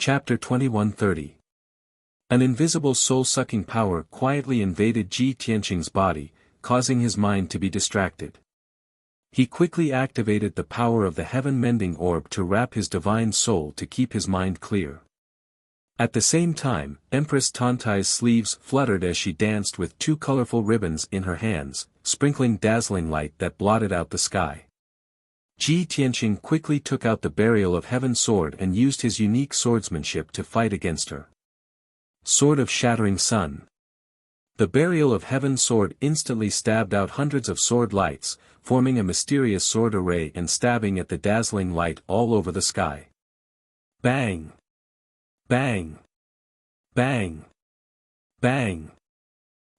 Chapter 2130. An invisible soul-sucking power quietly invaded Ji Tianqing's body, causing his mind to be distracted. He quickly activated the power of the heaven-mending orb to wrap his divine soul to keep his mind clear. At the same time, Empress Tantai's sleeves fluttered as she danced with two colorful ribbons in her hands, sprinkling dazzling light that blotted out the sky. Ji Tianqing quickly took out the Burial of Heaven sword and used his unique swordsmanship to fight against her. Sword of Shattering Sun. The Burial of Heaven sword instantly stabbed out hundreds of sword lights, forming a mysterious sword array and stabbing at the dazzling light all over the sky. Bang! Bang! Bang! Bang!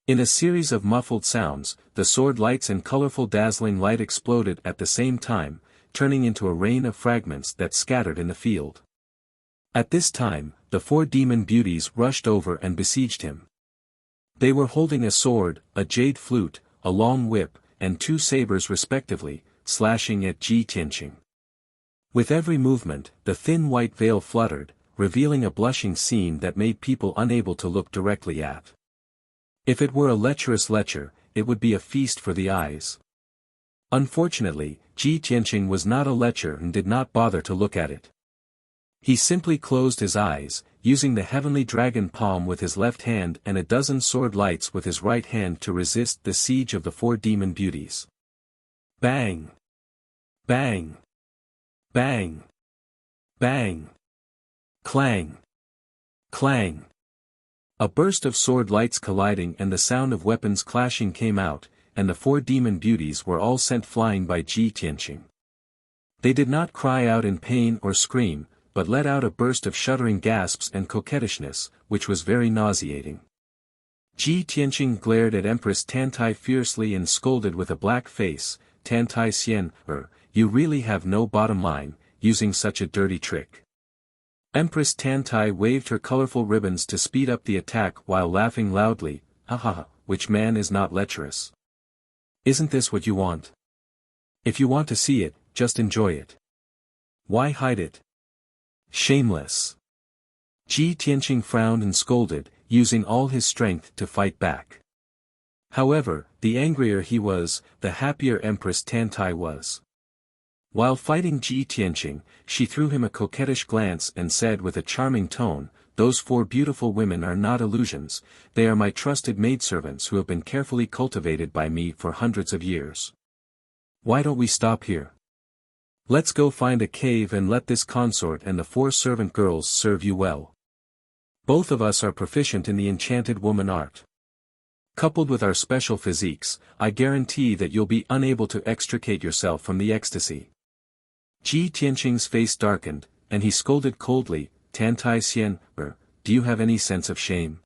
In a series of muffled sounds, the sword lights and colorful dazzling light exploded at the same time, turning into a rain of fragments that scattered in the field. At this time, the four demon beauties rushed over and besieged him. They were holding a sword, a jade flute, a long whip, and two sabers respectively, slashing at Ji Tianqing. With every movement, the thin white veil fluttered, revealing a blushing scene that made people unable to look directly at. If it were a lecherous lecher, it would be a feast for the eyes. Unfortunately, Ji Tianqing was not a lecher and did not bother to look at it. He simply closed his eyes, using the heavenly dragon palm with his left hand and a dozen sword lights with his right hand to resist the siege of the four demon beauties. Bang! Bang! Bang! Bang! Clang! Clang! A burst of sword lights colliding and the sound of weapons clashing came out, and the four demon beauties were all sent flying by Ji Tianqing. They did not cry out in pain or scream, but let out a burst of shuddering gasps and coquettishness, which was very nauseating. Ji Tianqing glared at Empress Tantai fiercely and scolded with a black face, "Tantai Xian, you really have no bottom line, using such a dirty trick." Empress Tantai waved her colorful ribbons to speed up the attack while laughing loudly, "Ha ha ha, which man is not lecherous? Isn't this what you want? If you want to see it, just enjoy it. Why hide it? Shameless." Ji Tianqing frowned and scolded, using all his strength to fight back. However, the angrier he was, the happier Empress Tantai was. While fighting Ji Tianqing, she threw him a coquettish glance and said with a charming tone, "Those four beautiful women are not illusions, they are my trusted maidservants who have been carefully cultivated by me for hundreds of years. Why don't we stop here? Let's go find a cave and let this consort and the four servant girls serve you well. Both of us are proficient in the enchanted woman art. Coupled with our special physiques, I guarantee that you'll be unable to extricate yourself from the ecstasy." Ji Tianqing's face darkened, and he scolded coldly, "Tantai Xian, do you have any sense of shame?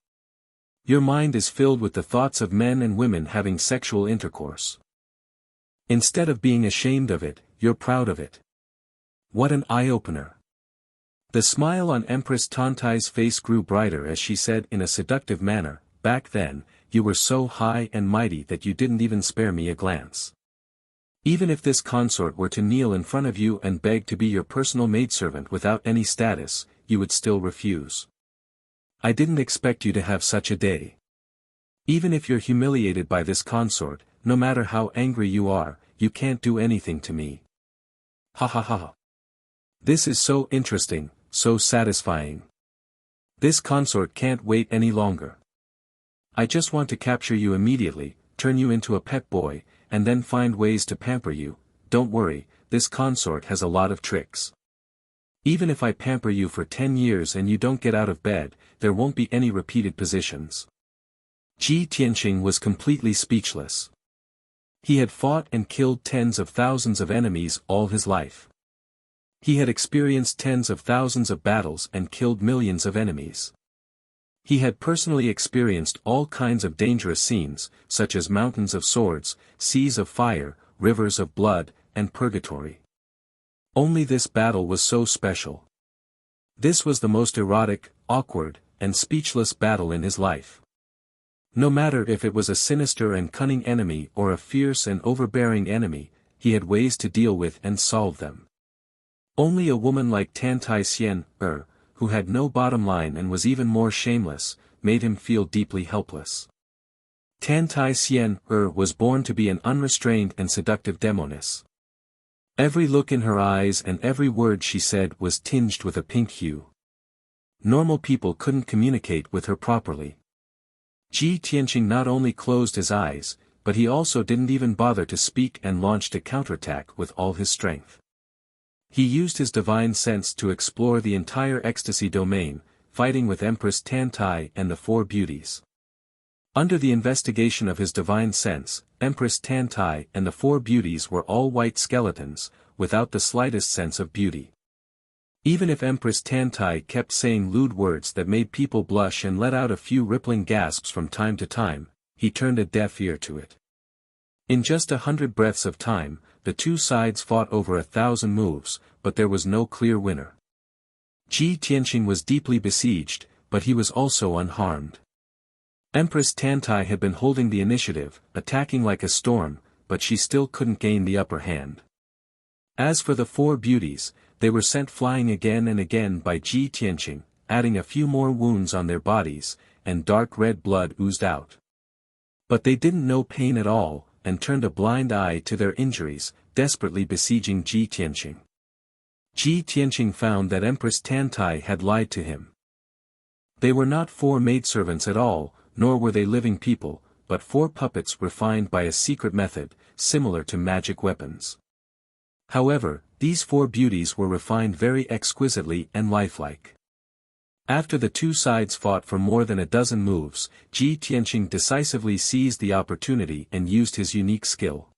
Your mind is filled with the thoughts of men and women having sexual intercourse. Instead of being ashamed of it, you're proud of it. What an eye-opener." The smile on Empress Tantai's face grew brighter as she said in a seductive manner, "Back then, you were so high and mighty that you didn't even spare me a glance. Even if this consort were to kneel in front of you and beg to be your personal maidservant without any status, you would still refuse. I didn't expect you to have such a day. Even if you're humiliated by this consort, no matter how angry you are, you can't do anything to me. Ha ha ha. This is so interesting, so satisfying. This consort can't wait any longer. I just want to capture you immediately, turn you into a pet boy, and then find ways to pamper you. Don't worry, this consort has a lot of tricks. Even if I pamper you for 10 years and you don't get out of bed, there won't be any repeated positions." Ji Tianqing was completely speechless. He had fought and killed tens of thousands of enemies all his life. He had experienced tens of thousands of battles and killed millions of enemies. He had personally experienced all kinds of dangerous scenes, such as mountains of swords, seas of fire, rivers of blood, and purgatory. Only this battle was so special. This was the most erotic, awkward, and speechless battle in his life. No matter if it was a sinister and cunning enemy or a fierce and overbearing enemy, he had ways to deal with and solve them. Only a woman like Tantai Xian, who had no bottom line and was even more shameless, made him feel deeply helpless. Tantai Xian was born to be an unrestrained and seductive demoness. Every look in her eyes and every word she said was tinged with a pink hue. Normal people couldn't communicate with her properly. Ji Tianqing not only closed his eyes, but he also didn't even bother to speak and launched a counterattack with all his strength. He used his divine sense to explore the entire ecstasy domain, fighting with Empress Tantai and the four beauties. Under the investigation of his divine sense, Empress Tantai and the four beauties were all white skeletons, without the slightest sense of beauty. Even if Empress Tantai kept saying lewd words that made people blush and let out a few rippling gasps from time to time, he turned a deaf ear to it. In just 100 breaths of time, the two sides fought over 1,000 moves, but there was no clear winner. Ji Tianqing was deeply besieged, but he was also unharmed. Empress Tantai had been holding the initiative, attacking like a storm, but she still couldn't gain the upper hand. As for the four beauties, they were sent flying again and again by Ji Tianqing, adding a few more wounds on their bodies, and dark red blood oozed out. But they didn't know pain at all, and turned a blind eye to their injuries, desperately besieging Ji Tianqing. Ji Tianqing found that Empress Tantai had lied to him. They were not four maidservants at all, nor were they living people, but four puppets refined by a secret method, similar to magic weapons. However, these four beauties were refined very exquisitely and lifelike. After the two sides fought for more than a dozen moves, Ji Tianqing decisively seized the opportunity and used his unique skill.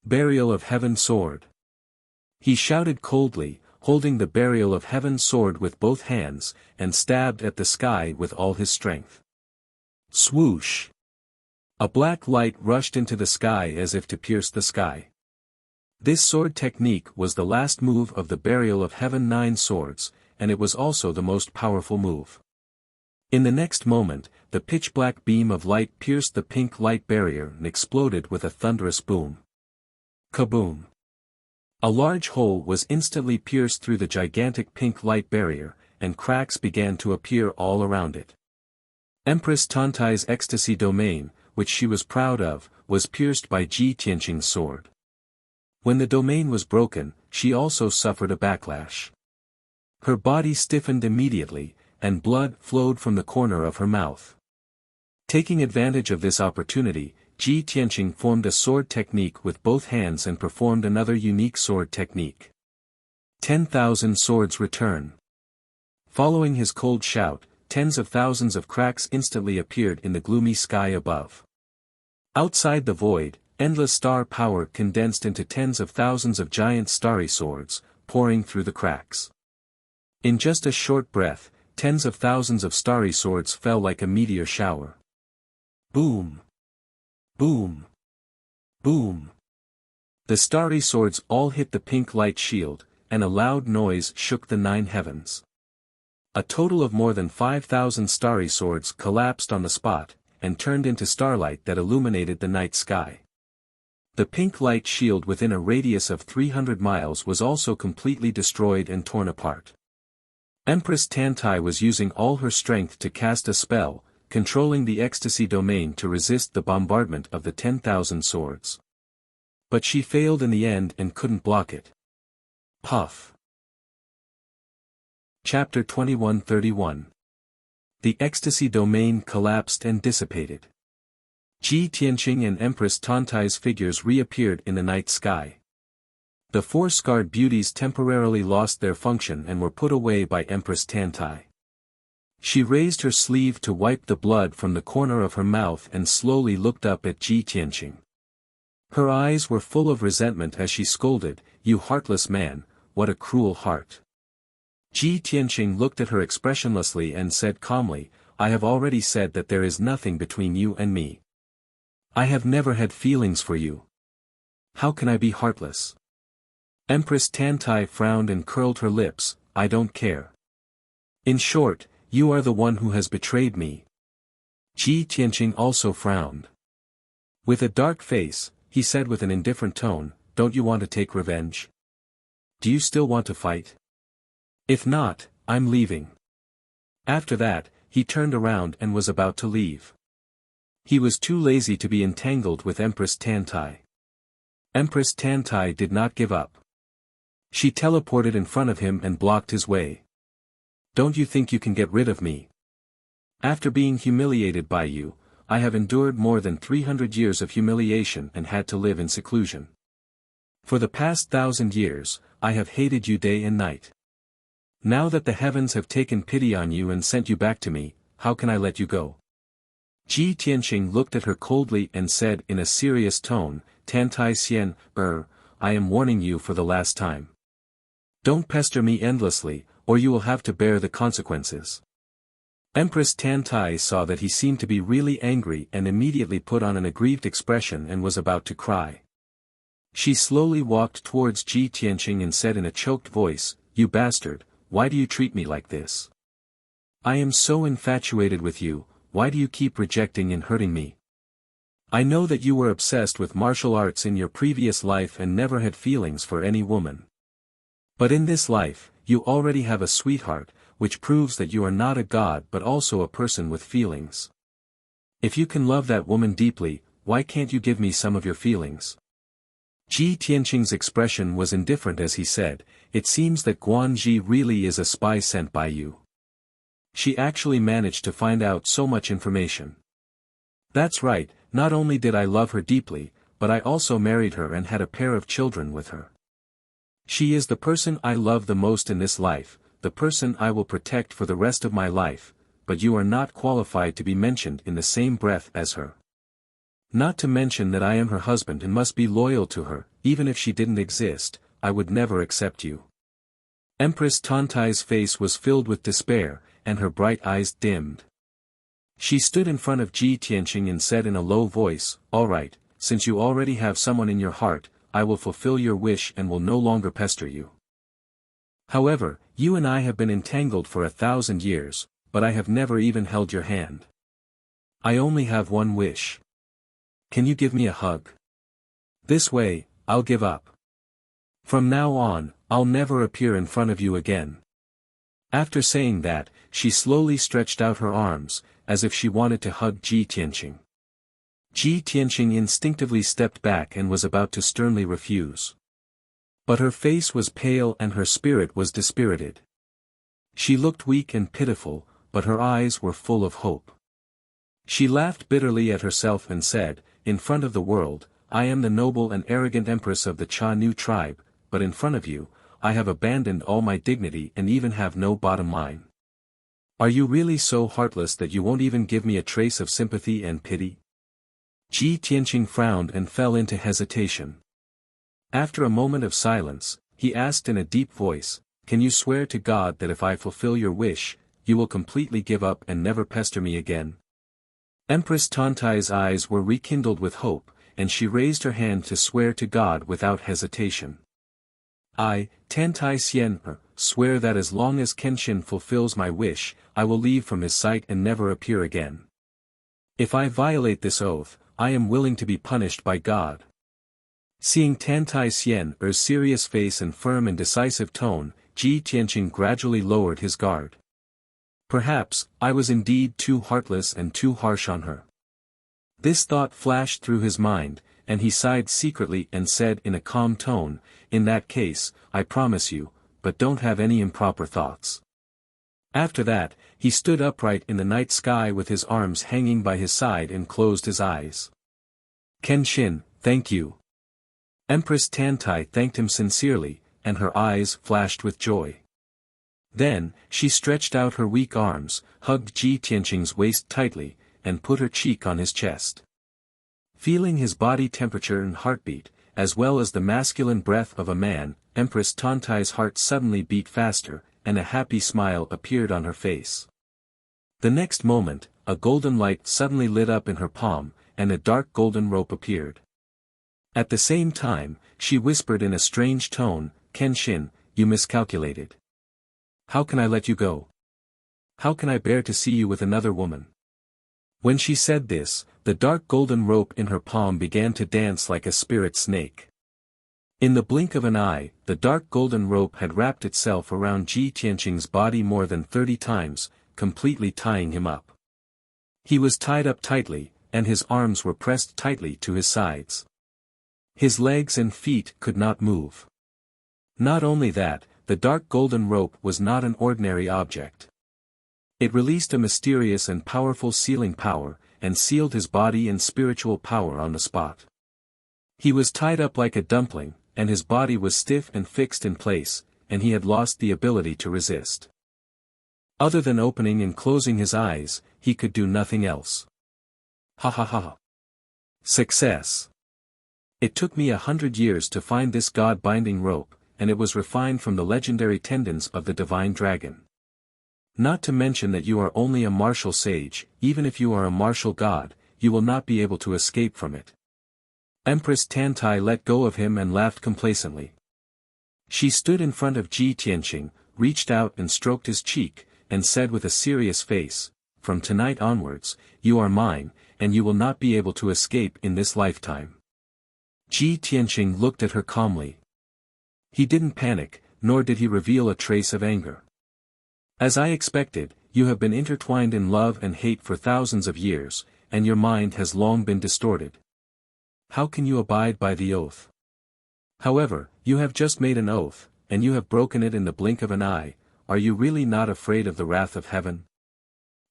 Burial of Heaven Sword. He shouted coldly, holding the Burial of Heaven sword with both hands, and stabbed at the sky with all his strength. Swoosh! A black light rushed into the sky as if to pierce the sky. This sword technique was the last move of the Burial of Heaven 9 swords, and it was also the most powerful move. In the next moment, the pitch-black beam of light pierced the pink light barrier and exploded with a thunderous boom. Kaboom! A large hole was instantly pierced through the gigantic pink light barrier, and cracks began to appear all around it. Empress Tantai's ecstasy domain, which she was proud of, was pierced by Ji Tianqing's sword. When the domain was broken, she also suffered a backlash. Her body stiffened immediately, and blood flowed from the corner of her mouth. Taking advantage of this opportunity, Ji Tianqing formed a sword technique with both hands and performed another unique sword technique. 10,000 swords return. Following his cold shout, tens of thousands of cracks instantly appeared in the gloomy sky above. Outside the void, endless star power condensed into tens of thousands of giant starry swords, pouring through the cracks. In just a short breath, tens of thousands of starry swords fell like a meteor shower. Boom! Boom! Boom! The starry swords all hit the pink light shield, and a loud noise shook the 9 heavens. A total of more than 5,000 starry swords collapsed on the spot, and turned into starlight that illuminated the night sky. The pink light shield within a radius of 300 miles was also completely destroyed and torn apart. Empress Tantai was using all her strength to cast a spell, controlling the ecstasy domain to resist the bombardment of the 10,000 swords. But she failed in the end and couldn't block it. Puff. Chapter 2131. The ecstasy domain collapsed and dissipated. Ji Tianqing and Empress Tantai's figures reappeared in the night sky. The four scarred beauties temporarily lost their function and were put away by Empress Tantai. She raised her sleeve to wipe the blood from the corner of her mouth and slowly looked up at Ji Tianqing. Her eyes were full of resentment as she scolded, "You heartless man, what a cruel heart." Ji Tianqing looked at her expressionlessly and said calmly, "I have already said that there is nothing between you and me. I have never had feelings for you. How can I be heartless?" Empress Tantai frowned and curled her lips, "I don't care. In short, you are the one who has betrayed me." Ji Tianqing also frowned. With a dark face, he said with an indifferent tone, "Don't you want to take revenge? Do you still want to fight? If not, I'm leaving." After that, he turned around and was about to leave. He was too lazy to be entangled with Empress Tantai. Empress Tantai did not give up. She teleported in front of him and blocked his way. Don't you think you can get rid of me? After being humiliated by you, I have endured more than 300 years of humiliation and had to live in seclusion. For the past 1,000 years, I have hated you day and night. Now that the heavens have taken pity on you and sent you back to me, how can I let you go? Ji Tianqing looked at her coldly and said in a serious tone, Tantai Xian, I am warning you for the last time. Don't pester me endlessly, or you will have to bear the consequences. Empress Tantai saw that he seemed to be really angry and immediately put on an aggrieved expression and was about to cry. She slowly walked towards Ji Tianqing and said in a choked voice, You bastard, why do you treat me like this? I am so infatuated with you, why do you keep rejecting and hurting me? I know that you were obsessed with martial arts in your previous life and never had feelings for any woman. But in this life, you already have a sweetheart, which proves that you are not a god but also a person with feelings. If you can love that woman deeply, why can't you give me some of your feelings? Ji Tianqing's expression was indifferent as he said, It seems that Guanji really is a spy sent by you. She actually managed to find out so much information. That's right, not only did I love her deeply, but I also married her and had a pair of children with her. She is the person I love the most in this life, the person I will protect for the rest of my life, but you are not qualified to be mentioned in the same breath as her. Not to mention that I am her husband and must be loyal to her, even if she didn't exist, I would never accept you. Empress Tantai's face was filled with despair, and her bright eyes dimmed. She stood in front of Ji Tianqing and said in a low voice, All right, since you already have someone in your heart, I will fulfill your wish and will no longer pester you. However, you and I have been entangled for 1,000 years, but I have never even held your hand. I only have one wish. Can you give me a hug? This way, I'll give up. From now on, I'll never appear in front of you again. After saying that, she slowly stretched out her arms, as if she wanted to hug Ji Tianqing. Ji Tianqing instinctively stepped back and was about to sternly refuse. But her face was pale and her spirit was dispirited. She looked weak and pitiful, but her eyes were full of hope. She laughed bitterly at herself and said, In front of the world, I am the noble and arrogant empress of the Cha Nu tribe, but in front of you, I have abandoned all my dignity and even have no bottom line. Are you really so heartless that you won't even give me a trace of sympathy and pity? Ji Tianqing frowned and fell into hesitation. After a moment of silence, he asked in a deep voice, Can you swear to God that if I fulfill your wish, you will completely give up and never pester me again? Empress Tantai's eyes were rekindled with hope, and she raised her hand to swear to God without hesitation. I, Tantai Xian, swear that as long as Kenshin fulfills my wish, I will leave from his sight and never appear again. If I violate this oath, I am willing to be punished by God. Seeing Tantai Xian's serious face and firm and decisive tone, Ji Tianqing gradually lowered his guard. Perhaps, I was indeed too heartless and too harsh on her. This thought flashed through his mind, and he sighed secretly and said in a calm tone, In that case, I promise you, but don't have any improper thoughts. After that, he stood upright in the night sky with his arms hanging by his side and closed his eyes. Kenshin, thank you. Empress Tantai thanked him sincerely, and her eyes flashed with joy. Then, she stretched out her weak arms, hugged Ji Tianqing's waist tightly, and put her cheek on his chest. Feeling his body temperature and heartbeat, as well as the masculine breath of a man, Empress Tantai's heart suddenly beat faster, and a happy smile appeared on her face. The next moment, a golden light suddenly lit up in her palm, and a dark golden rope appeared. At the same time, she whispered in a strange tone, Kenshin, you miscalculated. How can I let you go? How can I bear to see you with another woman? When she said this, the dark golden rope in her palm began to dance like a spirit snake. In the blink of an eye, the dark golden rope had wrapped itself around Ji Tianqing's body more than 30 times, completely tying him up. He was tied up tightly, and his arms were pressed tightly to his sides. His legs and feet could not move. Not only that, the dark golden rope was not an ordinary object. It released a mysterious and powerful sealing power, and sealed his body and spiritual power on the spot. He was tied up like a dumpling, and his body was stiff and fixed in place, and he had lost the ability to resist. Other than opening and closing his eyes, he could do nothing else. Ha ha ha. Success. It took me 100 years to find this god-binding rope, and it was refined from the legendary tendons of the divine dragon. Not to mention that you are only a martial sage, even if you are a martial god, you will not be able to escape from it. Empress Tantai let go of him and laughed complacently. She stood in front of Ji Tianqing, reached out and stroked his cheek, and said with a serious face, "From tonight onwards, you are mine, and you will not be able to escape in this lifetime." Ji Tianqing looked at her calmly. He didn't panic, nor did he reveal a trace of anger. "As I expected, you have been intertwined in love and hate for thousands of years, and your mind has long been distorted. How can you abide by the oath? However, you have just made an oath, and you have broken it in the blink of an eye. Are you really not afraid of the wrath of heaven?"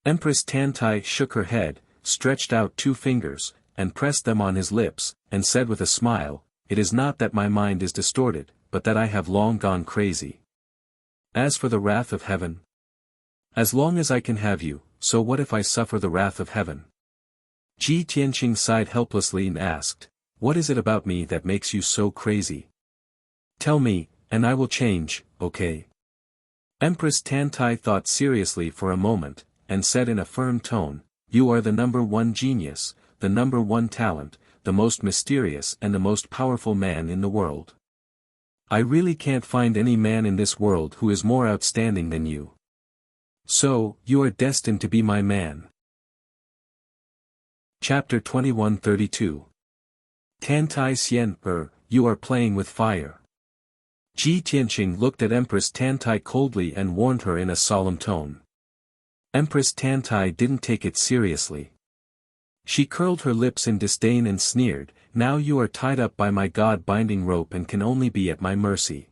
Empress Tantai shook her head, stretched out 2 fingers, and pressed them on his lips, and said with a smile, "It is not that my mind is distorted, but that I have long gone crazy. As for the wrath of heaven, as long as I can have you, so what if I suffer the wrath of heaven?" Ji Tianqing sighed helplessly and asked, "What is it about me that makes you so crazy? Tell me, and I will change, okay?" Empress Tantai thought seriously for a moment, and said in a firm tone, "You are the #1 genius, the #1 talent, the most mysterious and the most powerful man in the world. I really can't find any man in this world who is more outstanding than you. So, you are destined to be my man." Chapter 2132. Tantai Xian, you are playing with fire. Ji Tianqing looked at Empress Tantai coldly and warned her in a solemn tone. Empress Tantai didn't take it seriously. She curled her lips in disdain and sneered, "Now you are tied up by my god-binding rope and can only be at my mercy.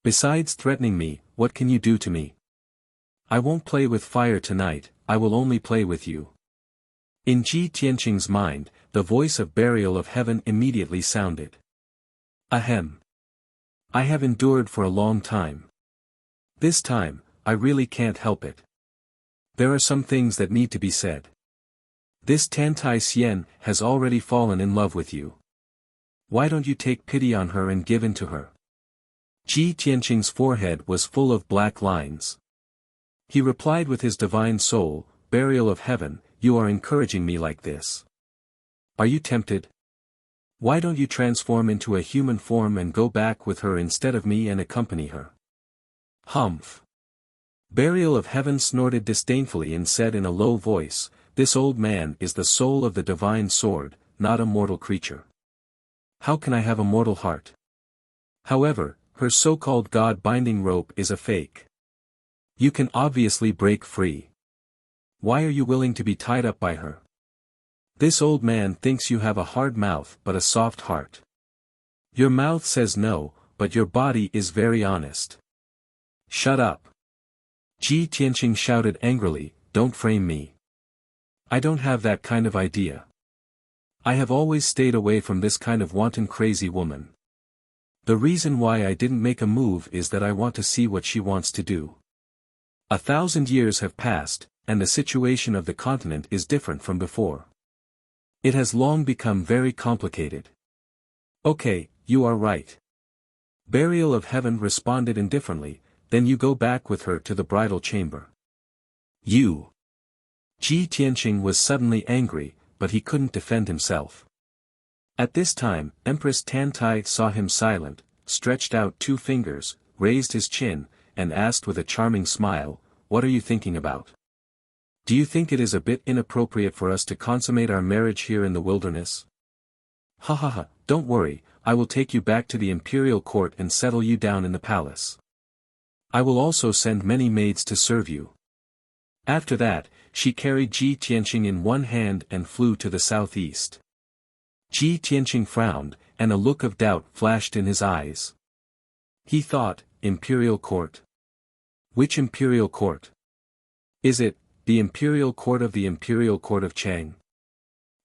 Besides threatening me, what can you do to me? I won't play with fire tonight, I will only play with you." In Ji Tianqing's mind, the voice of Burial of Heaven immediately sounded. "Ahem. I have endured for a long time. This time, I really can't help it. There are some things that need to be said. This Tantai Xian has already fallen in love with you. Why don't you take pity on her and give in to her?" Ji Tianqing's forehead was full of black lines. He replied with his divine soul, "Burial of Heaven, you are encouraging me like this. Are you tempted? Why don't you transform into a human form and go back with her instead of me and accompany her?" "Humph." Burial of Heaven snorted disdainfully and said in a low voice, "This old man is the soul of the divine sword, not a mortal creature. How can I have a mortal heart? However, her so-called god-binding rope is a fake. You can obviously break free. Why are you willing to be tied up by her? This old man thinks you have a hard mouth but a soft heart. Your mouth says no, but your body is very honest. Shut up." Ji Tianqing shouted angrily, "Don't frame me. I don't have that kind of idea. I have always stayed away from this kind of wanton crazy woman. The reason why I didn't make a move is that I want to see what she wants to do. 1,000 years have passed, and the situation of the continent is different from before. It has long become very complicated." "Okay, you are right." Burial of Heaven responded indifferently, "Then you go back with her to the bridal chamber." "You." Ji Tianqing was suddenly angry, but he couldn't defend himself. At this time, Empress Tantai saw him silent, stretched out 2 fingers, raised his chin, and asked with a charming smile, "What are you thinking about? Do you think it is a bit inappropriate for us to consummate our marriage here in the wilderness?" "Ha ha ha, don't worry, I will take you back to the imperial court and settle you down in the palace. I will also send many maids to serve you." After that, she carried Ji Tianqing in one hand and flew to the southeast. Ji Tianqing frowned, and a look of doubt flashed in his eyes. He thought, Imperial Court? Which Imperial Court? Is it, the Imperial Court of the Imperial Court of Chang?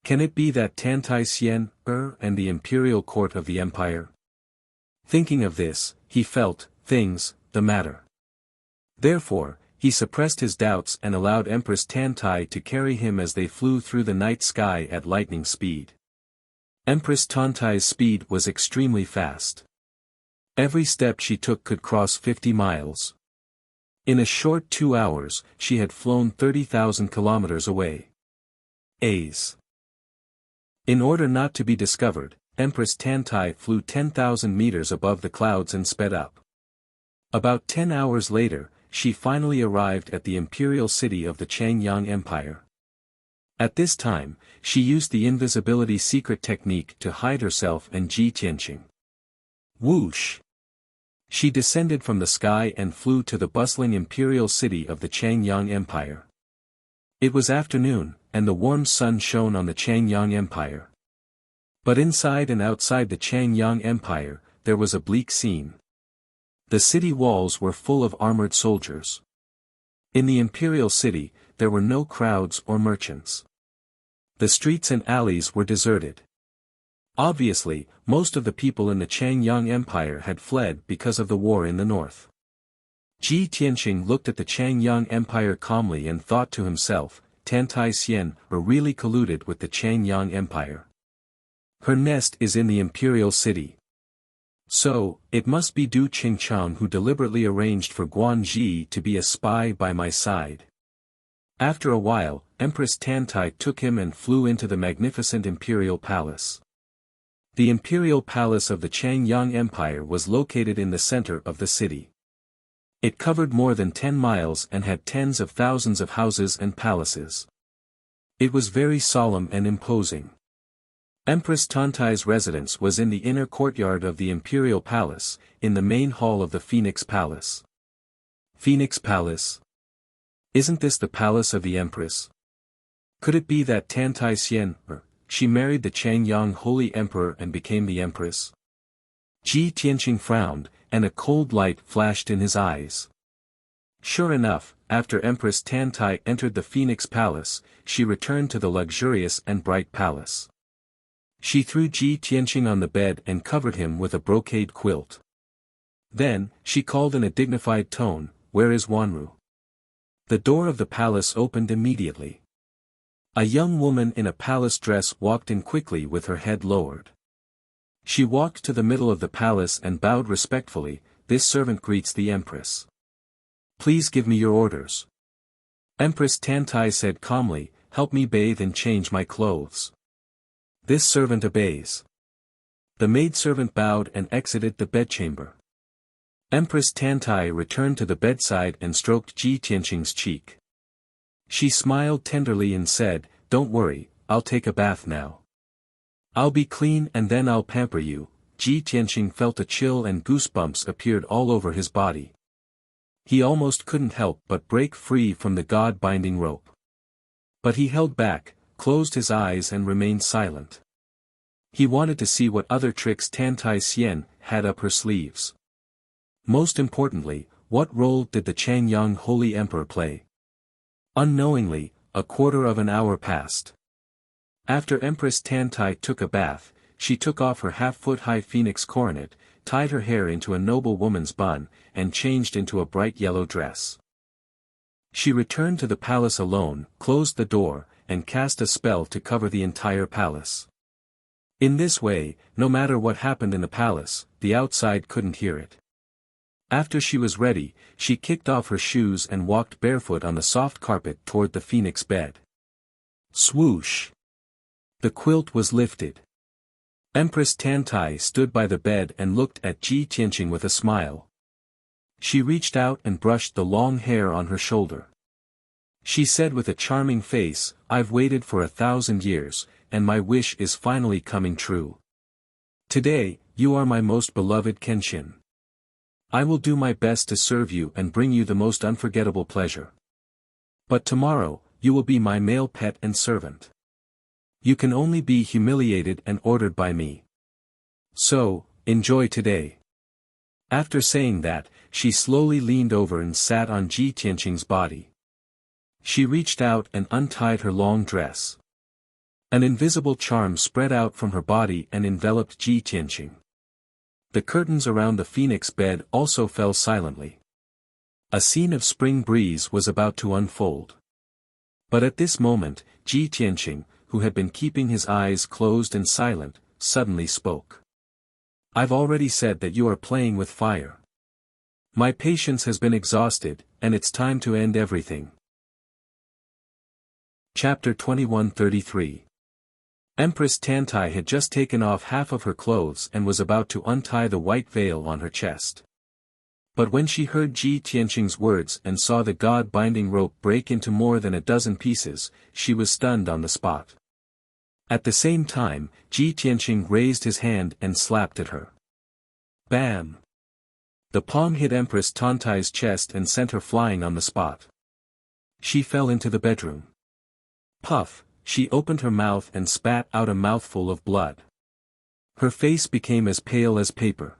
Can it be that Tantai Xian, and the Imperial Court of the Empire? Thinking of this, he felt, things, the matter. Therefore, he suppressed his doubts and allowed Empress Tantai to carry him as they flew through the night sky at lightning speed. Empress Tantai's speed was extremely fast. Every step she took could cross 50 miles. In a short 2 hours, she had flown 30,000 kilometers away. In order not to be discovered, Empress Tantai flew 10,000 meters above the clouds and sped up. About 10 hours later, she finally arrived at the imperial city of the Changyang Empire. At this time, she used the invisibility secret technique to hide herself and Ji Tianqing. Whoosh! She descended from the sky and flew to the bustling imperial city of the Changyang Empire. It was afternoon, and the warm sun shone on the Changyang Empire. But inside and outside the Changyang Empire, there was a bleak scene. The city walls were full of armored soldiers. In the imperial city, there were no crowds or merchants. The streets and alleys were deserted. Obviously, most of the people in the Changyang Empire had fled because of the war in the north. Ji Tianqing looked at the Changyang Empire calmly and thought to himself, Tantai Xian were really colluded with the Changyang Empire. Her nest is in the imperial city. So, it must be Du Qingchang who deliberately arranged for Guanji to be a spy by my side. After a while, Empress Tantai took him and flew into the magnificent imperial palace. The imperial palace of the Changyang Empire was located in the center of the city. It covered more than 10 miles and had tens of thousands of houses and palaces. It was very solemn and imposing. Empress Tantai's residence was in the inner courtyard of the imperial palace, in the main hall of the Phoenix Palace. Phoenix Palace? Isn't this the palace of the Empress? Could it be that Tantai Xian, she married the Changyang Holy Emperor and became the Empress? Ji Tianqing frowned, and a cold light flashed in his eyes. Sure enough, after Empress Tantai entered the Phoenix Palace, she returned to the luxurious and bright palace. She threw Ji Tianqing on the bed and covered him with a brocade quilt. Then, she called in a dignified tone, "Where is Wanru?" The door of the palace opened immediately. A young woman in a palace dress walked in quickly with her head lowered. She walked to the middle of the palace and bowed respectfully, "This servant greets the Empress. Please give me your orders." Empress Tantai said calmly, "Help me bathe and change my clothes." This servant obeys. The maidservant bowed and exited the bedchamber. Empress Tantai returned to the bedside and stroked Ji Tianqing's cheek. She smiled tenderly and said, "Don't worry, I'll take a bath now. I'll be clean and then I'll pamper you." Ji Tianqing felt a chill and goosebumps appeared all over his body. He almost couldn't help but break free from the god-binding rope. But he held back, closed his eyes and remained silent. He wanted to see what other tricks Tantai Xian had up her sleeves. Most importantly, what role did the Changyang Holy Emperor play? Unknowingly, a quarter of an hour passed. After Empress Tantai took a bath, she took off her half-foot-high phoenix coronet, tied her hair into a noble woman's bun, and changed into a bright yellow dress. She returned to the palace alone, closed the door, and cast a spell to cover the entire palace. In this way, no matter what happened in the palace, the outside couldn't hear it. After she was ready, she kicked off her shoes and walked barefoot on the soft carpet toward the phoenix bed. Swoosh! The quilt was lifted. Empress Tantai stood by the bed and looked at Ji Tianqing with a smile. She reached out and brushed the long hair on her shoulder. She said with a charming face, "I've waited for 1,000 years, and my wish is finally coming true. Today, you are my most beloved Kenshin. I will do my best to serve you and bring you the most unforgettable pleasure." But tomorrow, you will be my male pet and servant. You can only be humiliated and ordered by me. So, enjoy today." After saying that, she slowly leaned over and sat on Ji Tianqing's body. She reached out and untied her long dress. An invisible charm spread out from her body and enveloped Ji Tianqing. The curtains around the phoenix bed also fell silently. A scene of spring breeze was about to unfold. But at this moment, Ji Tianqing, who had been keeping his eyes closed and silent, suddenly spoke. "I've already said that you are playing with fire. My patience has been exhausted, and it's time to end everything." Chapter 2133. Empress Tantai had just taken off half of her clothes and was about to untie the white veil on her chest. But when she heard Ji Tianqing's words and saw the god-binding rope break into more than a dozen pieces, she was stunned on the spot. At the same time, Ji Tianqing raised his hand and slapped at her. Bam! The palm hit Empress Tantai's chest and sent her flying on the spot. She fell into the bedroom. Puff! She opened her mouth and spat out a mouthful of blood. Her face became as pale as paper.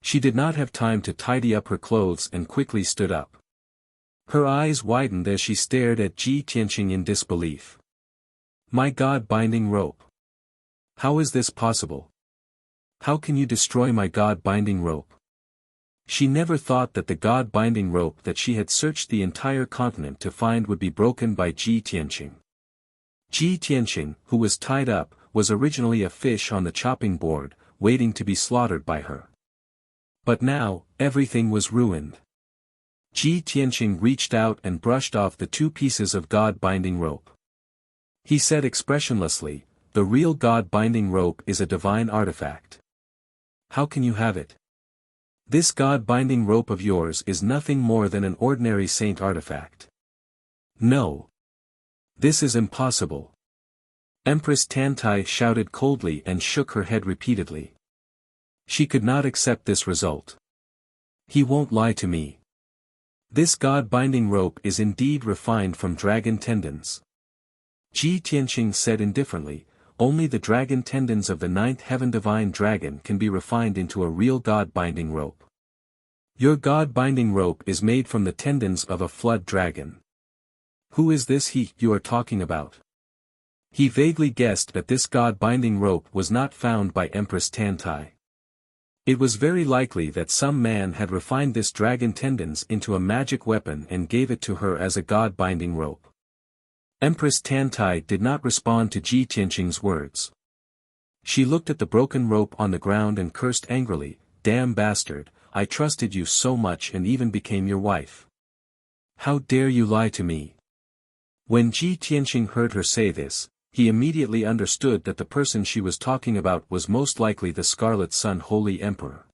She did not have time to tidy up her clothes and quickly stood up. Her eyes widened as she stared at Ji Tianqing in disbelief. "My god-binding rope. How is this possible? How can you destroy my god-binding rope?" She never thought that the god-binding rope that she had searched the entire continent to find would be broken by Ji Tianqing. Ji Tianqing, who was tied up, was originally a fish on the chopping board, waiting to be slaughtered by her. But now, everything was ruined. Ji Tianqing reached out and brushed off the 2 pieces of god-binding rope. He said expressionlessly, "The real god-binding rope is a divine artifact. How can you have it? This god-binding rope of yours is nothing more than an ordinary saint artifact. No. This is impossible." Empress Tantai shouted coldly and shook her head repeatedly. She could not accept this result. "He won't lie to me. This god-binding rope is indeed refined from dragon tendons." Ji Tianqing said indifferently, "Only the dragon tendons of the 9th heaven divine dragon can be refined into a real god-binding rope. Your god-binding rope is made from the tendons of a flood dragon. Who is this he you are talking about?" He vaguely guessed that this god-binding rope was not found by Empress Tantai. It was very likely that some man had refined this dragon tendons into a magic weapon and gave it to her as a god-binding rope. Empress Tantai did not respond to Ji Tianqing's words. She looked at the broken rope on the ground and cursed angrily, "Damn bastard, I trusted you so much and even became your wife. How dare you lie to me?" When Ji Tianqing heard her say this, he immediately understood that the person she was talking about was most likely the Scarlet Sun Holy Emperor.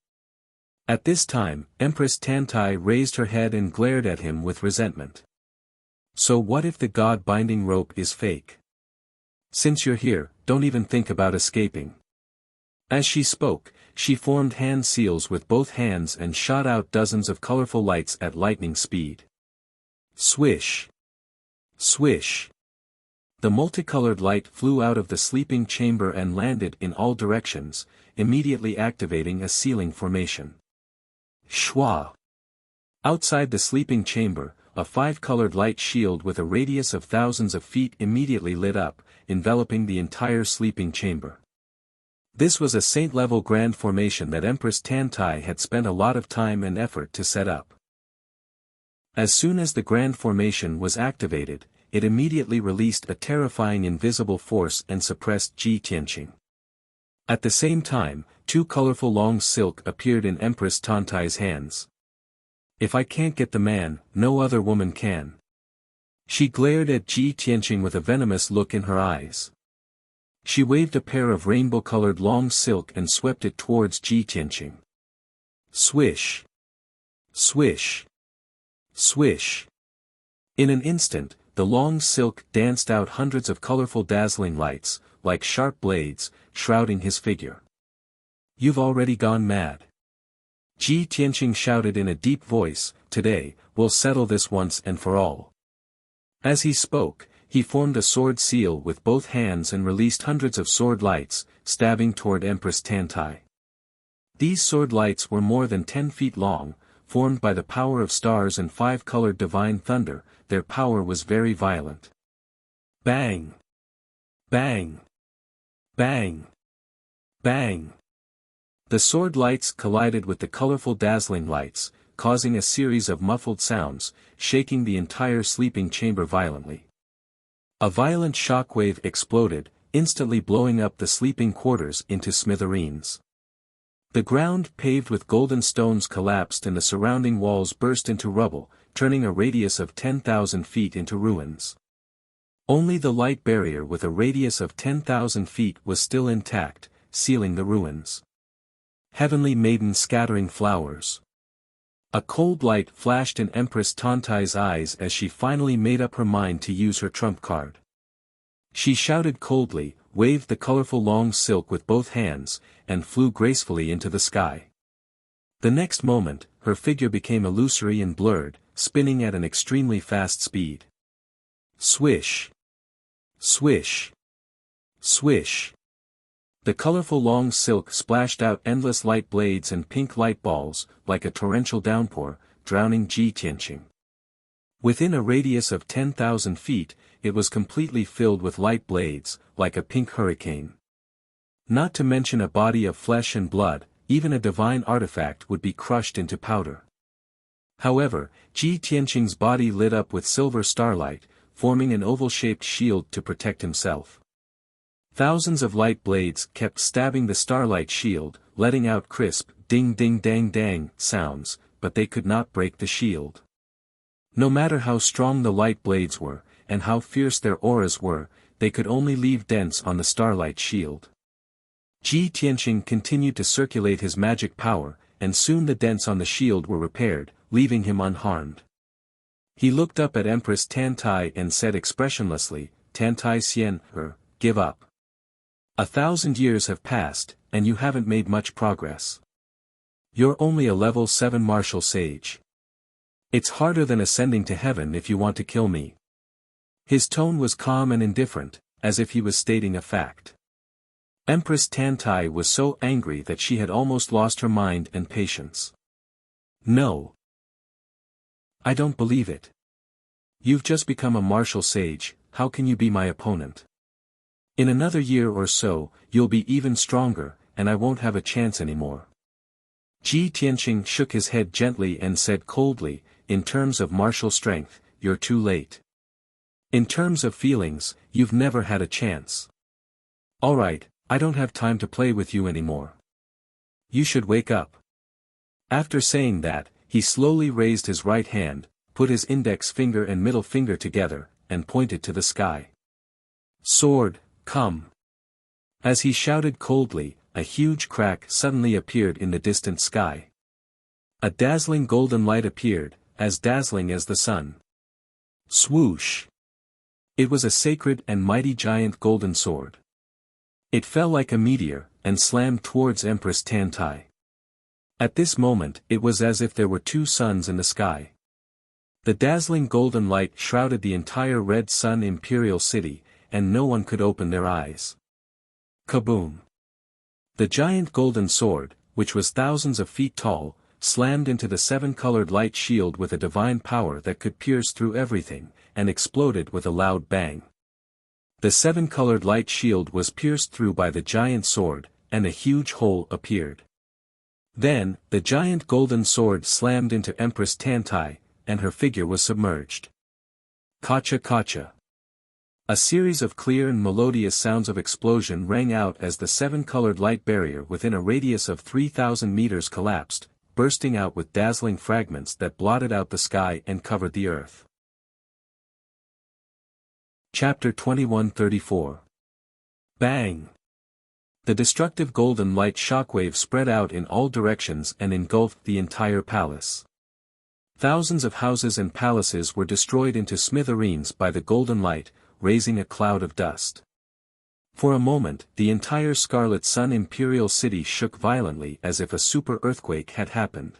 At this time, Empress Tantai raised her head and glared at him with resentment. "So what if the god-binding rope is fake? Since you're here, don't even think about escaping." As she spoke, she formed hand seals with both hands and shot out dozens of colorful lights at lightning speed. Swish! Swish! The multicolored light flew out of the sleeping chamber and landed in all directions, immediately activating a ceiling formation. Shwa! Outside the sleeping chamber, a 5-colored light shield with a radius of thousands of feet immediately lit up, enveloping the entire sleeping chamber. This was a saint-level grand formation that Empress Tantai had spent a lot of time and effort to set up. As soon as the grand formation was activated, it immediately released a terrifying invisible force and suppressed Ji Tianqing. At the same time, 2 colorful long silk appeared in Empress Tantai's hands. "If I can't get the man, no other woman can." She glared at Ji Tianqing with a venomous look in her eyes. She waved a pair of rainbow-colored long silk and swept it towards Ji Tianqing. Swish! Swish! Swish! In an instant, the long silk danced out hundreds of colorful dazzling lights, like sharp blades, shrouding his figure. "You've already gone mad." Ji Tianqing shouted in a deep voice, "Today, we'll settle this once and for all." As he spoke, he formed a sword seal with both hands and released hundreds of sword lights, stabbing toward Empress Tantai. These sword lights were more than 10 feet long, formed by the power of stars and 5-colored divine thunder. Their power was very violent. Bang! Bang! Bang! Bang! The sword lights collided with the colorful dazzling lights, causing a series of muffled sounds, shaking the entire sleeping chamber violently. A violent shockwave exploded, instantly blowing up the sleeping quarters into smithereens. The ground paved with golden stones collapsed and the surrounding walls burst into rubble, turning a radius of 10,000 feet into ruins. Only the light barrier with a radius of 10,000 feet was still intact, sealing the ruins. Heavenly Maiden scattering flowers. A cold light flashed in Empress Tantai's eyes as she finally made up her mind to use her trump card. She shouted coldly, waved the colorful long silk with both hands, and flew gracefully into the sky. The next moment, her figure became illusory and blurred, spinning at an extremely fast speed. Swish! Swish! Swish! The colorful long silk splashed out endless light blades and pink light balls, like a torrential downpour, drowning Ji Tianqing. Within a radius of 10,000 feet, it was completely filled with light blades, like a pink hurricane. Not to mention a body of flesh and blood, even a divine artifact would be crushed into powder. However, Ji Tianqing's body lit up with silver starlight, forming an oval-shaped shield to protect himself. Thousands of light blades kept stabbing the starlight shield, letting out crisp, ding-ding-dang-dang sounds, but they could not break the shield. No matter how strong the light blades were, and how fierce their auras were, they could only leave dents on the starlight shield. Ji Tianqing continued to circulate his magic power, and soon the dents on the shield were repaired, leaving him unharmed. He looked up at Empress Tantai and said expressionlessly, "Tantai Xian, give up. 1,000 years have passed, and you haven't made much progress. You're only a level 7 martial sage. It's harder than ascending to heaven if you want to kill me." His tone was calm and indifferent, as if he was stating a fact. Empress Tantai was so angry that she had almost lost her mind and patience. "No. I don't believe it. You've just become a martial sage, how can you be my opponent? In another year or so, you'll be even stronger, and I won't have a chance anymore." Ji Tianqing shook his head gently and said coldly, "In terms of martial strength, you're too late. In terms of feelings, you've never had a chance. Alright, I don't have time to play with you anymore. You should wake up." After saying that, he slowly raised his right hand, put his index finger and middle finger together, and pointed to the sky. "Sword, come." As he shouted coldly, a huge crack suddenly appeared in the distant sky. A dazzling golden light appeared, as dazzling as the sun. Swoosh! It was a sacred and mighty giant golden sword. It fell like a meteor, and slammed towards Empress Tantai. At this moment it was as if there were two suns in the sky. The dazzling golden light shrouded the entire Red Sun Imperial City, and no one could open their eyes. Kaboom! The giant golden sword, which was thousands of feet tall, slammed into the 7-colored light shield with a divine power that could pierce through everything, and exploded with a loud bang. The 7-colored light shield was pierced through by the giant sword, and a huge hole appeared. Then, the giant golden sword slammed into Empress Tantai, and her figure was submerged. Kacha kacha. A series of clear and melodious sounds of explosion rang out as the 7-colored light barrier within a radius of 3,000 meters collapsed, bursting out with dazzling fragments that blotted out the sky and covered the earth. Chapter 2134. Bang! The destructive golden light shockwave spread out in all directions and engulfed the entire palace. Thousands of houses and palaces were destroyed into smithereens by the golden light, raising a cloud of dust. For a moment, the entire Scarlet Sun Imperial City shook violently as if a super earthquake had happened.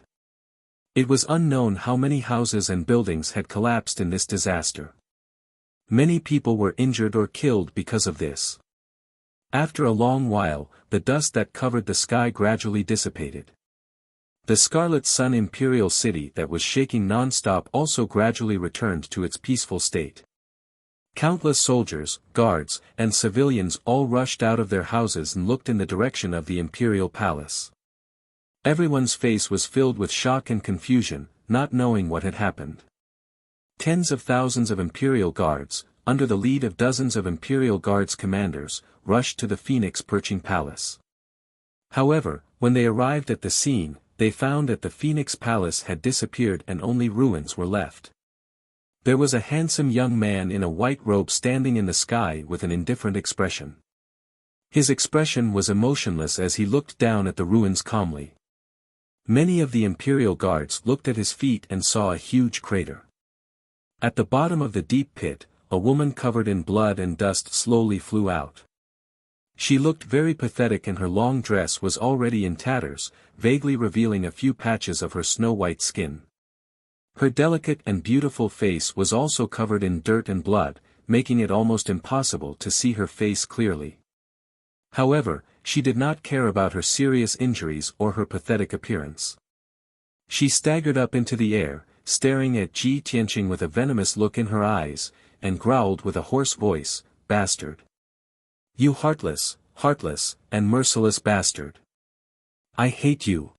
It was unknown how many houses and buildings had collapsed in this disaster. Many people were injured or killed because of this. After a long while, the dust that covered the sky gradually dissipated. The Scarlet Sun Imperial City that was shaking non-stop also gradually returned to its peaceful state. Countless soldiers, guards, and civilians all rushed out of their houses and looked in the direction of the Imperial Palace. Everyone's face was filled with shock and confusion, not knowing what had happened. Tens of thousands of Imperial Guards, under the lead of dozens of Imperial Guards commanders, rushed to the Phoenix Perching Palace. However, when they arrived at the scene, they found that the Phoenix Palace had disappeared and only ruins were left. There was a handsome young man in a white robe standing in the sky with an indifferent expression. His expression was emotionless as he looked down at the ruins calmly. Many of the Imperial Guards looked at his feet and saw a huge crater. At the bottom of the deep pit, a woman covered in blood and dust slowly flew out. She looked very pathetic and her long dress was already in tatters, vaguely revealing a few patches of her snow-white skin. Her delicate and beautiful face was also covered in dirt and blood, making it almost impossible to see her face clearly. However, she did not care about her serious injuries or her pathetic appearance. She staggered up into the air, staring at Ji Tianqing with a venomous look in her eyes, and growled with a hoarse voice, "Bastard! You heartless, and merciless bastard! I hate you!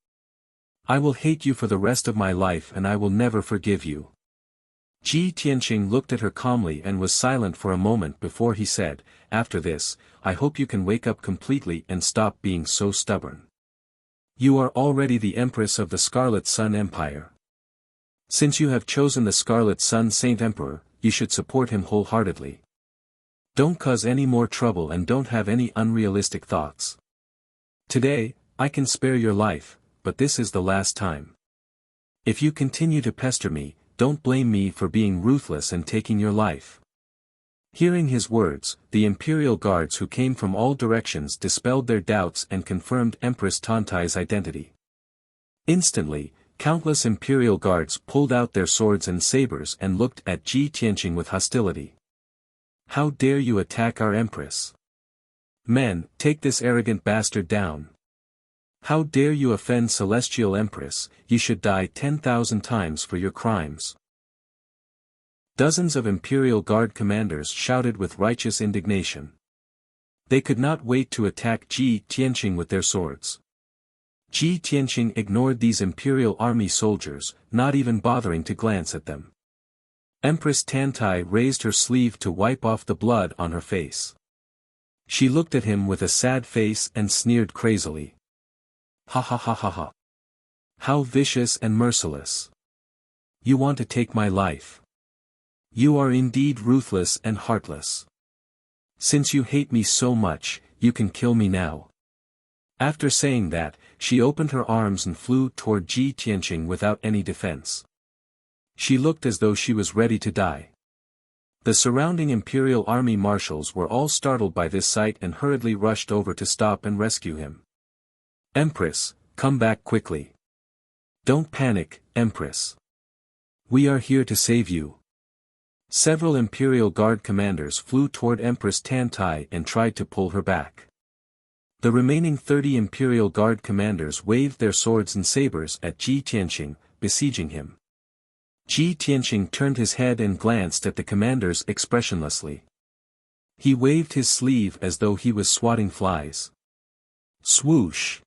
I will hate you for the rest of my life and I will never forgive you." Ji Tianqing looked at her calmly and was silent for a moment before he said, "After this, I hope you can wake up completely and stop being so stubborn. You are already the Empress of the Scarlet Sun Empire. Since you have chosen the Scarlet Sun Saint Emperor, you should support him wholeheartedly. Don't cause any more trouble and don't have any unrealistic thoughts. Today, I can spare your life, but this is the last time. If you continue to pester me, don't blame me for being ruthless and taking your life." Hearing his words, the Imperial Guards who came from all directions dispelled their doubts and confirmed Empress Tantai's identity. Instantly, countless Imperial Guards pulled out their swords and sabers and looked at Ji Tianqing with hostility. "How dare you attack our Empress? Men, take this arrogant bastard down. How dare you offend Celestial Empress, you should die 10,000 times for your crimes." Dozens of Imperial Guard commanders shouted with righteous indignation. They could not wait to attack Ji Tianqing with their swords. Ji Tianqing ignored these Imperial Army soldiers, not even bothering to glance at them. Empress Tantai raised her sleeve to wipe off the blood on her face. She looked at him with a sad face and sneered crazily. "Ha ha ha ha ha. How vicious and merciless. You want to take my life. You are indeed ruthless and heartless. Since you hate me so much, you can kill me now." After saying that, she opened her arms and flew toward Ji Tianqing without any defense. She looked as though she was ready to die. The surrounding Imperial Army marshals were all startled by this sight and hurriedly rushed over to stop and rescue him. "Empress, come back quickly. Don't panic, Empress. We are here to save you." Several Imperial Guard commanders flew toward Empress Tantai and tried to pull her back. The remaining 30 Imperial Guard commanders waved their swords and sabers at Ji Tianqing, besieging him. Ji Tianqing turned his head and glanced at the commanders expressionlessly. He waved his sleeve as though he was swatting flies. Swoosh!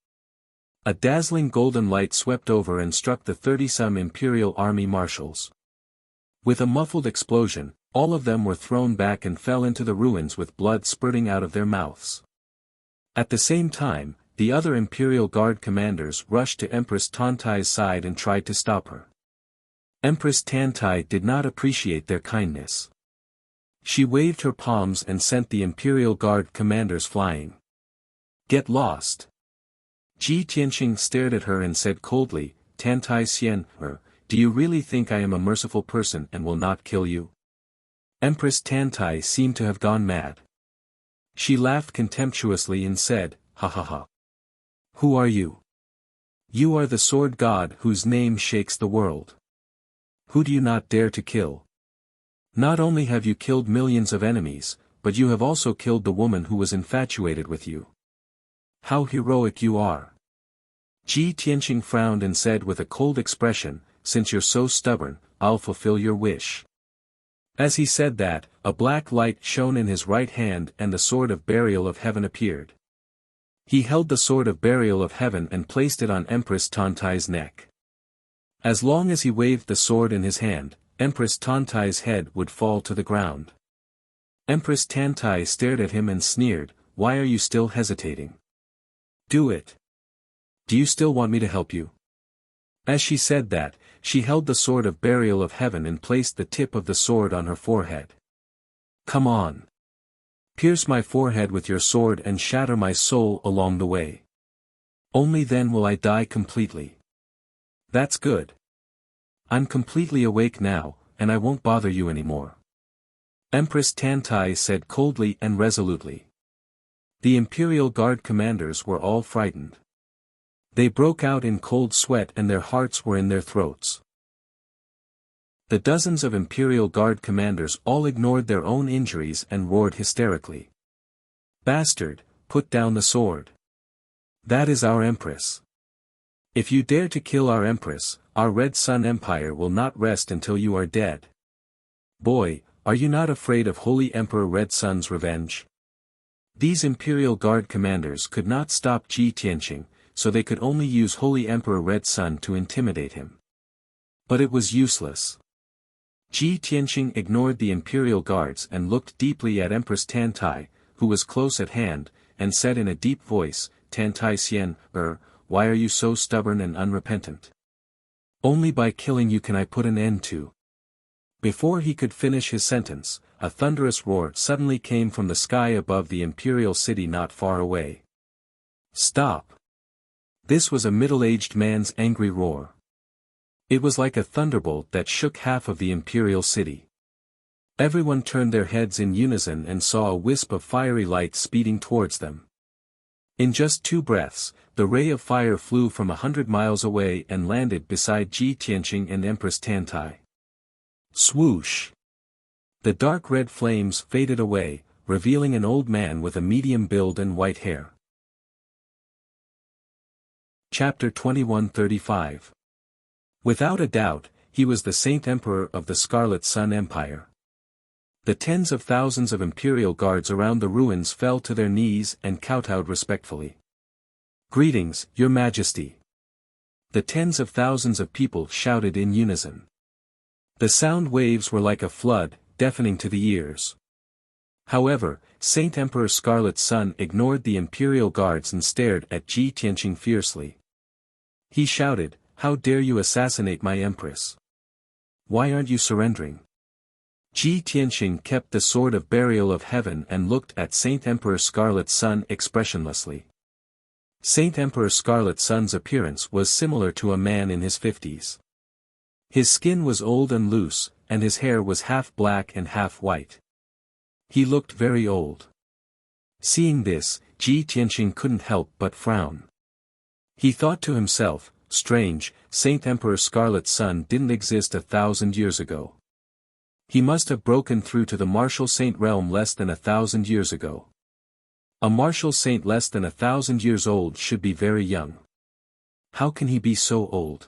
A dazzling golden light swept over and struck the 30-some Imperial Army marshals. With a muffled explosion, all of them were thrown back and fell into the ruins with blood spurting out of their mouths. At the same time, the other Imperial Guard commanders rushed to Empress Tantai's side and tried to stop her. Empress Tantai did not appreciate their kindness. She waved her palms and sent the Imperial Guard commanders flying. "Get lost." Ji Tianqing stared at her and said coldly, "Tantai Xian, do you really think I am a merciful person and will not kill you?" Empress Tantai seemed to have gone mad. She laughed contemptuously and said, "Ha ha ha. Who are you? You are the sword god whose name shakes the world. Who do you not dare to kill?" Not only have you killed millions of enemies, but you have also killed the woman who was infatuated with you. How heroic you are. Ji Tianqing frowned and said with a cold expression, since you're so stubborn, I'll fulfill your wish. As he said that, a black light shone in his right hand and the sword of burial of heaven appeared. He held the sword of burial of heaven and placed it on Empress Tantai's neck. As long as he waved the sword in his hand, Empress Tantai's head would fall to the ground. Empress Tantai stared at him and sneered, "Why are you still hesitating? Do it. Do you still want me to help you?" As she said that, she held the sword of burial of heaven and placed the tip of the sword on her forehead. "Come on. Pierce my forehead with your sword and shatter my soul along the way. Only then will I die completely." "That's good. I'm completely awake now, and I won't bother you anymore," Empress Tantai said coldly and resolutely. The Imperial Guard commanders were all frightened. They broke out in cold sweat and their hearts were in their throats. The dozens of Imperial Guard commanders all ignored their own injuries and roared hysterically. "Bastard, put down the sword. That is our Empress. If you dare to kill our Empress, our Red Sun Empire will not rest until you are dead. Boy, are you not afraid of Holy Emperor Red Sun's revenge?" These Imperial Guard commanders could not stop Ji Tianqing, so they could only use Holy Emperor Red Sun to intimidate him. But it was useless. Ji Tianqing ignored the Imperial Guards and looked deeply at Empress Tantai, who was close at hand, and said in a deep voice, "Tantai Xian, why are you so stubborn and unrepentant? Only by killing you can I put an end to." Before he could finish his sentence, a thunderous roar suddenly came from the sky above the imperial city not far away. "Stop!" This was a middle-aged man's angry roar. It was like a thunderbolt that shook half of the imperial city. Everyone turned their heads in unison and saw a wisp of fiery light speeding towards them. In just 2 breaths, the ray of fire flew from 100 miles away and landed beside Ji Tianqing and Empress Tantai. Swoosh! The dark red flames faded away, revealing an old man with a medium build and white hair. Chapter 2135. Without a doubt, he was the Saint Emperor of the Scarlet Sun Empire. The tens of thousands of Imperial Guards around the ruins fell to their knees and kowtowed respectfully. "Greetings, Your Majesty." The tens of thousands of people shouted in unison. The sound waves were like a flood, deafening to the ears. However, Saint Emperor Scarlet Sun ignored the Imperial Guards and stared at Ji Tianqing fiercely. He shouted, "How dare you assassinate my Empress? Why aren't you surrendering?" Ji Tianqing kept the sword of burial of heaven and looked at Saint Emperor Scarlet Sun expressionlessly. Saint Emperor Scarlet Sun's appearance was similar to a man in his 50s. His skin was old and loose, and his hair was half black and half white. He looked very old. Seeing this, Ji Tianqing couldn't help but frown. He thought to himself, strange, Saint Emperor Scarlet Sun didn't exist 1,000 years ago. He must have broken through to the martial saint realm less than 1,000 years ago. A martial saint less than 1,000 years old should be very young. How can he be so old?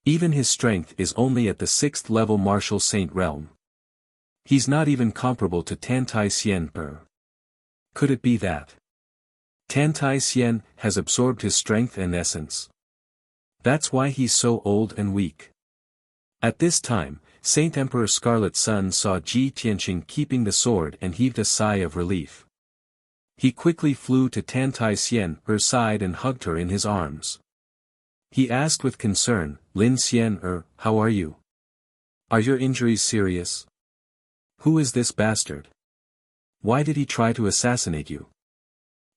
Even his strength is only at the 6th level martial saint realm. He's not even comparable to Tantai Xian Per. Could it be that Tantai Xian has absorbed his strength and essence? That's why he's so old and weak. At this time, Saint Emperor Scarlet Sun saw Ji Tianqing keeping the sword and heaved a sigh of relief. He quickly flew to Tantai Xian Per's side and hugged her in his arms. He asked with concern, "Lin Xian how are you? Are your injuries serious? Who is this bastard? Why did he try to assassinate you?"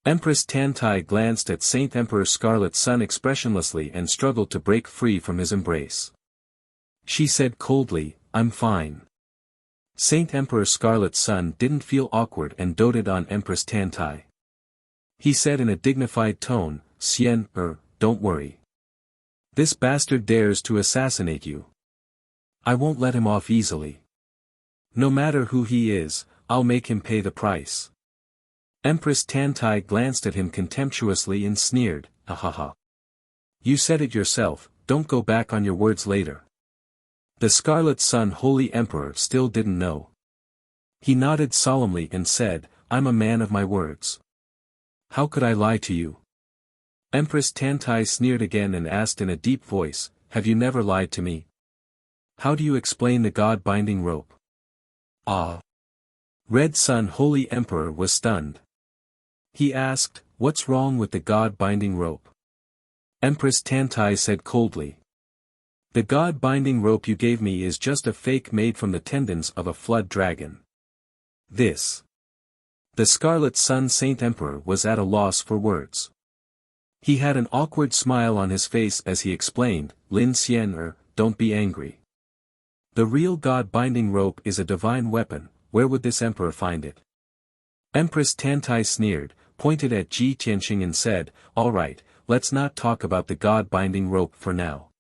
Empress Tantai glanced at Saint Emperor Scarlet Sun expressionlessly and struggled to break free from his embrace. She said coldly, "I'm fine." Saint Emperor Scarlet Sun didn't feel awkward and doted on Empress Tantai. He said in a dignified tone, "Xian don't worry. This bastard dares to assassinate you. I won't let him off easily." No matter who he is, I'll make him pay the price. Empress Tantai glanced at him contemptuously and sneered, "Ahaha. You said it yourself, don't go back on your words later." The Scarlet Sun Holy Emperor still didn't know. He nodded solemnly and said, "I'm a man of my words. How could I lie to you?" Empress Tantai sneered again and asked in a deep voice, "Have you never lied to me? How do you explain the God-binding rope?" Ah! Red Sun Holy Emperor was stunned. He asked, "What's wrong with the God-binding rope?" Empress Tantai said coldly, "The God-binding rope you gave me is just a fake made from the tendons of a flood dragon. This." The Scarlet Sun Saint Emperor was at a loss for words. He had an awkward smile on his face as he explained, "Lin Xian, don't be angry. The real God-binding rope is a divine weapon, where would this emperor find it?" Empress Tantai sneered, pointed at Ji Tianqing and said, "All right, let's not talk about the God-binding rope for now.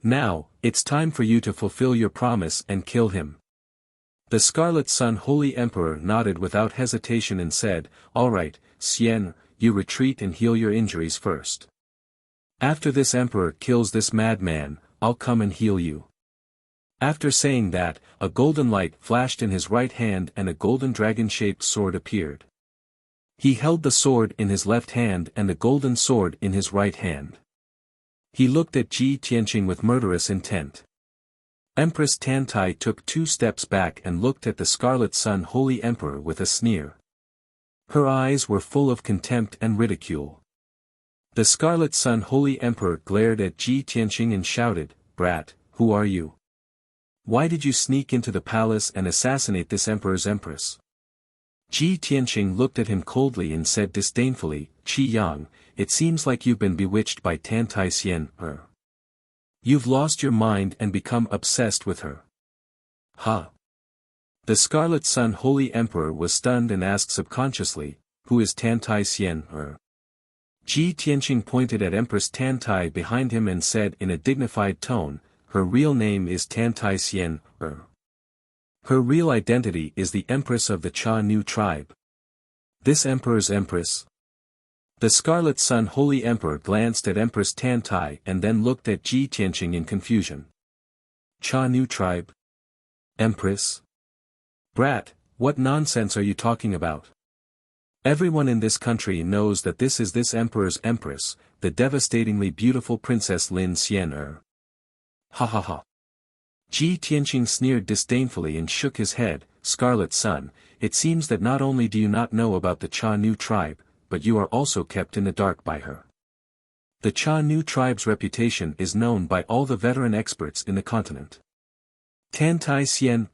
Now, it's time for you to fulfill your promise and kill him." The Scarlet Sun Holy Emperor nodded without hesitation and said, "All right, Xian, you retreat and heal your injuries first. After this emperor kills this madman, I'll come and heal you." After saying that, a golden light flashed in his right hand and a golden dragon-shaped sword appeared. He held the sword in his left hand and the golden sword in his right hand. He looked at Ji Tianqing with murderous intent. Empress Tantai took 2 steps back and looked at the Scarlet Sun Holy Emperor with a sneer. Her eyes were full of contempt and ridicule. The Scarlet Sun Holy Emperor glared at Ji Tianqing and shouted, "Brat, who are you? Why did you sneak into the palace and assassinate this emperor's empress?" Ji Tianqing looked at him coldly and said disdainfully, "Qi Yang, it seems like you've been bewitched by Tantai Xian, You've lost your mind and become obsessed with her." "Ha!" The Scarlet Sun Holy Emperor was stunned and asked subconsciously, "Who is Tantai Xian, Ji Tianqing pointed at Empress Tantai behind him and said in a dignified tone, "Her real name is Tantai Xian, Her real identity is the Empress of the Cha Nu tribe. This emperor's empress?" The Scarlet Sun Holy Emperor glanced at Empress Tantai and then looked at Ji Tianqing in confusion. "Cha Nu tribe? Empress? Brat, what nonsense are you talking about? Everyone in this country knows that this is this emperor's empress, the devastatingly beautiful Princess Lin Xian. Ha ha ha." Ji Tianqing sneered disdainfully and shook his head, "Scarlet Sun, it seems that not only do you not know about the Cha Nu tribe, but you are also kept in the dark by her. The Cha Nu tribe's reputation is known by all the veteran experts in the continent. Tantai Xian,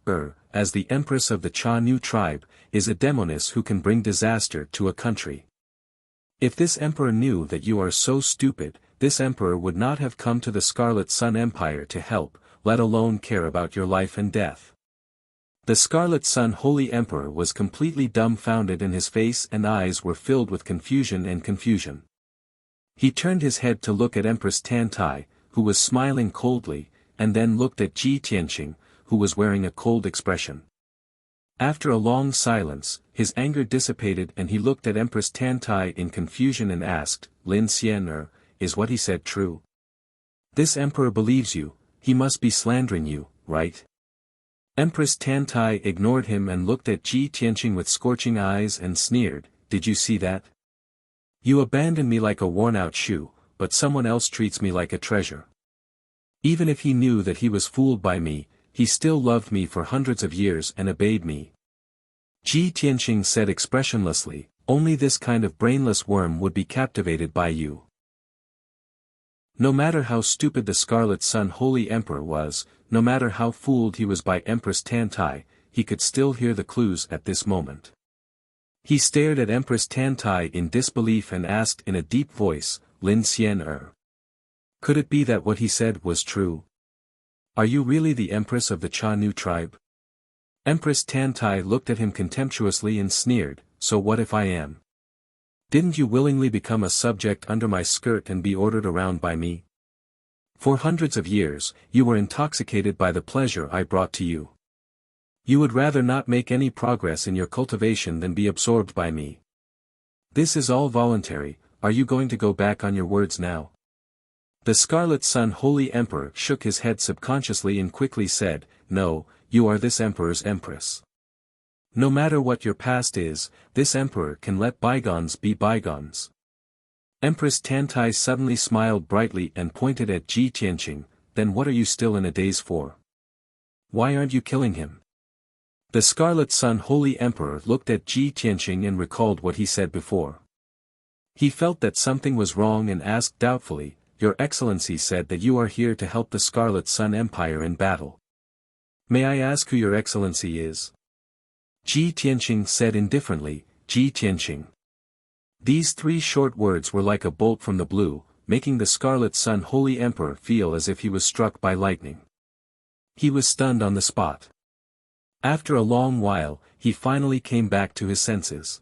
as the empress of the Cha Nu tribe, is a demoness who can bring disaster to a country. If this emperor knew that you are so stupid, this emperor would not have come to the Scarlet Sun Empire to help, let alone care about your life and death." The Scarlet Sun Holy Emperor was completely dumbfounded and his face and eyes were filled with confusion and confusion. He turned his head to look at Empress Tantai, who was smiling coldly, and then looked at Ji Tianqing, who was wearing a cold expression. After a long silence, his anger dissipated and he looked at Empress Tantai in confusion and asked, "Lin Xian, is what he said true? This emperor believes you, he must be slandering you, right?" Empress Tantai ignored him and looked at Ji Tianqing with scorching eyes and sneered, "Did you see that? You abandoned me like a worn-out shoe, but someone else treats me like a treasure. Even if he knew that he was fooled by me, he still loved me for hundreds of years and obeyed me." Ji Tianqing said expressionlessly, "Only this kind of brainless worm would be captivated by you." No matter how stupid the Scarlet Sun Holy Emperor was, no matter how fooled he was by Empress Tantai, he could still hear the clues at this moment. He stared at Empress Tantai in disbelief and asked in a deep voice, "Lin Xian, could it be that what he said was true? Are you really the Empress of the Cha Nu tribe?" Empress Tantai looked at him contemptuously and sneered, "So what if I am? Didn't you willingly become a subject under my skirt and be ordered around by me? For hundreds of years, you were intoxicated by the pleasure I brought to you. You would rather not make any progress in your cultivation than be absorbed by me. This is all voluntary. Are you going to go back on your words now? The Scarlet Sun Holy Emperor shook his head subconsciously and quickly said, No, you are this emperor's empress. No matter what your past is, this emperor can let bygones be bygones. Empress Tantai suddenly smiled brightly and pointed at Ji Tianqing, then what are you still in a daze for? Why aren't you killing him? The Scarlet Sun Holy Emperor looked at Ji Tianqing and recalled what he said before. He felt that something was wrong and asked doubtfully, Your Excellency said that you are here to help the Scarlet Sun Empire in battle. May I ask who Your Excellency is? Ji Tianqing said indifferently, Ji Tianqing. These three short words were like a bolt from the blue, making the Scarlet Sun Holy Emperor feel as if he was struck by lightning. He was stunned on the spot. After a long while, he finally came back to his senses.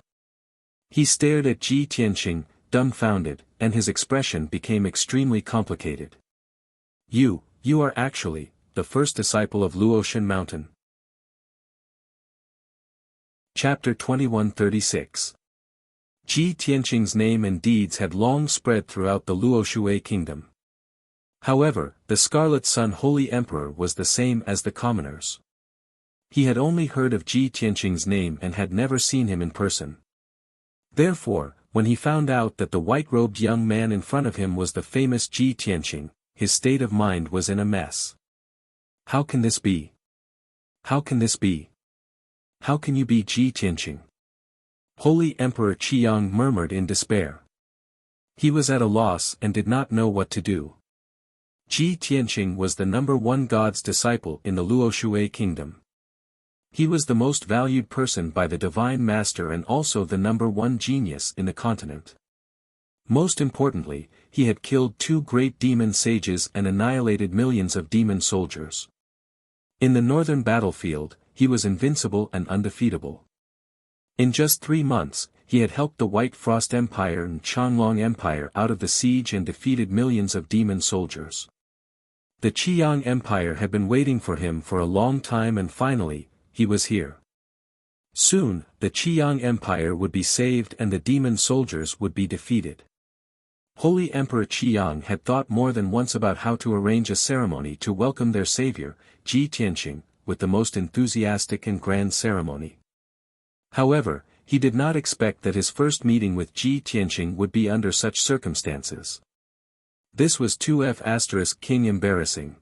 He stared at Ji Tianqing, dumbfounded, and his expression became extremely complicated. You are actually the first disciple of Luotian Mountain. Chapter 2136. Ji Tianqing's name and deeds had long spread throughout the Luoshui kingdom. However, the Scarlet Sun Holy Emperor was the same as the commoners. He had only heard of Ji Tianqing's name and had never seen him in person. Therefore, when he found out that the white-robed young man in front of him was the famous Ji Tianqing, his state of mind was in a mess. How can this be? How can this be? How can you be Ji Tianqing? Holy Emperor Qiyang murmured in despair. He was at a loss and did not know what to do. Ji Tianqing was the number one god's disciple in the Luoshui kingdom. He was the most valued person by the Divine Master and also the number one genius in the continent. Most importantly, he had killed 2 great demon sages and annihilated millions of demon soldiers. In the northern battlefield, he was invincible and undefeatable. In just 3 months, he had helped the White Frost Empire and Changlong Empire out of the siege and defeated millions of demon soldiers. The Qiyang Empire had been waiting for him for a long time and finally, he was here. Soon, the Qiyang Empire would be saved and the demon soldiers would be defeated. Holy Emperor Qiyang had thought more than once about how to arrange a ceremony to welcome their savior, Ji Tianqing, with the most enthusiastic and grand ceremony. However, he did not expect that his first meeting with Ji Tianqing would be under such circumstances. This was 2F** King embarrassing.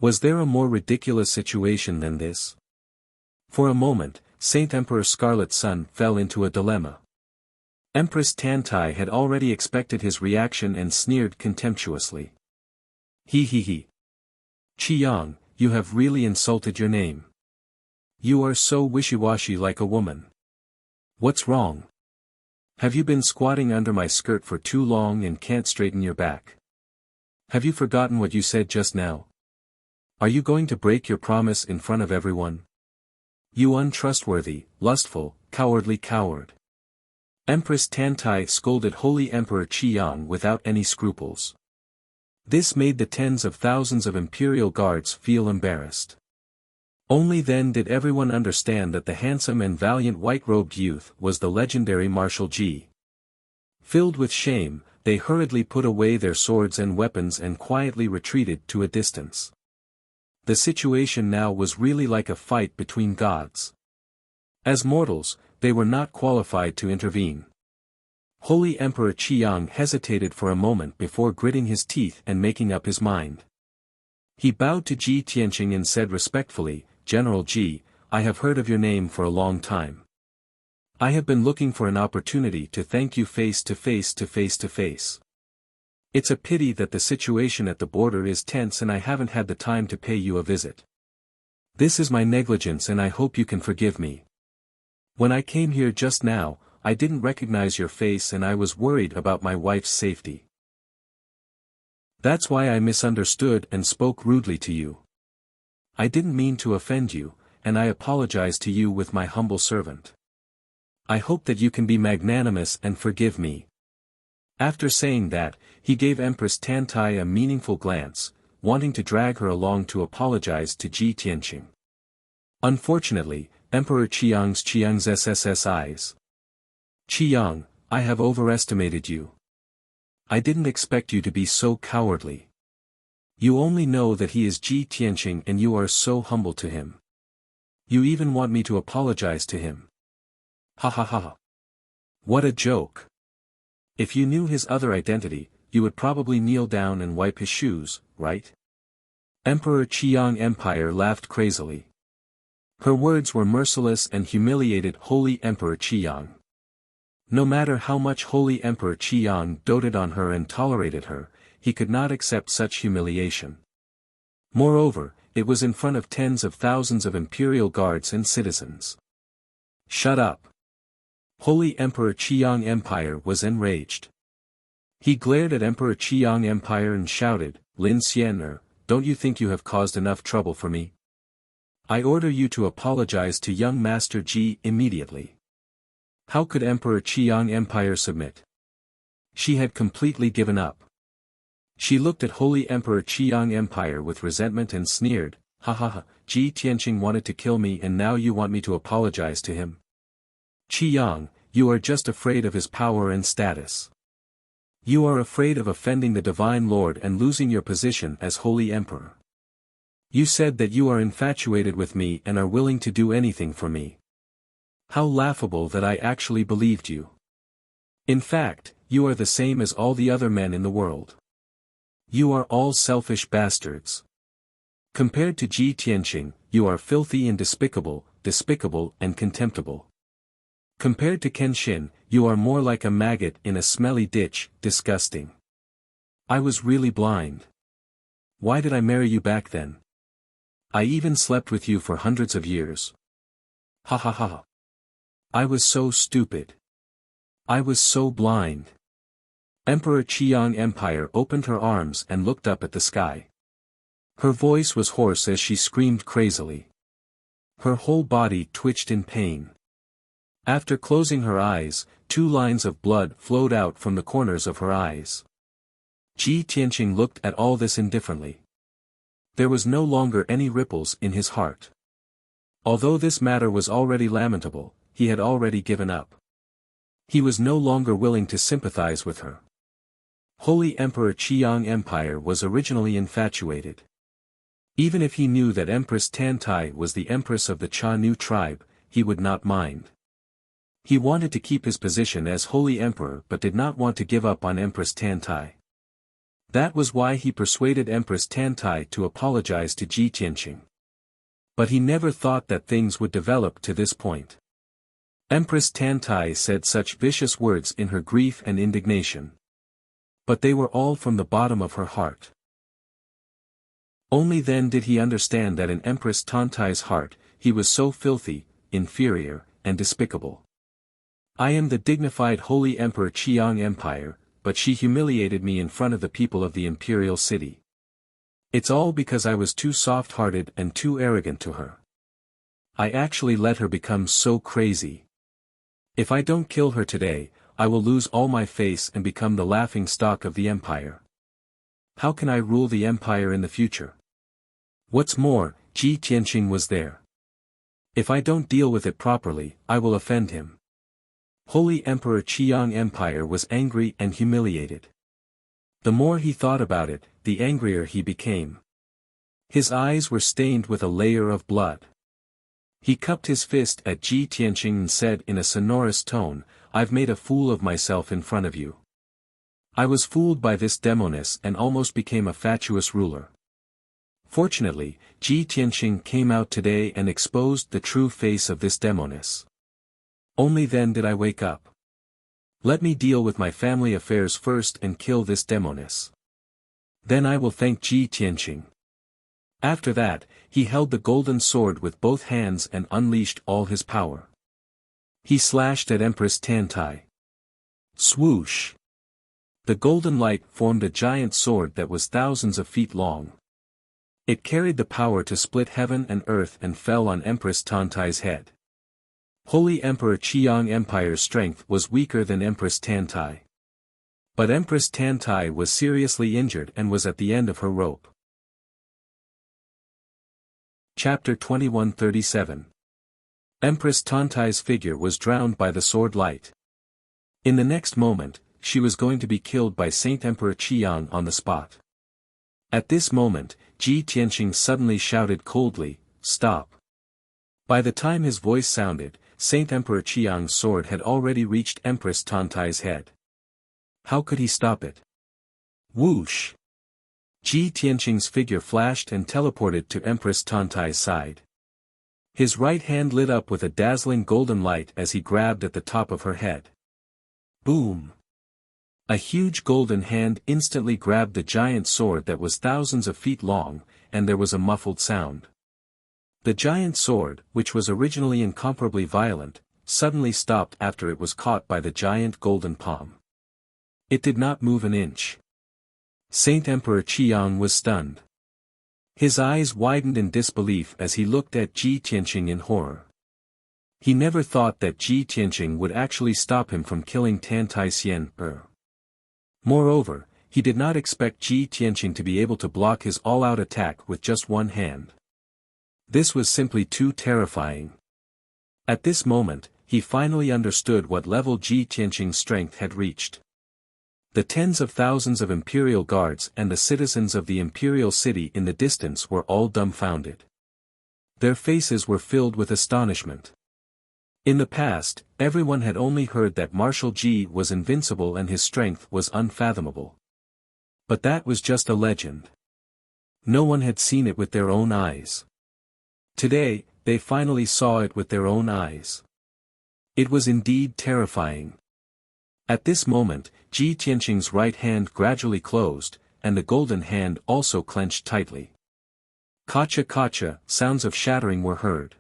Was there a more ridiculous situation than this? For a moment, Saint Emperor Scarlet Sun fell into a dilemma. Empress Tantai had already expected his reaction and sneered contemptuously. He. Qiyang, you have really insulted your name. You are so wishy-washy like a woman. What's wrong? Have you been squatting under my skirt for too long and can't straighten your back? Have you forgotten what you said just now? Are you going to break your promise in front of everyone? You untrustworthy, lustful, cowardly coward. Empress Tantai scolded Holy Emperor Qiyang without any scruples. This made the tens of thousands of imperial guards feel embarrassed. Only then did everyone understand that the handsome and valiant white-robed youth was the legendary Marshal Ji. Filled with shame, they hurriedly put away their swords and weapons and quietly retreated to a distance. The situation now was really like a fight between gods. As mortals, they were not qualified to intervene. Holy Emperor Qiyang hesitated for a moment before gritting his teeth and making up his mind. He bowed to Ji Tianqing and said respectfully, General Ji, I have heard of your name for a long time. I have been looking for an opportunity to thank you face to face to face to face. It's a pity that the situation at the border is tense and I haven't had the time to pay you a visit. This is my negligence and I hope you can forgive me. When I came here just now, I didn't recognize your face and I was worried about my wife's safety. That's why I misunderstood and spoke rudely to you. I didn't mean to offend you, and I apologize to you with my humble servant. I hope that you can be magnanimous and forgive me. After saying that, he gave Empress Tantai a meaningful glance, wanting to drag her along to apologize to Ji Tianqing. Unfortunately, Emperor Qiang's SSS eyes. Qiang, I have overestimated you. I didn't expect you to be so cowardly. You only know that he is Ji Tianqing and you are so humble to him. You even want me to apologize to him. Ha ha ha. What a joke. If you knew his other identity, you would probably kneel down and wipe his shoes, right? Emperor Qiang Empire laughed crazily. Her words were merciless and humiliated Holy Emperor Qiang. No matter how much Holy Emperor Qiang doted on her and tolerated her, he could not accept such humiliation. Moreover, it was in front of tens of thousands of imperial guards and citizens. Shut up. Holy Emperor Qiang Empire was enraged. He glared at Emperor Qiang Empire and shouted, Lin Xian'er, don't you think you have caused enough trouble for me? I order you to apologize to young Master Ji immediately. How could Emperor Qiang Empire submit? She had completely given up. She looked at Holy Emperor Qiang Empire with resentment and sneered, ha ha ha, Ji Tianqing wanted to kill me and now you want me to apologize to him? Qiang, you are just afraid of his power and status. You are afraid of offending the Divine Lord and losing your position as Holy Emperor. You said that you are infatuated with me and are willing to do anything for me. How laughable that I actually believed you. In fact, you are the same as all the other men in the world. You are all selfish bastards. Compared to Ji Tianqing, you are filthy and despicable and contemptible. Compared to Kenshin, you are more like a maggot in a smelly ditch, disgusting. I was really blind. Why did I marry you back then? I even slept with you for hundreds of years. Ha ha ha. I was so stupid. I was so blind. Emperor Qiang Empire opened her arms and looked up at the sky. Her voice was hoarse as she screamed crazily. Her whole body twitched in pain. After closing her eyes, 2 lines of blood flowed out from the corners of her eyes. Ji Tianqing looked at all this indifferently. There was no longer any ripples in his heart. Although this matter was already lamentable, he had already given up. He was no longer willing to sympathize with her. Holy Emperor Qiang Empire was originally infatuated. Even if he knew that Empress Tantai was the empress of the Cha Nu tribe, he would not mind. He wanted to keep his position as Holy Emperor but did not want to give up on Empress Tantai. That was why he persuaded Empress Tantai to apologize to Ji Tianqing. But he never thought that things would develop to this point. Empress Tantai said such vicious words in her grief and indignation. But they were all from the bottom of her heart. Only then did he understand that in Empress Tantai's heart, he was so filthy, inferior, and despicable. I am the dignified Holy Emperor Qiang Empire, but she humiliated me in front of the people of the imperial city. It's all because I was too soft-hearted and too arrogant to her. I actually let her become so crazy. If I don't kill her today, I will lose all my face and become the laughing stock of the empire. How can I rule the empire in the future? What's more, Ji Tianqing was there. If I don't deal with it properly, I will offend him. Holy Emperor Qiang Empire was angry and humiliated. The more he thought about it, the angrier he became. His eyes were stained with a layer of blood. He cupped his fist at Ji Tianqing and said in a sonorous tone, I've made a fool of myself in front of you. I was fooled by this demoness and almost became a fatuous ruler. Fortunately, Ji Tianqing came out today and exposed the true face of this demoness. Only then did I wake up. Let me deal with my family affairs first and kill this demoness. Then I will thank Ji Tianqing. After that, he held the golden sword with both hands and unleashed all his power. He slashed at Empress Tantai. Swoosh! The golden light formed a giant sword that was thousands of feet long. It carried the power to split heaven and earth and fell on Empress Tantai's head. Holy Emperor Qiang Empire's strength was weaker than Empress Tantai. But Empress Tantai was seriously injured and was at the end of her rope. Chapter 2137. Empress Tantai's figure was drowned by the sword light. In the next moment, she was going to be killed by Saint Emperor Qiang on the spot. At this moment, Ji Tianqing suddenly shouted coldly, "Stop!" By the time his voice sounded, Saint Emperor Qiang's sword had already reached Empress Tantai's head. How could he stop it? Whoosh! Ji Tianqing's figure flashed and teleported to Empress Tantai's side. His right hand lit up with a dazzling golden light as he grabbed at the top of her head. Boom! A huge golden hand instantly grabbed the giant sword that was thousands of feet long, and there was a muffled sound. The giant sword, which was originally incomparably violent, suddenly stopped after it was caught by the giant golden palm. It did not move an inch. Saint Emperor Qiang was stunned. His eyes widened in disbelief as he looked at Ji Tianqing in horror. He never thought that Ji Tianqing would actually stop him from killing Tantai Xian. Moreover, he did not expect Ji Tianqing to be able to block his all-out attack with just one hand. This was simply too terrifying. At this moment, he finally understood what level Ji Tianqing's strength had reached. The tens of thousands of imperial guards and the citizens of the imperial city in the distance were all dumbfounded. Their faces were filled with astonishment. In the past, everyone had only heard that Marshal Ji was invincible and his strength was unfathomable. But that was just a legend. No one had seen it with their own eyes. Today, they finally saw it with their own eyes. It was indeed terrifying. At this moment, Ji Tianqing's right hand gradually closed, and the golden hand also clenched tightly. Kacha-kacha, sounds of shattering were heard.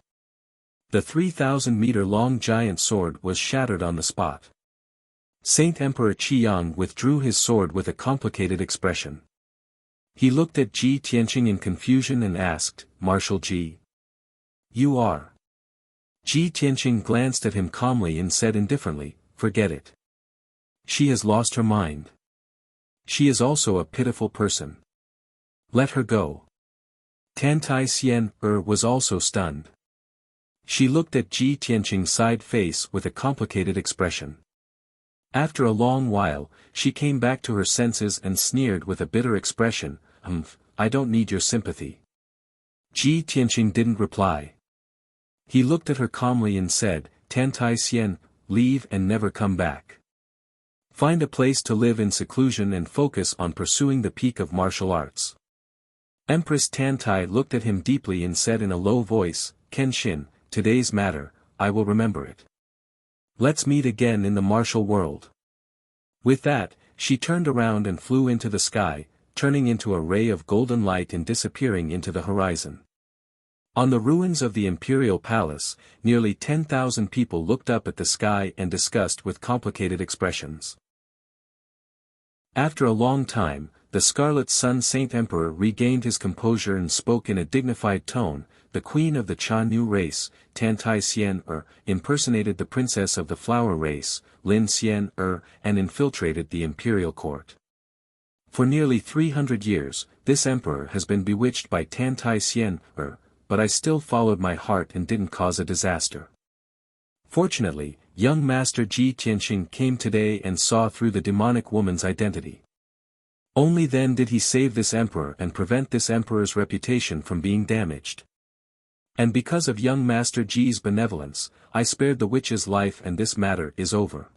The 3,000-meter-long giant sword was shattered on the spot. Saint Emperor Qiang withdrew his sword with a complicated expression. He looked at Ji Tianqing in confusion and asked, "Marshal Ji? You are?" Ji Tianqing glanced at him calmly and said indifferently, "Forget it. She has lost her mind. She is also a pitiful person. Let her go." Tantai Xian was also stunned. She looked at Ji Tianqing's side face with a complicated expression. After a long while, she came back to her senses and sneered with a bitter expression, "I don't need your sympathy." Ji Tianqing didn't reply. He looked at her calmly and said, "Tantai Xian, leave and never come back. Find a place to live in seclusion and focus on pursuing the peak of martial arts." Empress Tantai looked at him deeply and said in a low voice, "Kenshin, today's matter, I will remember it. Let's meet again in the martial world." With that, she turned around and flew into the sky, turning into a ray of golden light and disappearing into the horizon. On the ruins of the imperial palace, nearly 10,000 people looked up at the sky and discussed with complicated expressions. After a long time, the Scarlet Sun Saint Emperor regained his composure and spoke in a dignified tone. The queen of the Chanyu race, Tantai Xian impersonated the princess of the flower race, Lin Xian and infiltrated the imperial court. For nearly 300 years, this emperor has been bewitched by Tantai Xian but I still followed my heart and didn't cause a disaster. Fortunately, young Master Ji Tianqing came today and saw through the demonic woman's identity. Only then did he save this emperor and prevent this emperor's reputation from being damaged. And because of young Master Ji's benevolence, I spared the witch's life and this matter is over.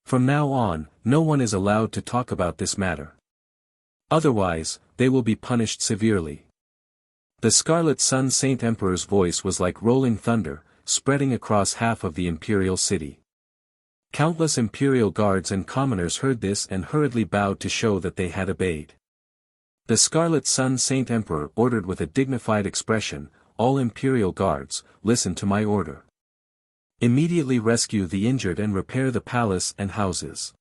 From now on, no one is allowed to talk about this matter. Otherwise, they will be punished severely. The Scarlet Sun Saint Emperor's voice was like rolling thunder, spreading across half of the imperial city. Countless imperial guards and commoners heard this and hurriedly bowed to show that they had obeyed. The Scarlet Sun Saint Emperor ordered with a dignified expression, "All imperial guards, listen to my order. Immediately rescue the injured and repair the palace and houses."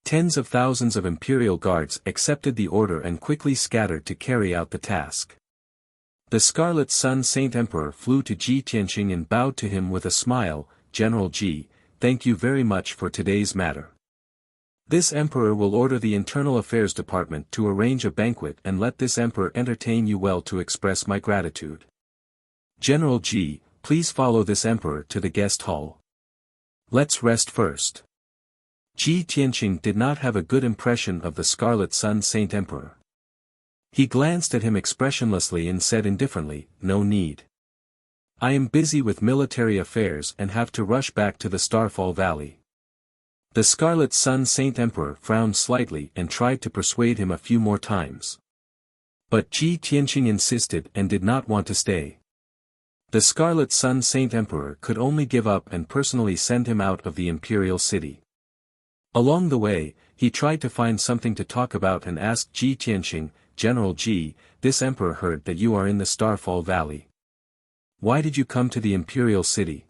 Tens of thousands of imperial guards accepted the order and quickly scattered to carry out the task. The Scarlet Sun Saint Emperor flew to Ji Tianqing and bowed to him with a smile, "General Ji, thank you very much for today's matter. This emperor will order the Internal Affairs Department to arrange a banquet and let this emperor entertain you well to express my gratitude." General Ji, please follow this emperor to the guest hall. Let's rest first. Ji Tianqing did not have a good impression of the Scarlet Sun Saint Emperor. He glanced at him expressionlessly and said indifferently, "No need. I am busy with military affairs and have to rush back to the Starfall Valley." The Scarlet Sun Saint Emperor frowned slightly and tried to persuade him a few more times. But Ji Tianqing insisted and did not want to stay. The Scarlet Sun Saint Emperor could only give up and personally send him out of the imperial city. Along the way, he tried to find something to talk about and asked Ji Tianqing, "General Ji, this emperor heard that you are in the Starfall Valley. Why did you come to the imperial city?"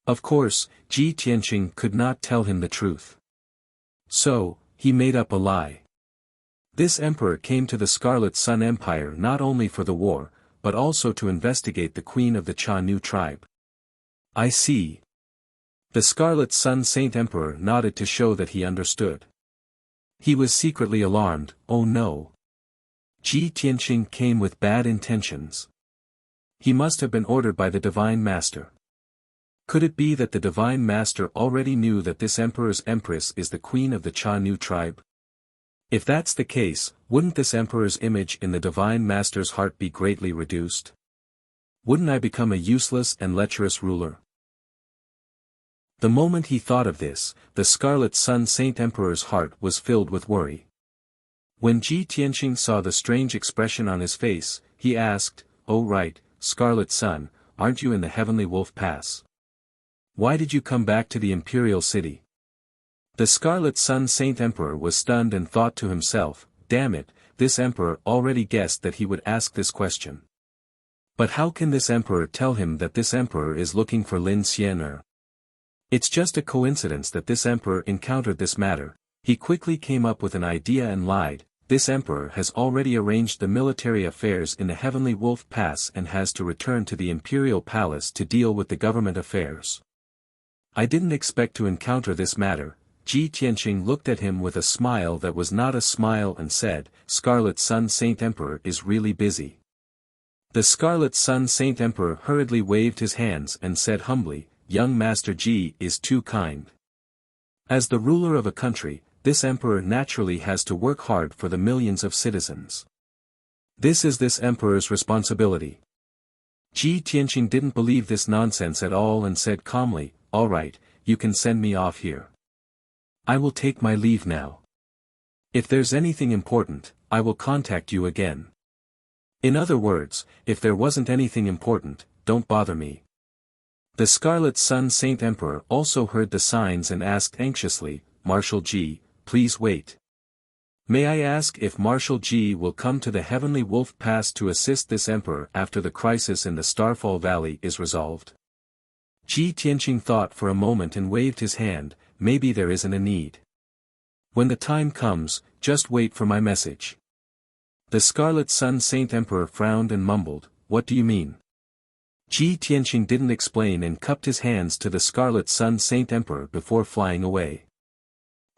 Of course, Ji Tianqing could not tell him the truth. So, he made up a lie. This emperor came to the Scarlet Sun Empire not only for the war, but also to investigate the queen of the Cha Nu tribe. "I see." The Scarlet Sun Saint Emperor nodded to show that he understood. He was secretly alarmed. Oh no. Ji Tianqing came with bad intentions. He must have been ordered by the Divine Master. Could it be that the Divine Master already knew that this Emperor's Empress is the queen of the Cha Nu tribe? If that's the case, wouldn't this Emperor's image in the Divine Master's heart be greatly reduced? Wouldn't I become a useless and lecherous ruler? The moment he thought of this, the Scarlet Sun Saint Emperor's heart was filled with worry. When Ji Tianqing saw the strange expression on his face, he asked, "Oh right, Scarlet Sun, aren't you in the Heavenly Wolf Pass? Why did you come back to the Imperial City?" The Scarlet Sun Saint Emperor was stunned and thought to himself, "Damn it, this Emperor already guessed that he would ask this question. But how can this Emperor tell him that this Emperor is looking for Lin Xian'er? It's just a coincidence that this Emperor encountered this matter." He quickly came up with an idea and lied. "This Emperor has already arranged the military affairs in the Heavenly Wolf Pass and has to return to the Imperial Palace to deal with the government affairs. I didn't expect to encounter this matter." Ji Tianqing looked at him with a smile that was not a smile and said, "Scarlet Sun Saint Emperor is really busy." The Scarlet Sun Saint Emperor hurriedly waved his hands and said humbly, "Young Master Ji is too kind. As the ruler of a country, this emperor naturally has to work hard for the millions of citizens. This is this emperor's responsibility." Ji Tianqing didn't believe this nonsense at all and said calmly, "All right, you can send me off here. I will take my leave now. If there's anything important, I will contact you again. In other words, if there wasn't anything important, don't bother me." The Scarlet Sun Saint Emperor also heard the signs and asked anxiously, "Marshal Ji, please wait. May I ask if Marshal Ji will come to the Heavenly Wolf Pass to assist this Emperor after the crisis in the Starfall Valley is resolved?" Ji Tianqing thought for a moment and waved his hand, "Maybe there isn't a need. When the time comes, just wait for my message." The Scarlet Sun Saint Emperor frowned and mumbled, "What do you mean?" Ji Tianqing didn't explain and cupped his hands to the Scarlet Sun Saint Emperor before flying away.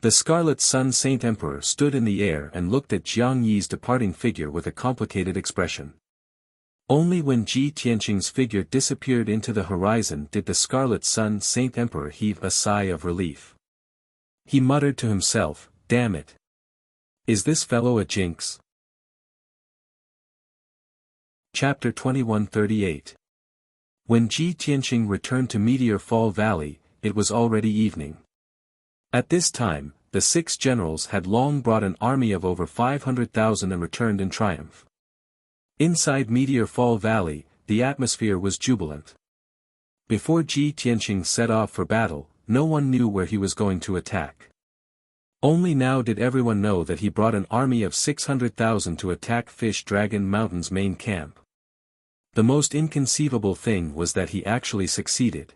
The Scarlet Sun Saint Emperor stood in the air and looked at Jiang Yi's departing figure with a complicated expression. Only when Ji Tianqing's figure disappeared into the horizon did the Scarlet Sun Saint Emperor heave a sigh of relief. He muttered to himself, "Damn it. Is this fellow a jinx?" Chapter 2138. When Ji Tianqing returned to Meteor Fall Valley, it was already evening. At this time, the 6 generals had long brought an army of over 500,000 and returned in triumph. Inside Meteor Fall Valley, the atmosphere was jubilant. Before Ji Tianqing set off for battle, no one knew where he was going to attack. Only now did everyone know that he brought an army of 600,000 to attack Fish Dragon Mountain's main camp. The most inconceivable thing was that he actually succeeded.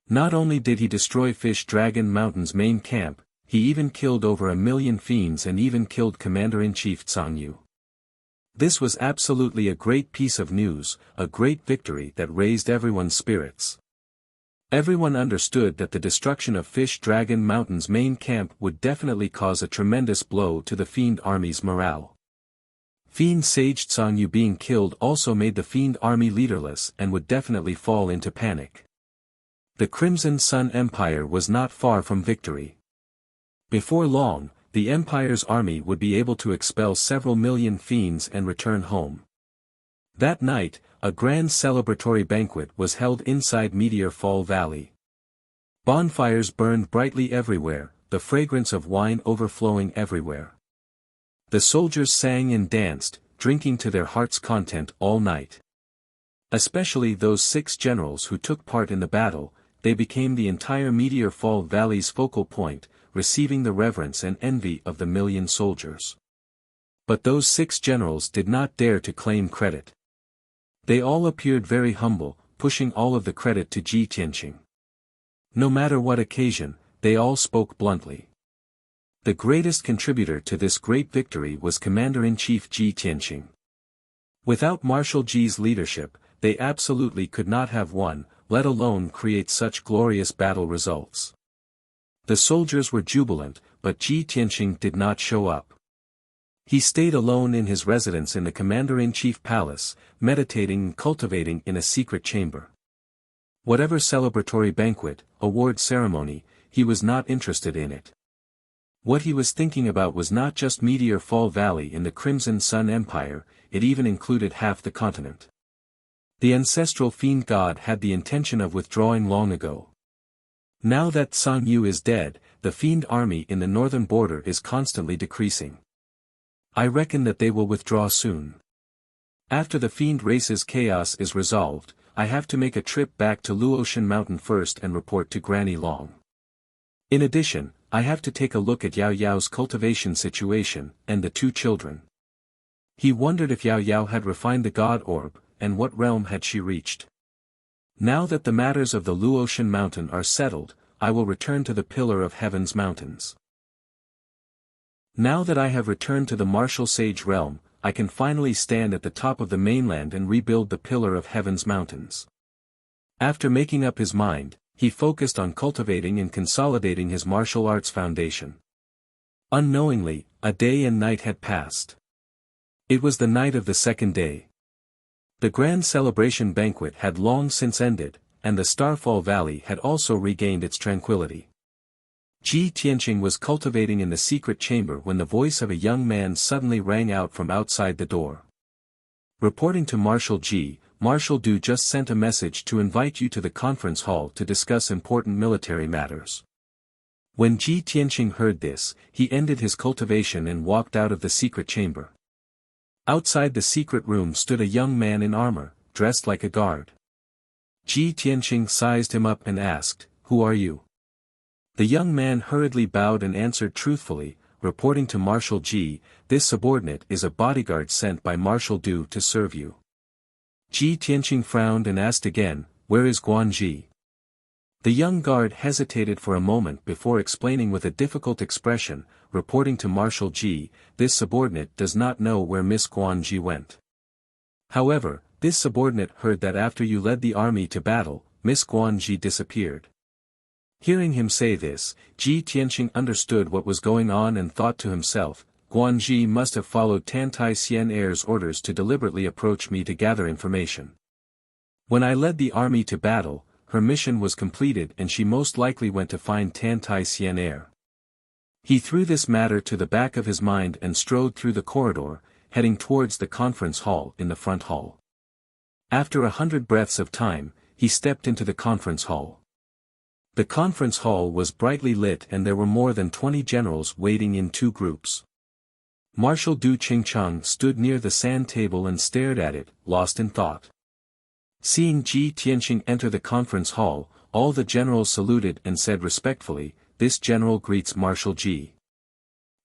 Not only did he destroy Fish Dragon Mountain's main camp, he even killed over 1 million fiends and even killed Commander-in-Chief Zhang Yu. This was absolutely a great piece of news, a great victory that raised everyone's spirits. Everyone understood that the destruction of Fish Dragon Mountain's main camp would definitely cause a tremendous blow to the fiend army's morale. Fiend Sage Tsangyu being killed also made the Fiend army leaderless and would definitely fall into panic. The Crimson Sun Empire was not far from victory. Before long, the Empire's army would be able to expel several million fiends and return home. That night, a grand celebratory banquet was held inside Meteor Fall Valley. Bonfires burned brightly everywhere, the fragrance of wine overflowing everywhere. The soldiers sang and danced, drinking to their heart's content all night. Especially those 6 generals who took part in the battle, they became the entire Meteor Fall Valley's focal point, receiving the reverence and envy of the million soldiers. But those 6 generals did not dare to claim credit. They all appeared very humble, pushing all of the credit to Ji Tianqing. No matter what occasion, they all spoke bluntly. The greatest contributor to this great victory was Commander-in-Chief Ji Tianqing. Without Marshal Ji's leadership, they absolutely could not have won, let alone create such glorious battle results. The soldiers were jubilant, but Ji Tianqing did not show up. He stayed alone in his residence in the Commander-in-Chief Palace, meditating and cultivating in a secret chamber. Whatever celebratory banquet, award ceremony, he was not interested in it. What he was thinking about was not just Meteor Fall Valley in the Crimson Sun Empire, it even included half the continent. The ancestral fiend god had the intention of withdrawing long ago. Now that Tsang Yu is dead, the fiend army in the northern border is constantly decreasing. I reckon that they will withdraw soon. After the fiend race's chaos is resolved, I have to make a trip back to Luotian Mountain first and report to Granny Long. In addition, I have to take a look at Yao Yao's cultivation situation, and the 2 children. He wondered if Yao Yao had refined the God Orb, and what realm had she reached. Now that the matters of the Luotian Mountain are settled, I will return to the Pillar of Heaven's mountains. Now that I have returned to the Martial Sage realm, I can finally stand at the top of the mainland and rebuild the Pillar of Heaven's mountains. After making up his mind, he focused on cultivating and consolidating his martial arts foundation. Unknowingly, a day and night had passed. It was the night of the 2nd day. The grand celebration banquet had long since ended, and the Starfall Valley had also regained its tranquility. Ji Tianqing was cultivating in the secret chamber when the voice of a young man suddenly rang out from outside the door. Reporting to Marshal Ji, Marshal Du just sent a message to invite you to the conference hall to discuss important military matters. When Ji Tianqing heard this, he ended his cultivation and walked out of the secret chamber. Outside the secret room stood a young man in armor, dressed like a guard. Ji Tianqing sized him up and asked, "Who are you?" The young man hurriedly bowed and answered truthfully, reporting to Marshal Ji, "This subordinate is a bodyguard sent by Marshal Du to serve you." Ji Tianqing frowned and asked again, "Where is Guanji?" The young guard hesitated for a moment before explaining with a difficult expression, reporting to Marshal Ji, "This subordinate does not know where Miss Guanji went. However, this subordinate heard that after you led the army to battle, Miss Guanji disappeared." Hearing him say this, Ji Tianqing understood what was going on and thought to himself, Guanji must have followed Tantai Xian Heir's orders to deliberately approach me to gather information. When I led the army to battle, her mission was completed and she most likely went to find Tantai Xian Heir. He threw this matter to the back of his mind and strode through the corridor, heading towards the conference hall in the front hall. After 100 breaths of time, he stepped into the conference hall. The conference hall was brightly lit and there were more than 20 generals waiting in 2 groups. Marshal Du Qingchang stood near the sand table and stared at it, lost in thought. Seeing Ji Tianqing enter the conference hall, all the generals saluted and said respectfully, "This general greets Marshal Ji."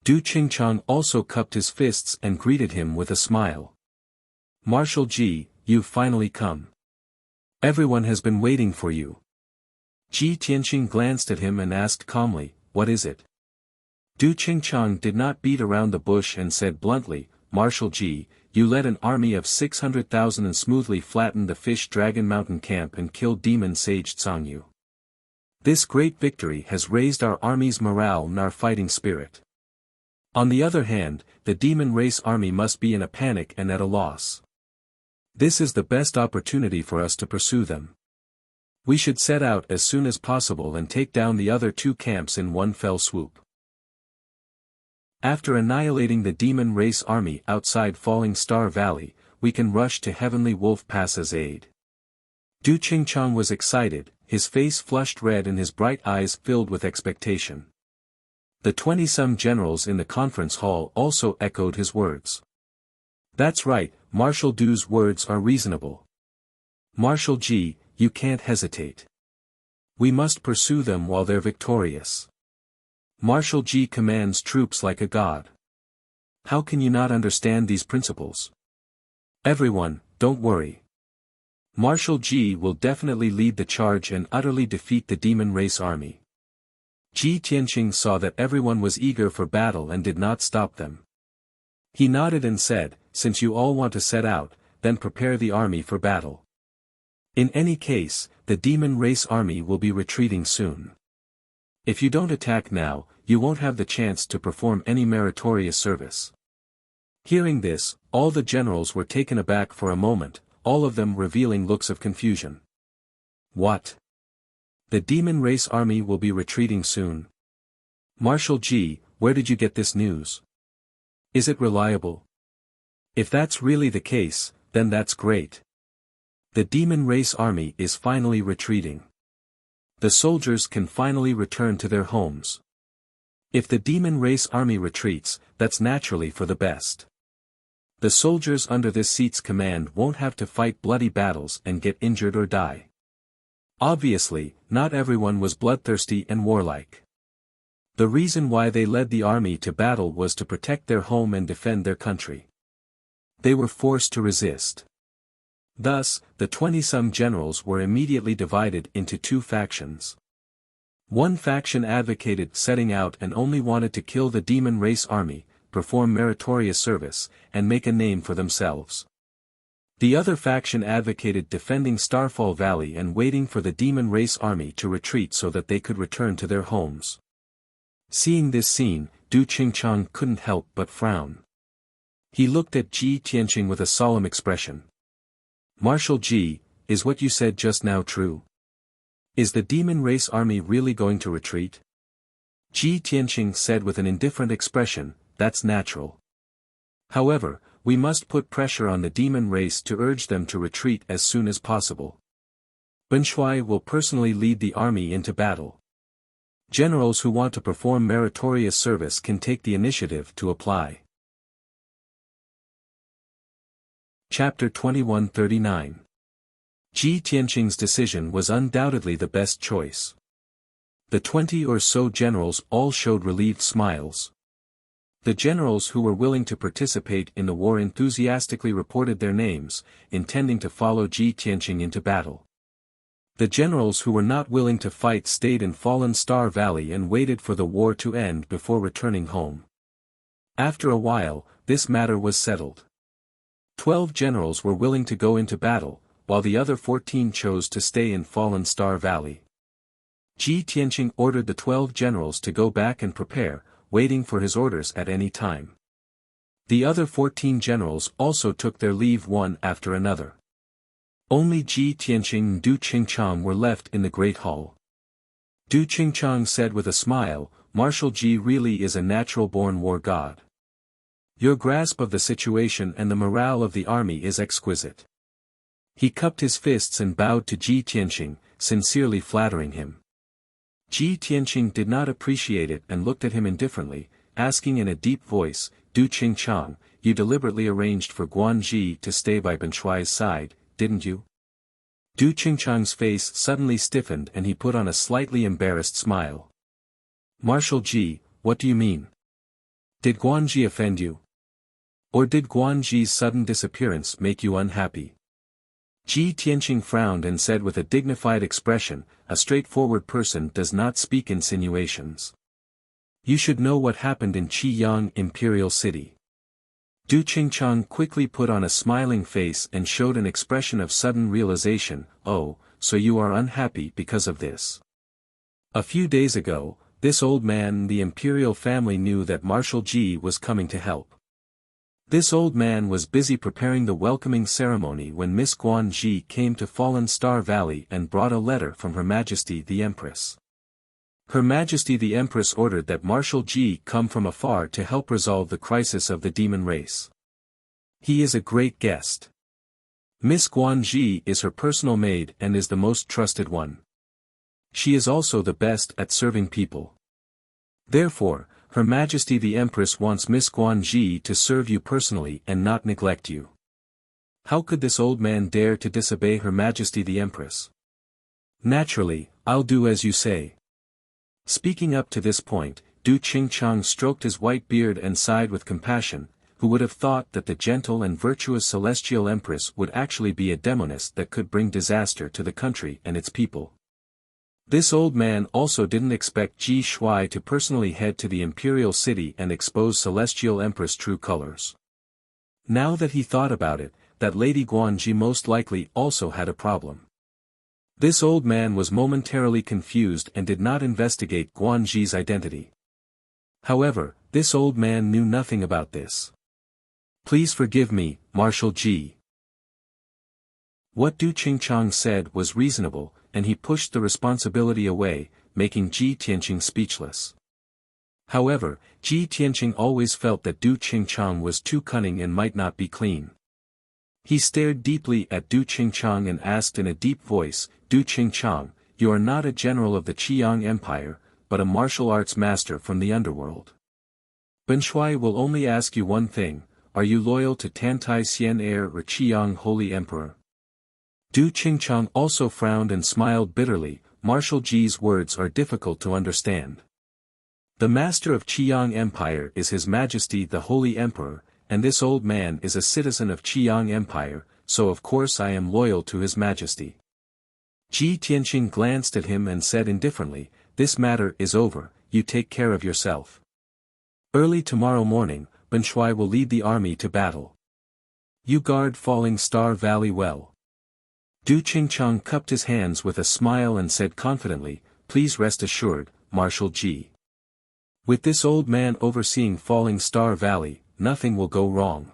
Du Qingchang also cupped his fists and greeted him with a smile. "Marshal Ji, you've finally come. Everyone has been waiting for you." Ji Tianqing glanced at him and asked calmly, "What is it?" Du Qingchang did not beat around the bush and said bluntly, "Marshal Ji, you led an army of 600,000 and smoothly flattened the Fish Dragon Mountain camp and killed Demon Sage Tsangyu. This great victory has raised our army's morale and our fighting spirit. On the other hand, the demon race army must be in a panic and at a loss. This is the best opportunity for us to pursue them. We should set out as soon as possible and take down the other two camps in one fell swoop. After annihilating the demon race army outside Falling Star Valley, we can rush to Heavenly Wolf Pass's aid. Du Qingchang was excited, his face flushed red and his bright eyes filled with expectation. The 20-some generals in the conference hall also echoed his words. That's right, Marshal Du's words are reasonable. Marshal Ji, you can't hesitate. We must pursue them while they're victorious. Marshal Ji commands troops like a god. How can you not understand these principles? Everyone, don't worry. Marshal Ji will definitely lead the charge and utterly defeat the demon race army. Ji Tianqing saw that everyone was eager for battle and did not stop them. He nodded and said, since you all want to set out, then prepare the army for battle. In any case, the demon race army will be retreating soon. If you don't attack now, you won't have the chance to perform any meritorious service. Hearing this, all the generals were taken aback for a moment, all of them revealing looks of confusion. What? The demon race army will be retreating soon? Marshal Ji, where did you get this news? Is it reliable? If that's really the case, then that's great. The demon race army is finally retreating. The soldiers can finally return to their homes. If the demon race army retreats, that's naturally for the best. The soldiers under this seat's command won't have to fight bloody battles and get injured or die. Obviously, not everyone was bloodthirsty and warlike. The reason why they led the army to battle was to protect their home and defend their country. They were forced to resist. Thus, the 20-some generals were immediately divided into two factions. One faction advocated setting out and only wanted to kill the demon race army, perform meritorious service, and make a name for themselves. The other faction advocated defending Starfall Valley and waiting for the demon race army to retreat so that they could return to their homes. Seeing this scene, Du Qingchang couldn't help but frown. He looked at Ji Tianqing with a solemn expression. Marshal Ji, is what you said just now true? Is the demon race army really going to retreat? Ji Tianqing said with an indifferent expression, that's natural. However, we must put pressure on the demon race to urge them to retreat as soon as possible. Ben Shuai will personally lead the army into battle. Generals who want to perform meritorious service can take the initiative to apply. Chapter 2139. Ji Tianqing's decision was undoubtedly the best choice. The 20 or so generals all showed relieved smiles. The generals who were willing to participate in the war enthusiastically reported their names, intending to follow Ji Tianqing into battle. The generals who were not willing to fight stayed in Fallen Star Valley and waited for the war to end before returning home. After a while, this matter was settled. 12 generals were willing to go into battle, while the other 14 chose to stay in Fallen Star Valley. Ji Tianqing ordered the 12 generals to go back and prepare, waiting for his orders at any time. The other 14 generals also took their leave one after another. Only Ji Tianqing and Du Qingchang were left in the Great Hall. Du Qingchang said with a smile, Marshal Ji really is a natural-born war god. Your grasp of the situation and the morale of the army is exquisite. He cupped his fists and bowed to Ji Tianqing, sincerely flattering him. Ji Tianqing did not appreciate it and looked at him indifferently, asking in a deep voice, Du Qingchang, you deliberately arranged for Guanji to stay by Ben Shuai's side, didn't you? Du Qingchang's face suddenly stiffened and he put on a slightly embarrassed smile. Marshal Ji, what do you mean? Did Guanji offend you? Or did Guanji's sudden disappearance make you unhappy? Ji Tianqing frowned and said with a dignified expression, a straightforward person does not speak insinuations. You should know what happened in Qiyang Imperial City. Du Qingchang quickly put on a smiling face and showed an expression of sudden realization, oh, so you are unhappy because of this. A few days ago, this old man and the imperial family knew that Marshal Ji was coming to help. This old man was busy preparing the welcoming ceremony when Miss Guan Ji came to Fallen Star Valley and brought a letter from Her Majesty the Empress. Her Majesty the Empress ordered that Marshal Ji come from afar to help resolve the crisis of the demon race. He is a great guest. Miss Guan Ji is her personal maid and is the most trusted one. She is also the best at serving people. Therefore, Her Majesty the Empress wants Miss Guan Ji to serve you personally and not neglect you. How could this old man dare to disobey Her Majesty the Empress? Naturally, I'll do as you say. Speaking up to this point, Du Qingchang stroked his white beard and sighed with compassion. Who would have thought that the gentle and virtuous celestial empress would actually be a demoness that could bring disaster to the country and its people? This old man also didn't expect Ji Shui to personally head to the imperial city and expose celestial empress' true colors. Now that he thought about it, that Lady Guanji most likely also had a problem. This old man was momentarily confused and did not investigate Guanji's identity. However, this old man knew nothing about this. Please forgive me, Marshal Ji. What Du Qingchang said was reasonable, and he pushed the responsibility away, making Ji Tianqing speechless. However, Ji Tianqing always felt that Du Qingchang was too cunning and might not be clean. He stared deeply at Du Qingchang and asked in a deep voice, Du Qingchang, you are not a general of the Qiang Empire, but a martial arts master from the underworld. Ben Shui will only ask you one thing, are you loyal to Tantai Xian Heir or Qiang Holy Emperor? Du Qingchang also frowned and smiled bitterly. Marshal Ji's words are difficult to understand. The master of Qiang Empire is His Majesty the Holy Emperor, and this old man is a citizen of Qiang Empire, so of course I am loyal to His Majesty. Ji Tianqing glanced at him and said indifferently, this matter is over, you take care of yourself. Early tomorrow morning, Ben Shui will lead the army to battle. You guard Falling Star Valley well. Du Qingchang cupped his hands with a smile and said confidently, please rest assured, Marshal Ji. With this old man overseeing Falling Star Valley, nothing will go wrong.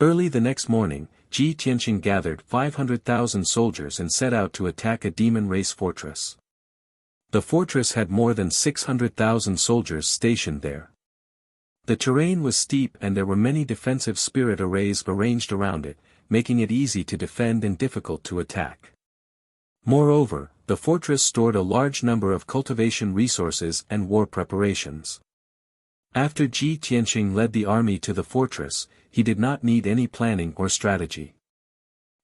Early the next morning, Ji Tianqing gathered 500,000 soldiers and set out to attack a demon race fortress. The fortress had more than 600,000 soldiers stationed there. The terrain was steep and there were many defensive spirit arrays arranged around it, making it easy to defend and difficult to attack. Moreover, the fortress stored a large number of cultivation resources and war preparations. After Ji Tianqing led the army to the fortress, he did not need any planning or strategy.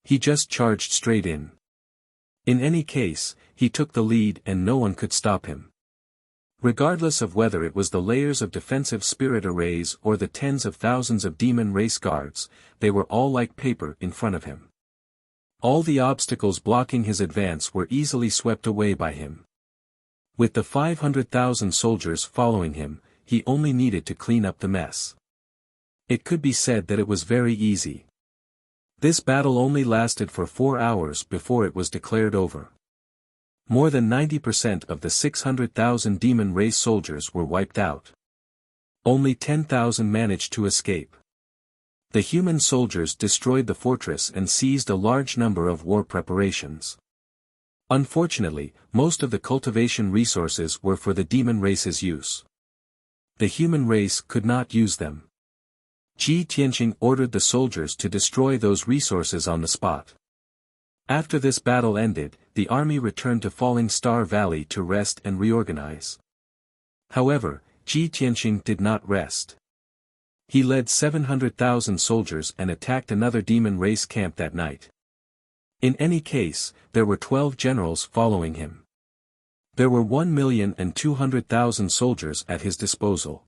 He just charged straight in. In any case, he took the lead and no one could stop him. Regardless of whether it was the layers of defensive spirit arrays or the tens of thousands of demon race guards, they were all like paper in front of him. All the obstacles blocking his advance were easily swept away by him. With the 500,000 soldiers following him, he only needed to clean up the mess. It could be said that it was very easy. This battle only lasted for 4 hours before it was declared over. More than 90% of the 600,000 demon race soldiers were wiped out. Only 10,000 managed to escape. The human soldiers destroyed the fortress and seized a large number of war preparations. Unfortunately, most of the cultivation resources were for the demon race's use. The human race could not use them. Ji Tianqing ordered the soldiers to destroy those resources on the spot. After this battle ended, the army returned to Falling Star Valley to rest and reorganize. However, Ji Tianqing did not rest. He led 700,000 soldiers and attacked another demon race camp that night. In any case, there were 12 generals following him. There were 1,200,000 soldiers at his disposal.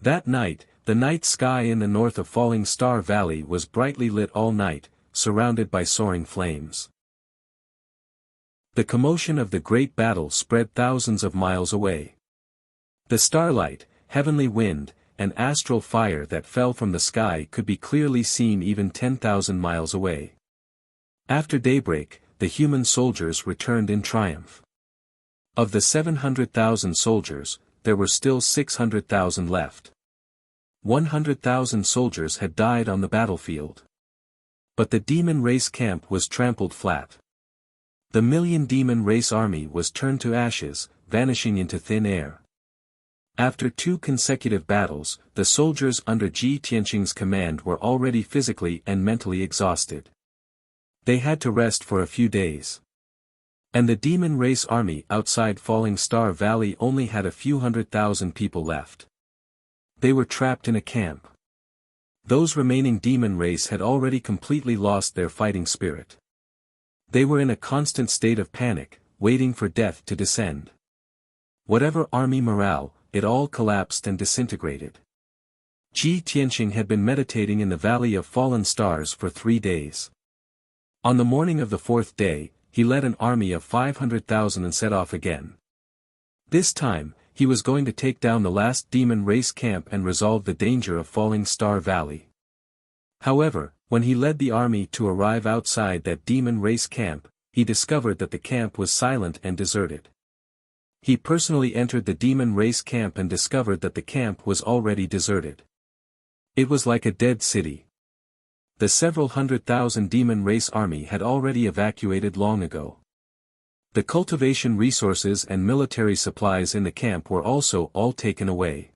That night, the night sky in the north of Falling Star Valley was brightly lit all night, surrounded by soaring flames. The commotion of the great battle spread thousands of miles away. The starlight, heavenly wind, and astral fire that fell from the sky could be clearly seen even 10,000 miles away. After daybreak, the human soldiers returned in triumph. Of the 700,000 soldiers, there were still 600,000 left. 100,000 soldiers had died on the battlefield. But the demon race camp was trampled flat. The million demon race army was turned to ashes, vanishing into thin air. After 2 consecutive battles, the soldiers under Ji Tianqing's command were already physically and mentally exhausted. They had to rest for a few days. And the demon race army outside Falling Star Valley only had a few 100,000 people left. They were trapped in a camp. Those remaining demon race had already completely lost their fighting spirit. They were in a constant state of panic, waiting for death to descend. Whatever army morale, it all collapsed and disintegrated. Ji Tianqing had been meditating in the Valley of Fallen Stars for 3 days. On the morning of the 4th day, he led an army of 500,000 and set off again. This time, he was going to take down the last demon race camp and resolve the danger of Falling Star Valley. However, when he led the army to arrive outside that demon race camp, he discovered that the camp was silent and deserted. He personally entered the demon race camp and discovered that the camp was already deserted. It was like a dead city. The several 100,000 demon race army had already evacuated long ago. The cultivation resources and military supplies in the camp were also all taken away.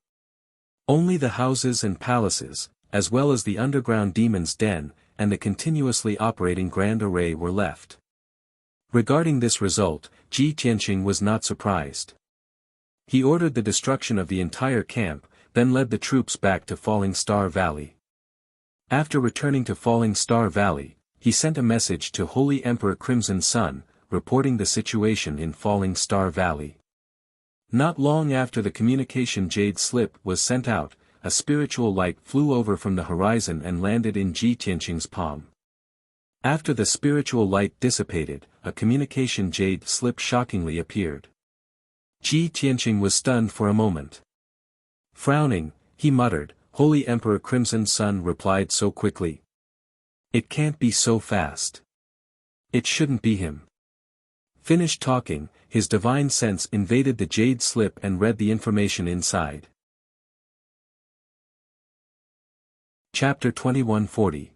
Only the houses and palaces, as well as the underground demon's den, and the continuously operating Grand Array were left. Regarding this result, Ji Tianqing was not surprised. He ordered the destruction of the entire camp, then led the troops back to Falling Star Valley. After returning to Falling Star Valley, he sent a message to Holy Emperor Crimson Sun, reporting the situation in Falling Star Valley. Not long after the communication jade slip was sent out, a spiritual light flew over from the horizon and landed in Ji Tianqing's palm. After the spiritual light dissipated, a communication jade slip shockingly appeared. Ji Tianqing was stunned for a moment. Frowning, he muttered, "Holy Emperor Crimson Sun replied so quickly. It can't be so fast. It shouldn't be him." Finished talking, his divine sense invaded the jade slip and read the information inside. Chapter 2140.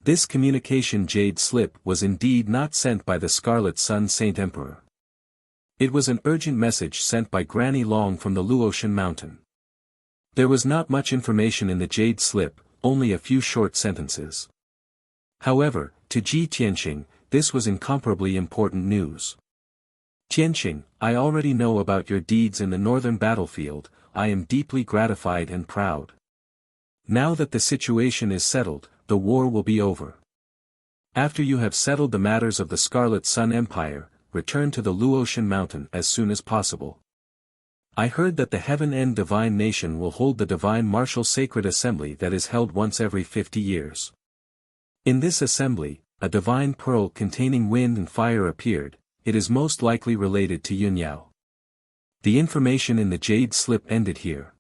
This communication jade slip was indeed not sent by the Scarlet Sun Saint Emperor. It was an urgent message sent by Granny Long from the Luotian mountain. There was not much information in the jade slip, only a few short sentences. However, to Ji Tianqing, this was incomparably important news. "Tianqing, I already know about your deeds in the northern battlefield. I am deeply gratified and proud. Now that the situation is settled, the war will be over. After you have settled the matters of the Scarlet Sun Empire, return to the Luotian mountain as soon as possible. I heard that the Heaven End Divine Nation will hold the Divine Martial Sacred Assembly that is held once every 50 years. In this assembly, a divine pearl containing wind and fire appeared. It is most likely related to Yunyao." The information in the jade slip ended here.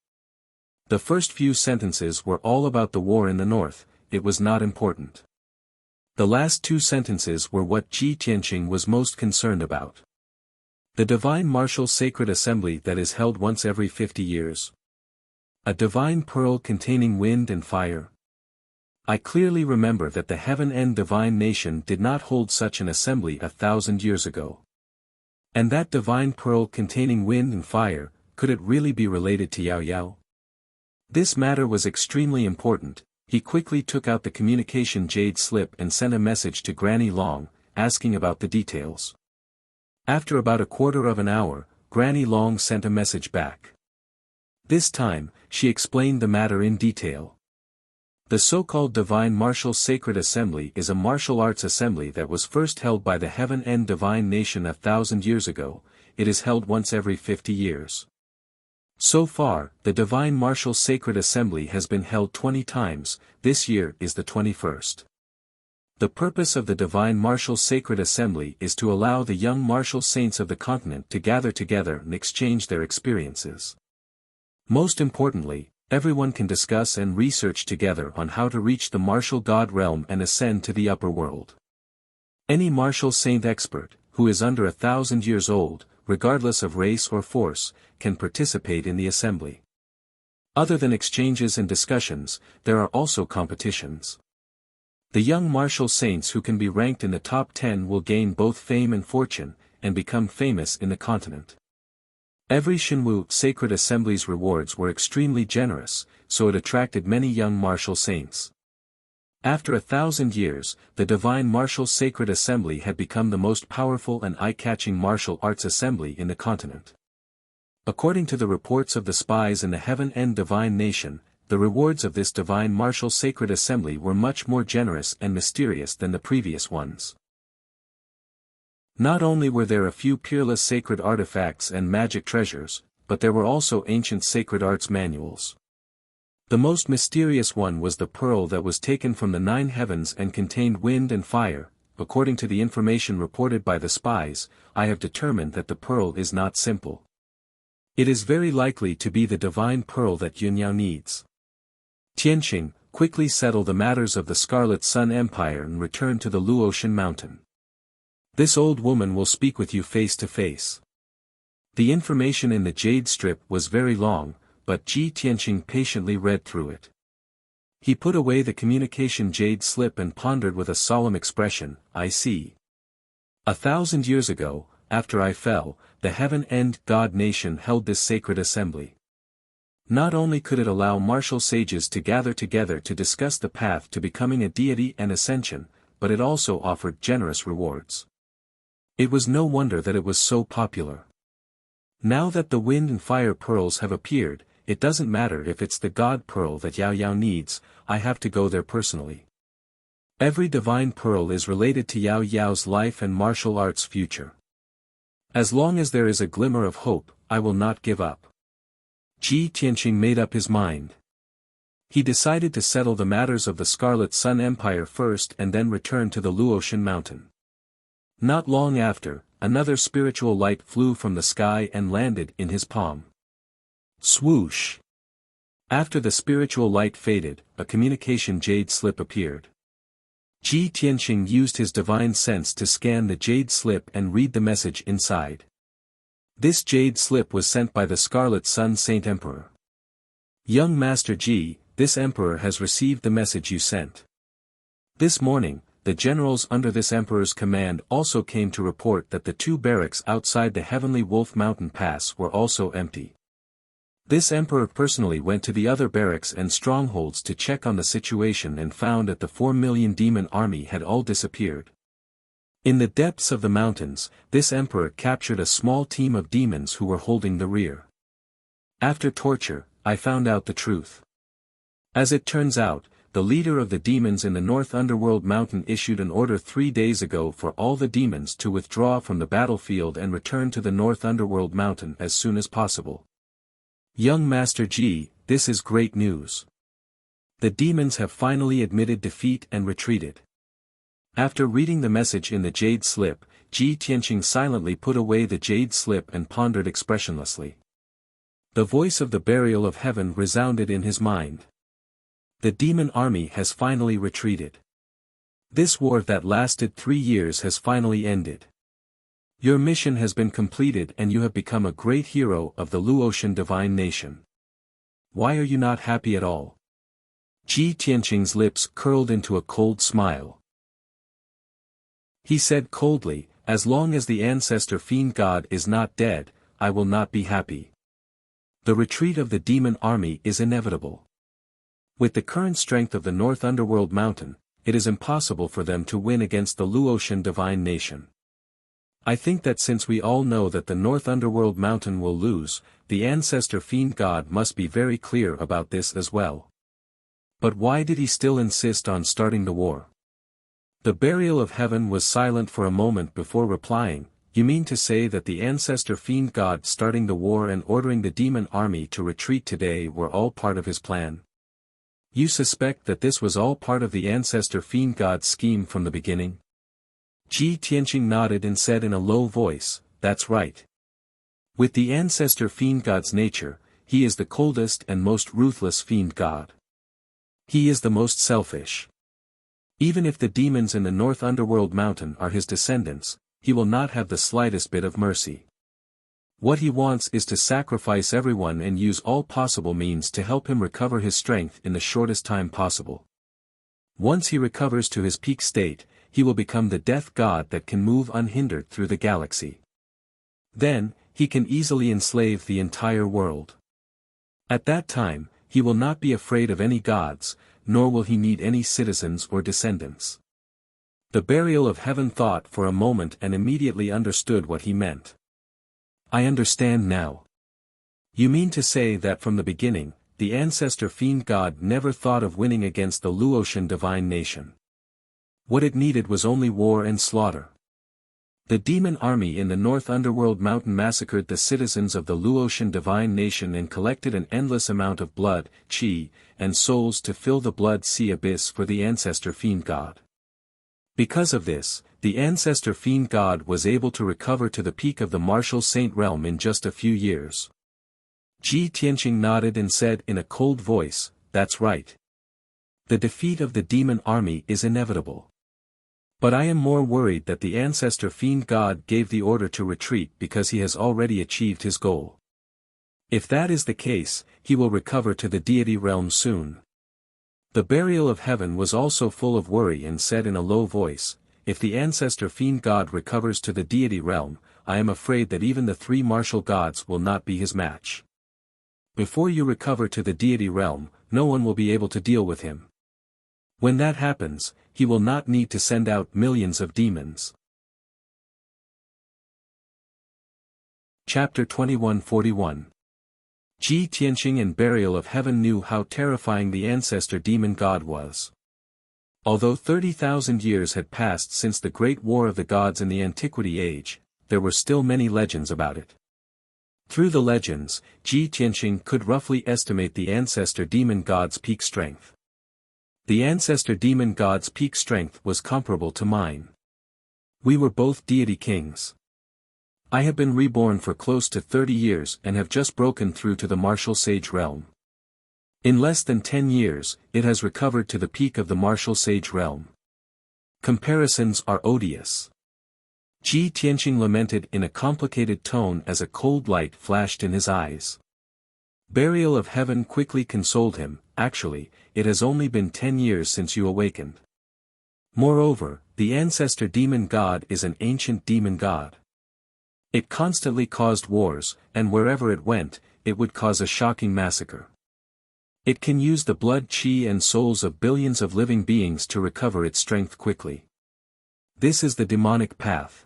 The first few sentences were all about the war in the north. It was not important. The last 2 sentences were what Ji Tianqing was most concerned about. The Divine Martial Sacred Assembly that is held once every 50 years. A divine pearl containing wind and fire. I clearly remember that the Heaven End Divine Nation did not hold such an assembly 1,000 years ago. And that divine pearl containing wind and fire, could it really be related to Yao Yao? This matter was extremely important. He quickly took out the communication jade slip and sent a message to Granny Long, asking about the details. After about a quarter of an hour, Granny Long sent a message back. This time, she explained the matter in detail. The so-called Divine Martial Sacred Assembly is a martial arts assembly that was first held by the Heaven End Divine Nation 1,000 years ago. It is held once every 50 years. So far, the Divine Martial Sacred Assembly has been held 20 times, this year is the 21st. The purpose of the Divine Martial Sacred Assembly is to allow the young martial saints of the continent to gather together and exchange their experiences. Most importantly, everyone can discuss and research together on how to reach the martial god realm and ascend to the upper world. Any martial saint expert, who is under 1,000 years old, regardless of race or force, can participate in the assembly. Other than exchanges and discussions, there are also competitions. The young martial saints who can be ranked in the top 10 will gain both fame and fortune, and become famous in the continent. Every Shenwu sacred assembly's rewards were extremely generous, so it attracted many young martial saints. After 1,000 years, the divine martial sacred assembly had become the most powerful and eye-catching martial arts assembly in the continent. According to the reports of the spies in the Heaven and Divine Nation, the rewards of this divine martial sacred assembly were much more generous and mysterious than the previous ones. Not only were there a few peerless sacred artifacts and magic treasures, but there were also ancient sacred arts manuals. The most mysterious one was the pearl that was taken from the 9 heavens and contained wind and fire. According to the information reported by the spies, I have determined that the pearl is not simple. It is very likely to be the divine pearl that Yunyao needs. Tianqing, quickly settle the matters of the Scarlet Sun Empire and return to the Luotian Mountain. This old woman will speak with you face to face. The information in the jade strip was very long, but Ji Tianqing patiently read through it. He put away the communication jade slip and pondered with a solemn expression, I see. 1,000 years ago, after I fell, the Heaven and God Nation held this sacred assembly. Not only could it allow martial sages to gather together to discuss the path to becoming a deity and ascension, but it also offered generous rewards. It was no wonder that it was so popular. Now that the wind and fire pearls have appeared, it doesn't matter if it's the god pearl that Yao Yao needs, I have to go there personally. Every divine pearl is related to Yao Yao's life and martial arts future. As long as there is a glimmer of hope, I will not give up. Ji Tianqing made up his mind. He decided to settle the matters of the Scarlet Sun Empire first and then return to the Luotian Mountain. Not long after, another spiritual light flew from the sky and landed in his palm. Swoosh! After the spiritual light faded, a communication jade slip appeared. Ji Tianqing used his divine sense to scan the jade slip and read the message inside. This jade slip was sent by the Scarlet Sun Saint Emperor. Young Master Ji, this emperor has received the message you sent. This morning, the generals under this emperor's command also came to report that the 2 barracks outside the Heavenly Wolf Mountain Pass were also empty. This emperor personally went to the other barracks and strongholds to check on the situation and found that the 4 million demon army had all disappeared. In the depths of the mountains, this emperor captured a small team of demons who were holding the rear. After torture, I found out the truth. As it turns out, the leader of the demons in the North Underworld Mountain issued an order 3 days ago for all the demons to withdraw from the battlefield and return to the North Underworld Mountain as soon as possible. Young Master Ji, this is great news. The demons have finally admitted defeat and retreated. After reading the message in the jade slip, Ji Tianqing silently put away the jade slip and pondered expressionlessly. The voice of the burial of heaven resounded in his mind. The demon army has finally retreated. This war that lasted 3 years has finally ended. Your mission has been completed and you have become a great hero of the Luotian Divine Nation. Why are you not happy at all? Ji Tianqing's lips curled into a cold smile. He said coldly, as long as the ancestor fiend god is not dead, I will not be happy. The retreat of the demon army is inevitable. With the current strength of the North Underworld Mountain, it is impossible for them to win against the Luotian Divine Nation. I think that since we all know that the North Underworld Mountain will lose, the ancestor fiend god must be very clear about this as well. But why did he still insist on starting the war? The burial of heaven was silent for a moment before replying, you mean to say that the ancestor fiend god starting the war and ordering the demon army to retreat today were all part of his plan? You suspect that this was all part of the ancestor fiend god's scheme from the beginning? Ji Tianqing nodded and said in a low voice, that's right. With the ancestor fiend god's nature, he is the coldest and most ruthless fiend god. He is the most selfish. Even if the demons in the North Underworld Mountain are his descendants, he will not have the slightest bit of mercy. What he wants is to sacrifice everyone and use all possible means to help him recover his strength in the shortest time possible. Once he recovers to his peak state, he will become the death god that can move unhindered through the galaxy. Then, he can easily enslave the entire world. At that time, he will not be afraid of any gods, nor will he need any citizens or descendants. The Burial of Heaven thought for a moment and immediately understood what he meant. I understand now. You mean to say that from the beginning, the ancestor fiend god never thought of winning against the Luotian divine nation. What it needed was only war and slaughter. The demon army in the North Underworld Mountain massacred the citizens of the Luotian divine nation and collected an endless amount of blood, chi, and souls to fill the blood sea abyss for the ancestor fiend god. Because of this, the ancestor fiend god was able to recover to the peak of the martial saint realm in just a few years. Ji Tianqing nodded and said in a cold voice, "That's right. The defeat of the demon army is inevitable. But I am more worried that the ancestor fiend god gave the order to retreat because he has already achieved his goal. If that is the case, he will recover to the deity realm soon." The Burial of Heaven was also full of worry and said in a low voice, "If the ancestor fiend god recovers to the deity realm, I am afraid that even the three martial gods will not be his match. Before you recover to the deity realm, no one will be able to deal with him. When that happens, he will not need to send out millions of demons." Chapter 2141. Ji Tianqing and Burial of Heaven knew how terrifying the ancestor demon god was. Although 30,000 years had passed since the Great War of the Gods in the Antiquity Age, there were still many legends about it. Through the legends, Ji Tianqing could roughly estimate the ancestor demon god's peak strength. The ancestor demon god's peak strength was comparable to mine. We were both deity kings. I have been reborn for close to 30 years and have just broken through to the martial sage realm. In less than 10 years, it has recovered to the peak of the martial sage realm. Comparisons are odious. Ji Tianqing lamented in a complicated tone as a cold light flashed in his eyes. Burial of Heaven quickly consoled him. "Actually, it has only been 10 years since you awakened. Moreover, the ancestor demon god is an ancient demon god. It constantly caused wars, and wherever it went, it would cause a shocking massacre. It can use the blood, chi and souls of billions of living beings to recover its strength quickly. This is the demonic path.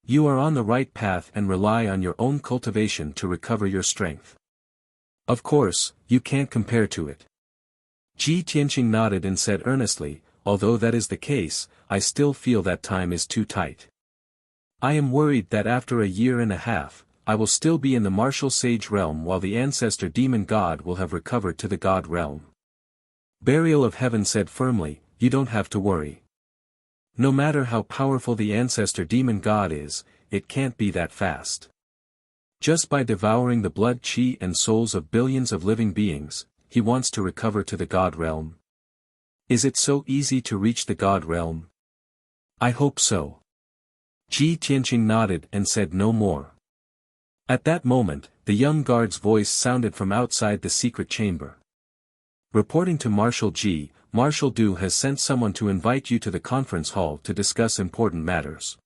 You are on the right path and rely on your own cultivation to recover your strength. Of course, you can't compare to it." Ji Tianqing nodded and said earnestly, "Although that is the case, I still feel that time is too tight. I am worried that after a year and a half, I will still be in the martial sage realm while the ancestor demon god will have recovered to the god realm." Burial of Heaven said firmly, "You don't have to worry. No matter how powerful the ancestor demon god is, it can't be that fast. Just by devouring the blood, chi and souls of billions of living beings, he wants to recover to the god realm. Is it so easy to reach the god realm? I hope so." Ji Tianqing nodded and said no more. At that moment, the young guard's voice sounded from outside the secret chamber. "Reporting to Marshal Ji, Marshal Du has sent someone to invite you to the conference hall to discuss important matters."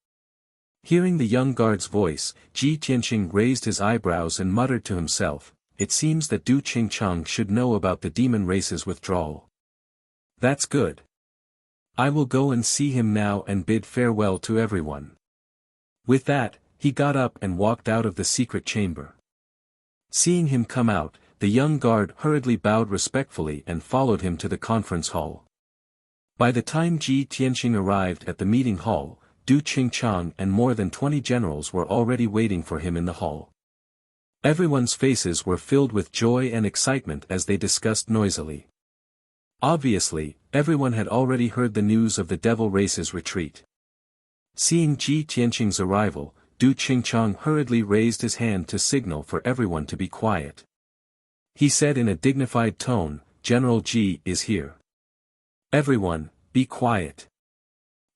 Hearing the young guard's voice, Ji Tianqing raised his eyebrows and muttered to himself, "It seems that Du Qingchang should know about the demon race's withdrawal. That's good. I will go and see him now and bid farewell to everyone." With that, he got up and walked out of the secret chamber. Seeing him come out, the young guard hurriedly bowed respectfully and followed him to the conference hall. By the time Ji Tianqing arrived at the meeting hall, Du Qingchang and more than 20 generals were already waiting for him in the hall. Everyone's faces were filled with joy and excitement as they discussed noisily. Obviously, everyone had already heard the news of the devil race's retreat. Seeing Ji Tianqing's arrival, Du Qingchang hurriedly raised his hand to signal for everyone to be quiet. He said in a dignified tone, "General Ji is here. Everyone, be quiet."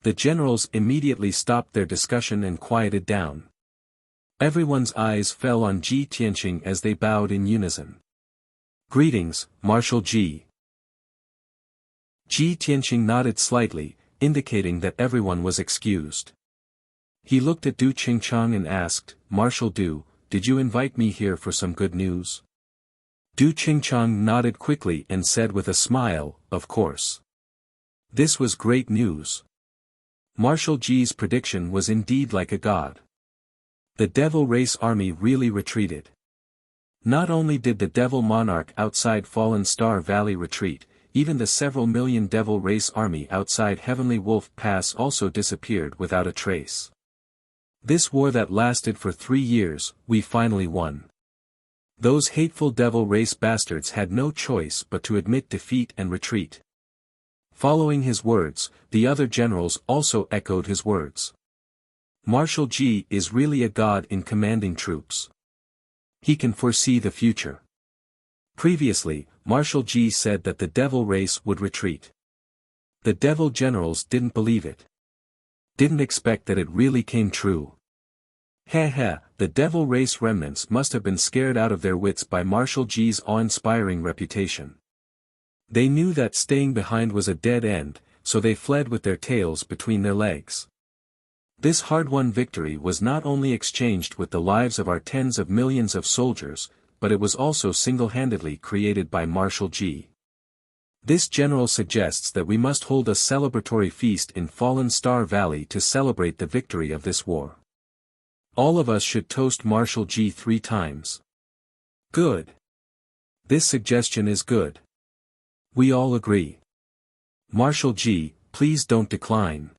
The generals immediately stopped their discussion and quieted down. Everyone's eyes fell on Ji Tianqing as they bowed in unison. "Greetings, Marshal Ji." Ji Tianqing nodded slightly, indicating that everyone was excused. He looked at Du Qingchang and asked, "Marshal Du, did you invite me here for some good news?" Du Qingchang nodded quickly and said with a smile, "Of course." This was great news. Marshal Ji's prediction was indeed like a god. The Devil Race army really retreated. Not only did the Devil Monarch outside Fallen Star Valley retreat, even the several million Devil Race army outside Heavenly Wolf Pass also disappeared without a trace. This war that lasted for 3 years, we finally won. Those hateful Devil Race bastards had no choice but to admit defeat and retreat. Following his words, the other generals also echoed his words. Marshal Ji is really a god in commanding troops. He can foresee the future. Previously, Marshal Ji said that the Devil Race would retreat. The Devil generals didn't believe it. Didn't expect that it really came true. The Devil Race remnants must have been scared out of their wits by Marshal Ji's awe-inspiring reputation. They knew that staying behind was a dead end, so they fled with their tails between their legs. This hard-won victory was not only exchanged with the lives of our tens of millions of soldiers, but it was also single-handedly created by Marshal Ji. This general suggests that we must hold a celebratory feast in Fallen Star Valley to celebrate the victory of this war. All of us should toast Marshal Ji 3 times. Good. This suggestion is good. We all agree. Marshal Ji, please don't decline.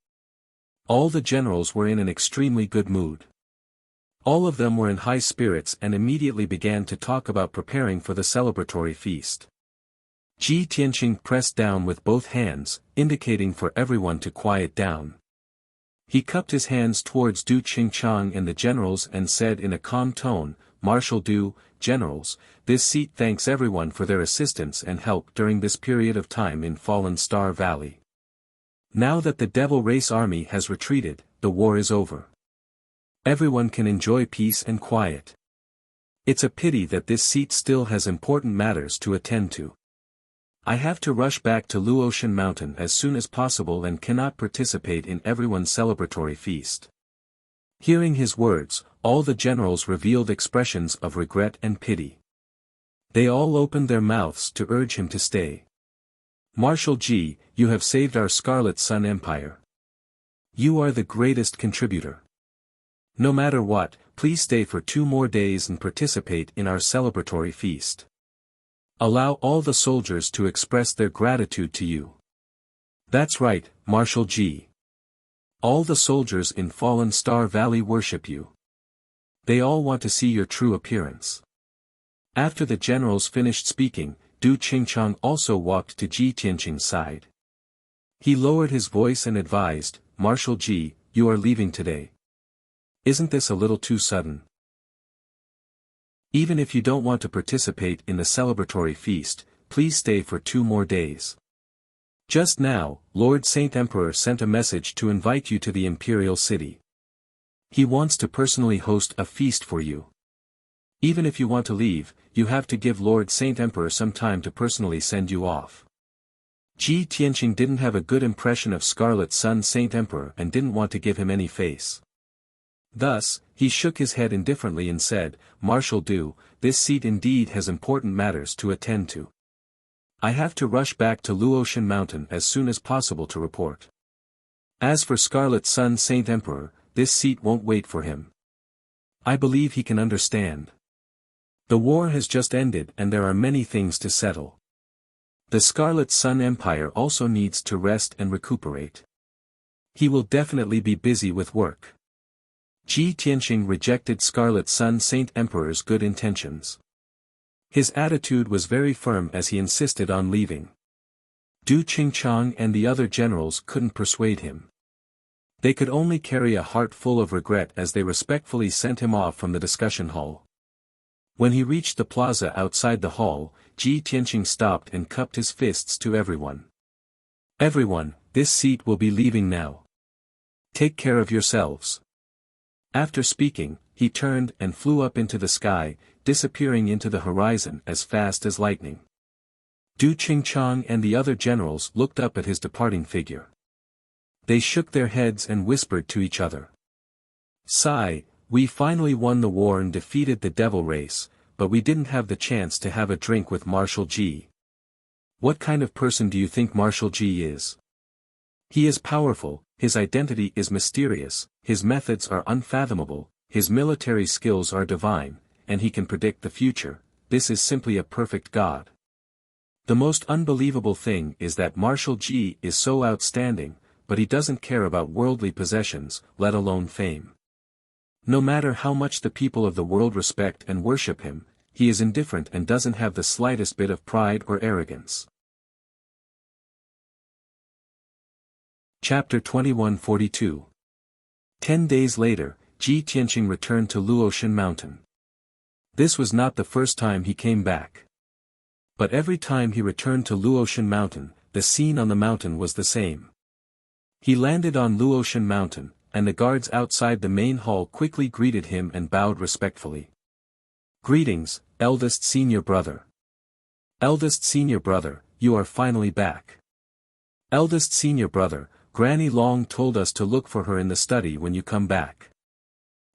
All the generals were in an extremely good mood. All of them were in high spirits and immediately began to talk about preparing for the celebratory feast. Ji Tianqing pressed down with both hands, indicating for everyone to quiet down. He cupped his hands towards Du Qingchang and the generals and said in a calm tone, "Marshal Du, generals, this seat thanks everyone for their assistance and help during this period of time in Fallen Star Valley. Now that the Devil Race army has retreated, the war is over. Everyone can enjoy peace and quiet. It's a pity that this seat still has important matters to attend to. I have to rush back to Luotian Mountain as soon as possible and cannot participate in everyone's celebratory feast." Hearing his words, all the generals revealed expressions of regret and pity. They all opened their mouths to urge him to stay. "Marshal Ji, you have saved our Scarlet Sun Empire. You are the greatest contributor. No matter what, please stay for 2 more days and participate in our celebratory feast. Allow all the soldiers to express their gratitude to you." "That's right, Marshal Ji. All the soldiers in Fallen Star Valley worship you. They all want to see your true appearance." After the generals finished speaking, Du Qingchang also walked to Ji Tianqing's side. He lowered his voice and advised, "Marshal Ji, you are leaving today. Isn't this a little too sudden? Even if you don't want to participate in the celebratory feast, please stay for 2 more days. Just now, Lord Saint Emperor sent a message to invite you to the Imperial City. He wants to personally host a feast for you. Even if you want to leave, you have to give Lord Saint Emperor some time to personally send you off." Ji Tianqing didn't have a good impression of Scarlet Sun Saint Emperor and didn't want to give him any face. Thus, he shook his head indifferently and said, "Marshal Du, this seat indeed has important matters to attend to. I have to rush back to Luotian Mountain as soon as possible to report. As for Scarlet Sun Saint Emperor, this seat won't wait for him. I believe he can understand. The war has just ended and there are many things to settle. The Scarlet Sun Empire also needs to rest and recuperate. He will definitely be busy with work." Ji Tianqing rejected Scarlet Sun Saint Emperor's good intentions. His attitude was very firm as he insisted on leaving. Du Qingchang and the other generals couldn't persuade him. They could only carry a heart full of regret as they respectfully sent him off from the discussion hall. When he reached the plaza outside the hall, Ji Tianqing stopped and cupped his fists to everyone. "Everyone, this seat will be leaving now. Take care of yourselves." After speaking, he turned and flew up into the sky, disappearing into the horizon as fast as lightning. Du Qingchang and the other generals looked up at his departing figure. They shook their heads and whispered to each other. "Sigh, we finally won the war and defeated the devil race, but we didn't have the chance to have a drink with Marshal Ji. What kind of person do you think Marshal Ji is? He is powerful, his identity is mysterious, his methods are unfathomable, his military skills are divine, and he can predict the future. This is simply a perfect god. The most unbelievable thing is that Marshal Ji is so outstanding, but he doesn't care about worldly possessions, let alone fame. No matter how much the people of the world respect and worship him, he is indifferent and doesn't have the slightest bit of pride or arrogance." Chapter 2142. 10 days later, Ji Tianqing returned to Luotian Mountain. This was not the first time he came back. But every time he returned to Luotian Mountain, the scene on the mountain was the same. He landed on Luotian Mountain, and the guards outside the main hall quickly greeted him and bowed respectfully. "Greetings, eldest senior brother. Eldest senior brother, you are finally back. Eldest senior brother, Granny Long told us to look for her in the study when you come back."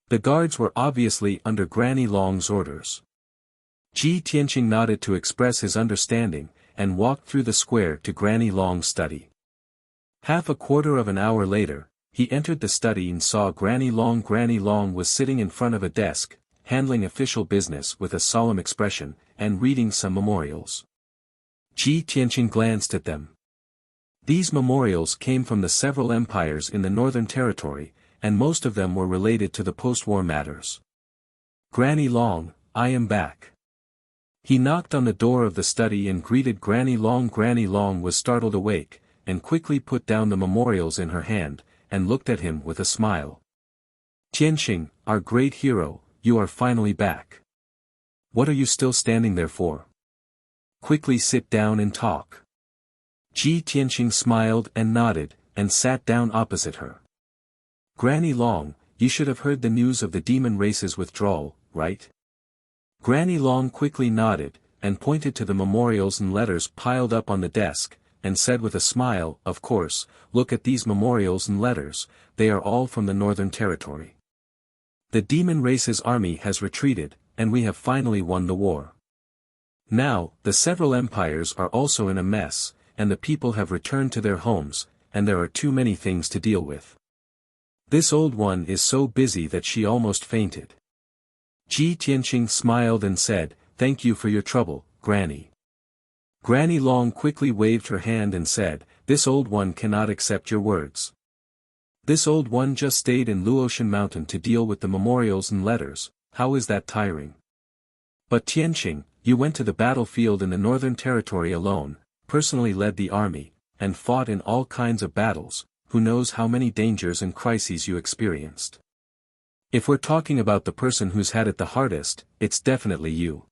The guards were obviously under Granny Long's orders. Ji Tianqing nodded to express his understanding, and walked through the square to Granny Long's study. Half a quarter of an hour later, he entered the study and saw Granny Long. Granny Long was sitting in front of a desk, handling official business with a solemn expression, and reading some memorials. Ji Tianqing glanced at them. These memorials came from the several empires in the Northern Territory, and most of them were related to the post-war matters. "Granny Long, I am back." He knocked on the door of the study and greeted Granny Long. Granny Long was startled awake, and quickly put down the memorials in her hand, and looked at him with a smile. "Tianqing, our great hero, you are finally back. What are you still standing there for? Quickly sit down and talk." Ji Tianqing smiled and nodded, and sat down opposite her. "Granny Long, you should have heard the news of the demon race's withdrawal, right?" Granny Long quickly nodded, and pointed to the memorials and letters piled up on the desk, and said with a smile, "Of course, look at these memorials and letters, they are all from the Northern Territory. The demon race's army has retreated, and we have finally won the war. Now, the several empires are also in a mess, and the people have returned to their homes, and there are too many things to deal with. This old one is so busy that she almost fainted." Ji Tianqing smiled and said, "Thank you for your trouble, Granny." Granny Long quickly waved her hand and said, "This old one cannot accept your words. This old one just stayed in Luotian Mountain to deal with the memorials and letters, how is that tiring? But Tianqing, you went to the battlefield in the Northern Territory alone, personally led the army, and fought in all kinds of battles, who knows how many dangers and crises you experienced. If we're talking about the person who's had it the hardest, it's definitely you."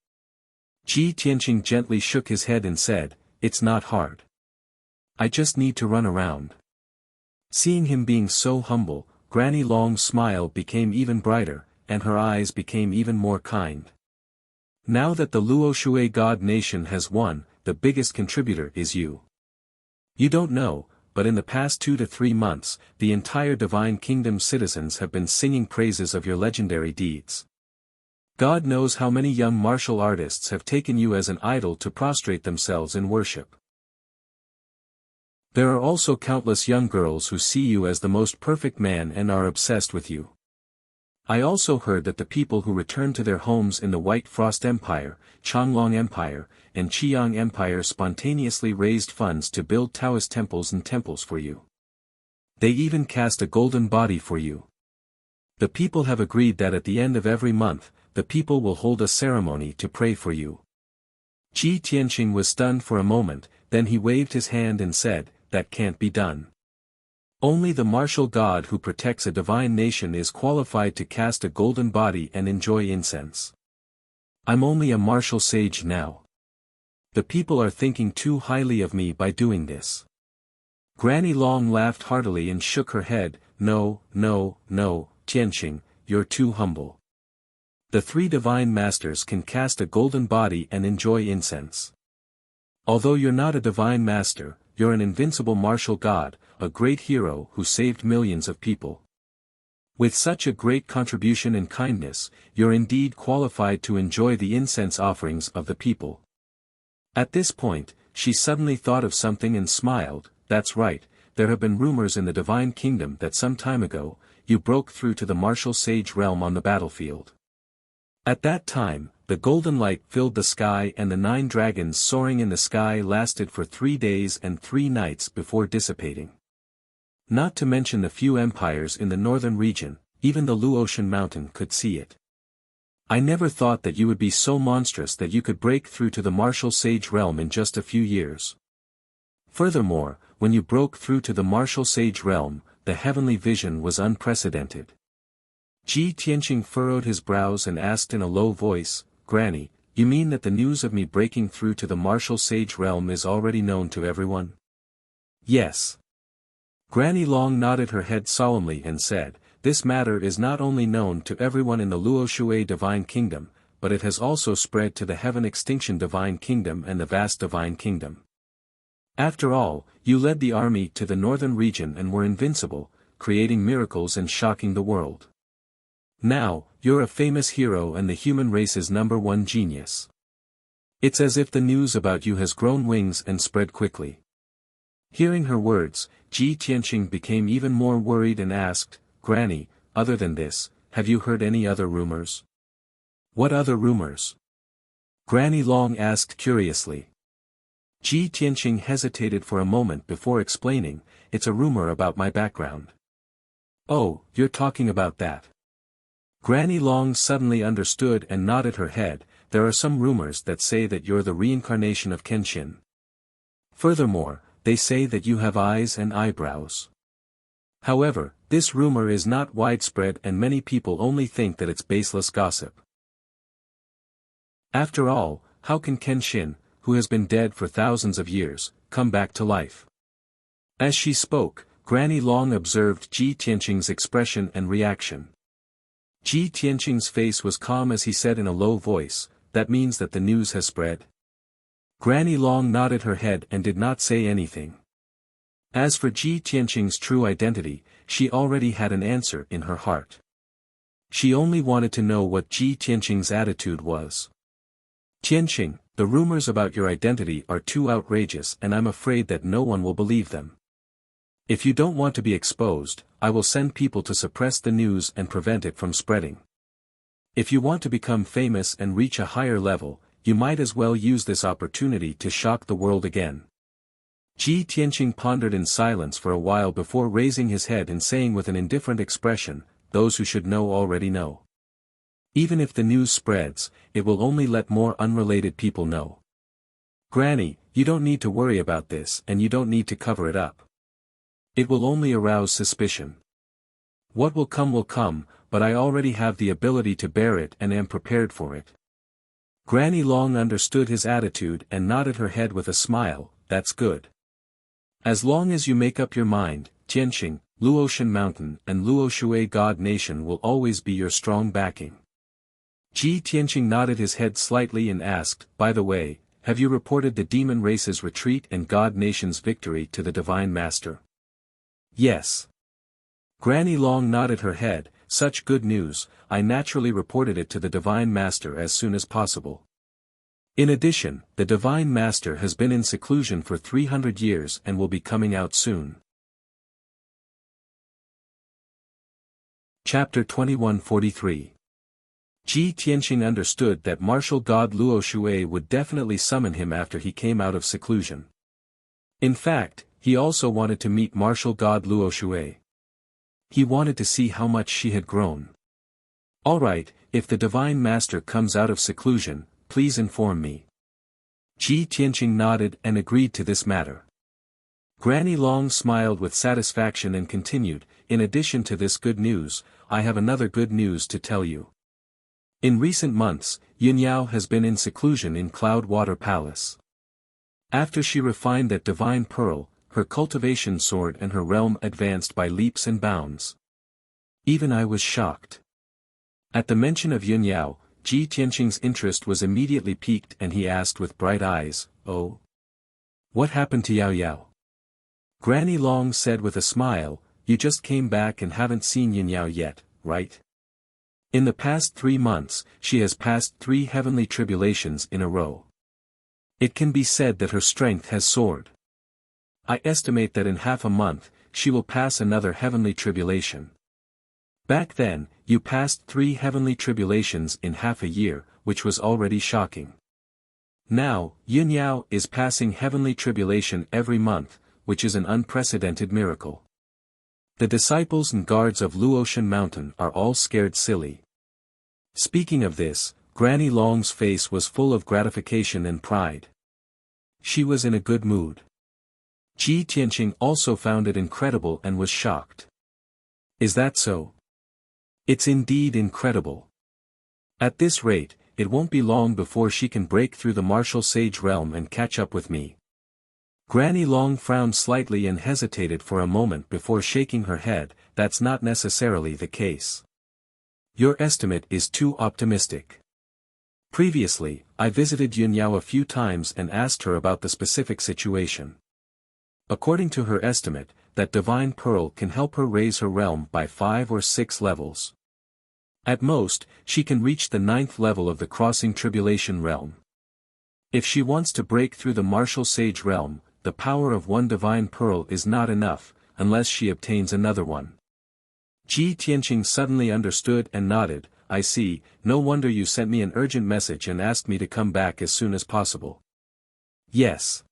Ji Tianqing gently shook his head and said, "It's not hard. I just need to run around." Seeing him being so humble, Granny Long's smile became even brighter, and her eyes became even more kind. "Now that the Luoshui God nation has won, the biggest contributor is you. You don't know, but in the past 2 to 3 months, the entire Divine Kingdom citizens have been singing praises of your legendary deeds. God knows how many young martial artists have taken you as an idol to prostrate themselves in worship. There are also countless young girls who see you as the most perfect man and are obsessed with you. I also heard that the people who returned to their homes in the White Frost Empire, Changlong Empire, and Qiang Empire spontaneously raised funds to build Taoist temples and temples for you. They even cast a golden body for you. The people have agreed that at the end of every month, the people will hold a ceremony to pray for you." Ji Tianqing was stunned for a moment, then he waved his hand and said, "That can't be done. Only the martial god who protects a divine nation is qualified to cast a golden body and enjoy incense. I'm only a martial sage now. The people are thinking too highly of me by doing this." Granny Long laughed heartily and shook her head, No, Tianqing, you're too humble. The three divine masters can cast a golden body and enjoy incense. Although you're not a divine master, you're an invincible martial god, a great hero who saved millions of people. With such a great contribution and kindness, you're indeed qualified to enjoy the incense offerings of the people. At this point, she suddenly thought of something and smiled. That's right, there have been rumors in the divine kingdom that some time ago, you broke through to the martial sage realm on the battlefield. At that time, the golden light filled the sky and the 9 dragons soaring in the sky lasted for 3 days and 3 nights before dissipating. Not to mention the few empires in the northern region, even the Luotian mountain could see it. I never thought that you would be so monstrous that you could break through to the martial sage realm in just a few years. Furthermore, when you broke through to the martial sage realm, the heavenly vision was unprecedented. Ji Tianqing furrowed his brows and asked in a low voice, Granny, you mean that the news of me breaking through to the martial sage realm is already known to everyone? Yes. Granny Long nodded her head solemnly and said, this matter is not only known to everyone in the Luoshui Divine Kingdom, but it has also spread to the Heaven Extinction Divine Kingdom and the Vast Divine Kingdom. After all, you led the army to the northern region and were invincible, creating miracles and shocking the world. Now, you're a famous hero and the human race's #1 genius. It's as if the news about you has grown wings and spread quickly. Hearing her words, Ji Tianqing became even more worried and asked, Granny, other than this, have you heard any other rumors? What other rumors? Granny Long asked curiously. Ji Tianqing hesitated for a moment before explaining, it's a rumor about my background. Oh, you're talking about that. Granny Long suddenly understood and nodded her head, there are some rumors that say that you're the reincarnation of Kenshin. Furthermore, they say that you have eyes and eyebrows. However, this rumor is not widespread and many people only think that it's baseless gossip. After all, how can Kenshin, who has been dead for thousands of years, come back to life? As she spoke, Granny Long observed Ji Tianqing's expression and reaction. Ji Tianqing's face was calm as he said in a low voice, that means that the news has spread. Granny Long nodded her head and did not say anything. As for Ji Tianqing's true identity, she already had an answer in her heart. She only wanted to know what Ji Tianqing's attitude was. Tianqing, the rumors about your identity are too outrageous and I'm afraid that no one will believe them. If you don't want to be exposed, I will send people to suppress the news and prevent it from spreading. If you want to become famous and reach a higher level, you might as well use this opportunity to shock the world again. Ji Tianqing pondered in silence for a while before raising his head and saying with an indifferent expression, those who should know already know. Even if the news spreads, it will only let more unrelated people know. Granny, you don't need to worry about this and you don't need to cover it up. It will only arouse suspicion. What will come, but I already have the ability to bear it and am prepared for it. Granny Long understood his attitude and nodded her head with a smile, that's good. As long as you make up your mind, Tianqing, Luotian Mountain and Luoshui God Nation will always be your strong backing. Ji Tianqing nodded his head slightly and asked, by the way, have you reported the demon race's retreat and God Nation's victory to the Divine Master? Yes. Granny Long nodded her head, such good news, I naturally reported it to the Divine Master as soon as possible. In addition, the Divine Master has been in seclusion for 300 years and will be coming out soon. Chapter 2143. Ji Tianqing understood that martial god Luo Shui would definitely summon him after he came out of seclusion. In fact, he also wanted to meet martial god Luo Shui. He wanted to see how much she had grown. Alright, if the Divine Master comes out of seclusion, please inform me. Ji Tianqing nodded and agreed to this matter. Granny Long smiled with satisfaction and continued, in addition to this good news, I have another good news to tell you. In recent months, Yin Yao has been in seclusion in Cloud Water Palace. After she refined that divine pearl, her cultivation soared and her realm advanced by leaps and bounds. Even I was shocked. At the mention of Yin Yao, Ji Tianqing's interest was immediately piqued and he asked with bright eyes, "Oh? What happened to Yao Yao?" Granny Long said with a smile, "You just came back and haven't seen Yin Yao yet, right? In the past 3 months, she has passed 3 heavenly tribulations in a row. It can be said that her strength has soared. I estimate that in half a month, she will pass another heavenly tribulation. Back then, you passed 3 heavenly tribulations in half a year, which was already shocking. Now, Yin Yao is passing heavenly tribulation every month, which is an unprecedented miracle. The disciples and guards of Luotian Mountain are all scared silly." Speaking of this, Granny Long's face was full of gratification and pride. She was in a good mood. Ji Tianqing also found it incredible and was shocked. "Is that so? It's indeed incredible. At this rate, it won't be long before she can break through the martial sage realm and catch up with me." Granny Long frowned slightly and hesitated for a moment before shaking her head. "That's not necessarily the case. Your estimate is too optimistic. Previously, I visited Yun Yao a few times and asked her about the specific situation. According to her estimate, that divine pearl can help her raise her realm by 5 or 6 levels. At most, she can reach the 9th level of the crossing tribulation realm. If she wants to break through the martial sage realm, the power of one divine pearl is not enough, unless she obtains another one." Ji Tianqing suddenly understood and nodded. "I see, no wonder you sent me an urgent message and asked me to come back as soon as possible." "Yes."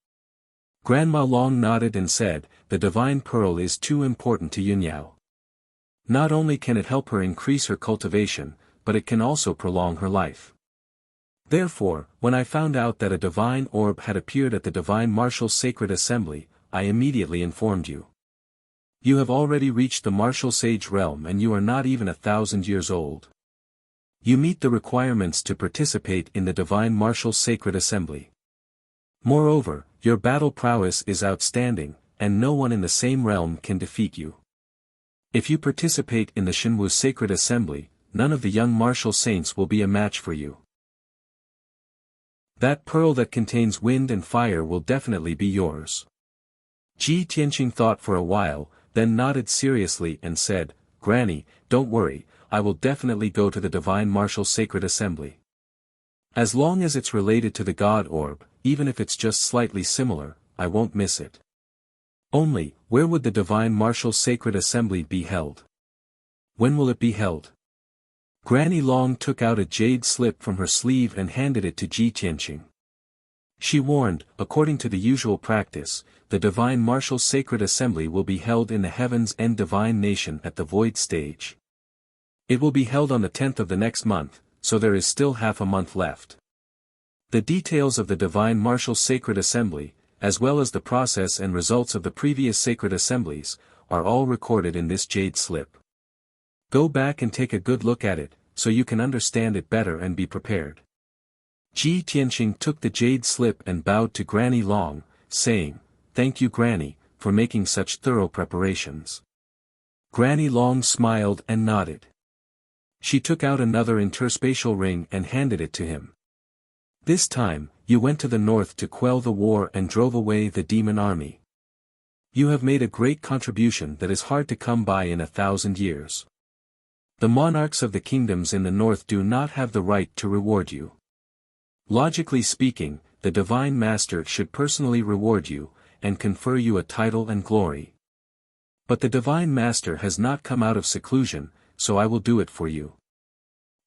Grandma Long nodded and said, "The divine pearl is too important to Yun Yao. Not only can it help her increase her cultivation, but it can also prolong her life. Therefore, when I found out that a divine orb had appeared at the Divine Martial Sacred Assembly, I immediately informed you. You have already reached the martial sage realm and you are not even 1,000 years old. You meet the requirements to participate in the Divine Martial Sacred Assembly. Moreover, your battle prowess is outstanding, and no one in the same realm can defeat you. If you participate in the Shenwu Sacred Assembly, none of the young martial saints will be a match for you. That pearl that contains wind and fire will definitely be yours." Ji Tianqing thought for a while, then nodded seriously and said, "Granny, don't worry, I will definitely go to the Divine Martial Sacred Assembly. As long as it's related to the God Orb, even if it's just slightly similar, I won't miss it. Only, where would the Divine Martial Sacred Assembly be held? When will it be held?" Granny Long took out a jade slip from her sleeve and handed it to Ji Tianqing. She warned, "According to the usual practice, the Divine Martial Sacred Assembly will be held in the Heaven's End Divine Nation at the Void stage. It will be held on the 10th of the next month, so there is still half a month left. The details of the Divine Martial Sacred Assembly, as well as the process and results of the previous sacred assemblies, are all recorded in this jade slip. Go back and take a good look at it, so you can understand it better and be prepared." Ji Tianqing took the jade slip and bowed to Granny Long, saying, "Thank you Granny, for making such thorough preparations." Granny Long smiled and nodded. She took out another interspatial ring and handed it to him. "This time, you went to the north to quell the war and drove away the demon army. You have made a great contribution that is hard to come by in 1,000 years. The monarchs of the kingdoms in the north do not have the right to reward you. Logically speaking, the Divine Master should personally reward you, and confer you a title and glory. But the Divine Master has not come out of seclusion, so I will do it for you.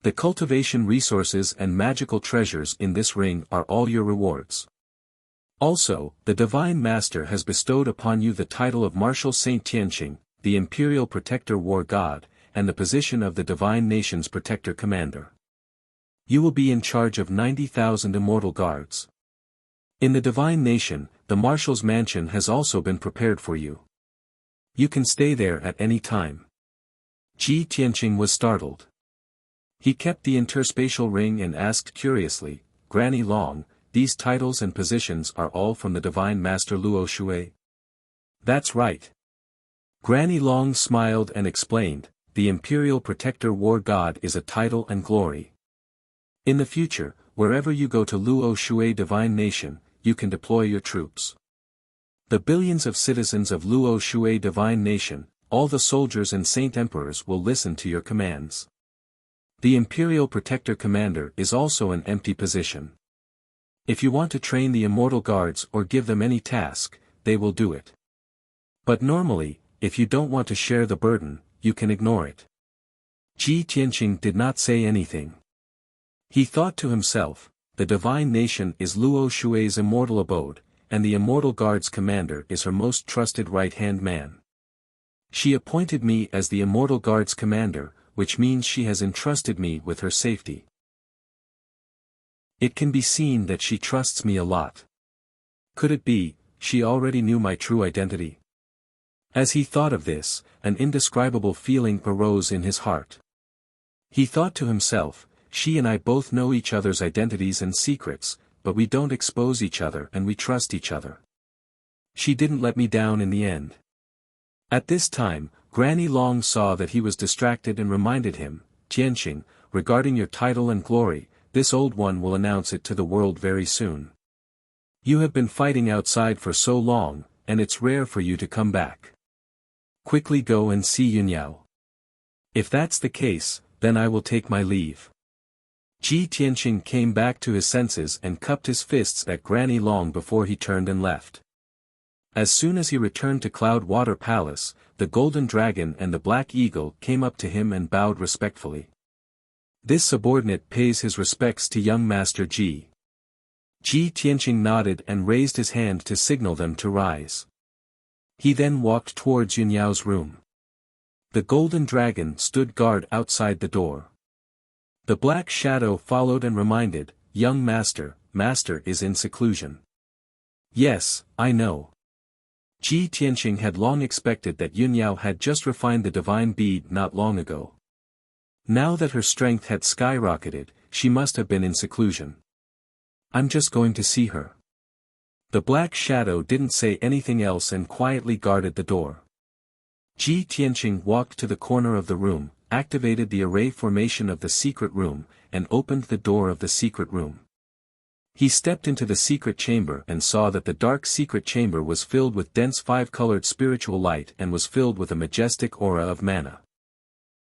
The cultivation resources and magical treasures in this ring are all your rewards. Also, the Divine Master has bestowed upon you the title of Martial Saint Tianqing, the Imperial Protector War God, and the position of the Divine Nation's Protector Commander. You will be in charge of 90,000 immortal guards. In the Divine Nation, the Marshal's Mansion has also been prepared for you. You can stay there at any time." Ji Tianqing was startled. He kept the interspatial ring and asked curiously, "Granny Long, these titles and positions are all from the Divine Master Luo Shui?" "That's right." Granny Long smiled and explained, "The Imperial Protector War God is a title and glory. In the future, wherever you go to Luo Shui Divine Nation, you can deploy your troops. The billions of citizens of Luo Shui Divine Nation, all the soldiers and Saint Emperors will listen to your commands. The Imperial Protector Commander is also an empty position. If you want to train the Immortal Guards or give them any task, they will do it. But normally, if you don't want to share the burden, you can ignore it. Ji Tianqing did not say anything. He thought to himself, the Divine Nation is Luo Shui's immortal abode, and the Immortal Guard's commander is her most trusted right-hand man. She appointed me as the Immortal Guard's commander, which means she has entrusted me with her safety. It can be seen that she trusts me a lot. Could it be, she already knew my true identity? As he thought of this, an indescribable feeling arose in his heart. He thought to himself, she and I both know each other's identities and secrets, but we don't expose each other and we trust each other. She didn't let me down in the end. At this time, Granny Long saw that he was distracted and reminded him, Tianqing, regarding your title and glory, this old one will announce it to the world very soon. You have been fighting outside for so long, and it's rare for you to come back. Quickly go and see Yunyao. If that's the case, then I will take my leave. Ji Tianqing came back to his senses and cupped his fists at Granny Long before he turned and left. As soon as he returned to Cloud Water Palace, the Golden Dragon and the Black Eagle came up to him and bowed respectfully. This subordinate pays his respects to young Master Ji. Ji Tianqing nodded and raised his hand to signal them to rise. He then walked towards Yunyao's room. The Golden Dragon stood guard outside the door. The Black Shadow followed and reminded, young Master, Master is in seclusion. Yes, I know. Ji Tianqing had long expected that Yunyao had just refined the divine bead not long ago. Now that her strength had skyrocketed, she must have been in seclusion. I'm just going to see her. The Black Shadow didn't say anything else and quietly guarded the door. Ji Tianqing walked to the corner of the room, activated the array formation of the secret room, and opened the door of the secret room. He stepped into the secret chamber and saw that the dark secret chamber was filled with dense five-colored spiritual light and was filled with a majestic aura of mana.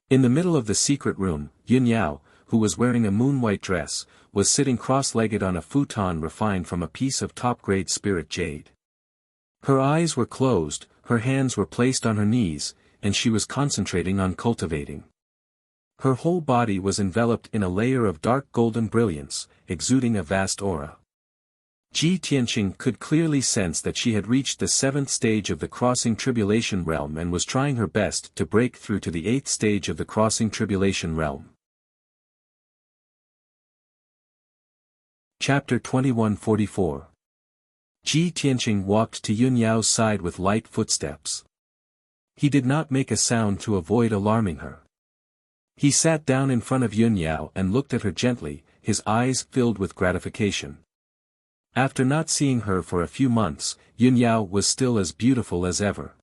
In the middle of the secret room, Yunyao, who was wearing a moon-white dress, was sitting cross-legged on a futon refined from a piece of top-grade spirit jade. Her eyes were closed, her hands were placed on her knees, and she was concentrating on cultivating. Her whole body was enveloped in a layer of dark golden brilliance, exuding a vast aura. Ji Tianqing could clearly sense that she had reached the 7th stage of the Crossing Tribulation Realm and was trying her best to break through to the 8th stage of the Crossing Tribulation Realm. Chapter 2144. Ji Tianqing walked to Yunyao's side with light footsteps. He did not make a sound to avoid alarming her. He sat down in front of Yunyao and looked at her gently, his eyes filled with gratification. After not seeing her for a few months, Yunyao was still as beautiful as ever.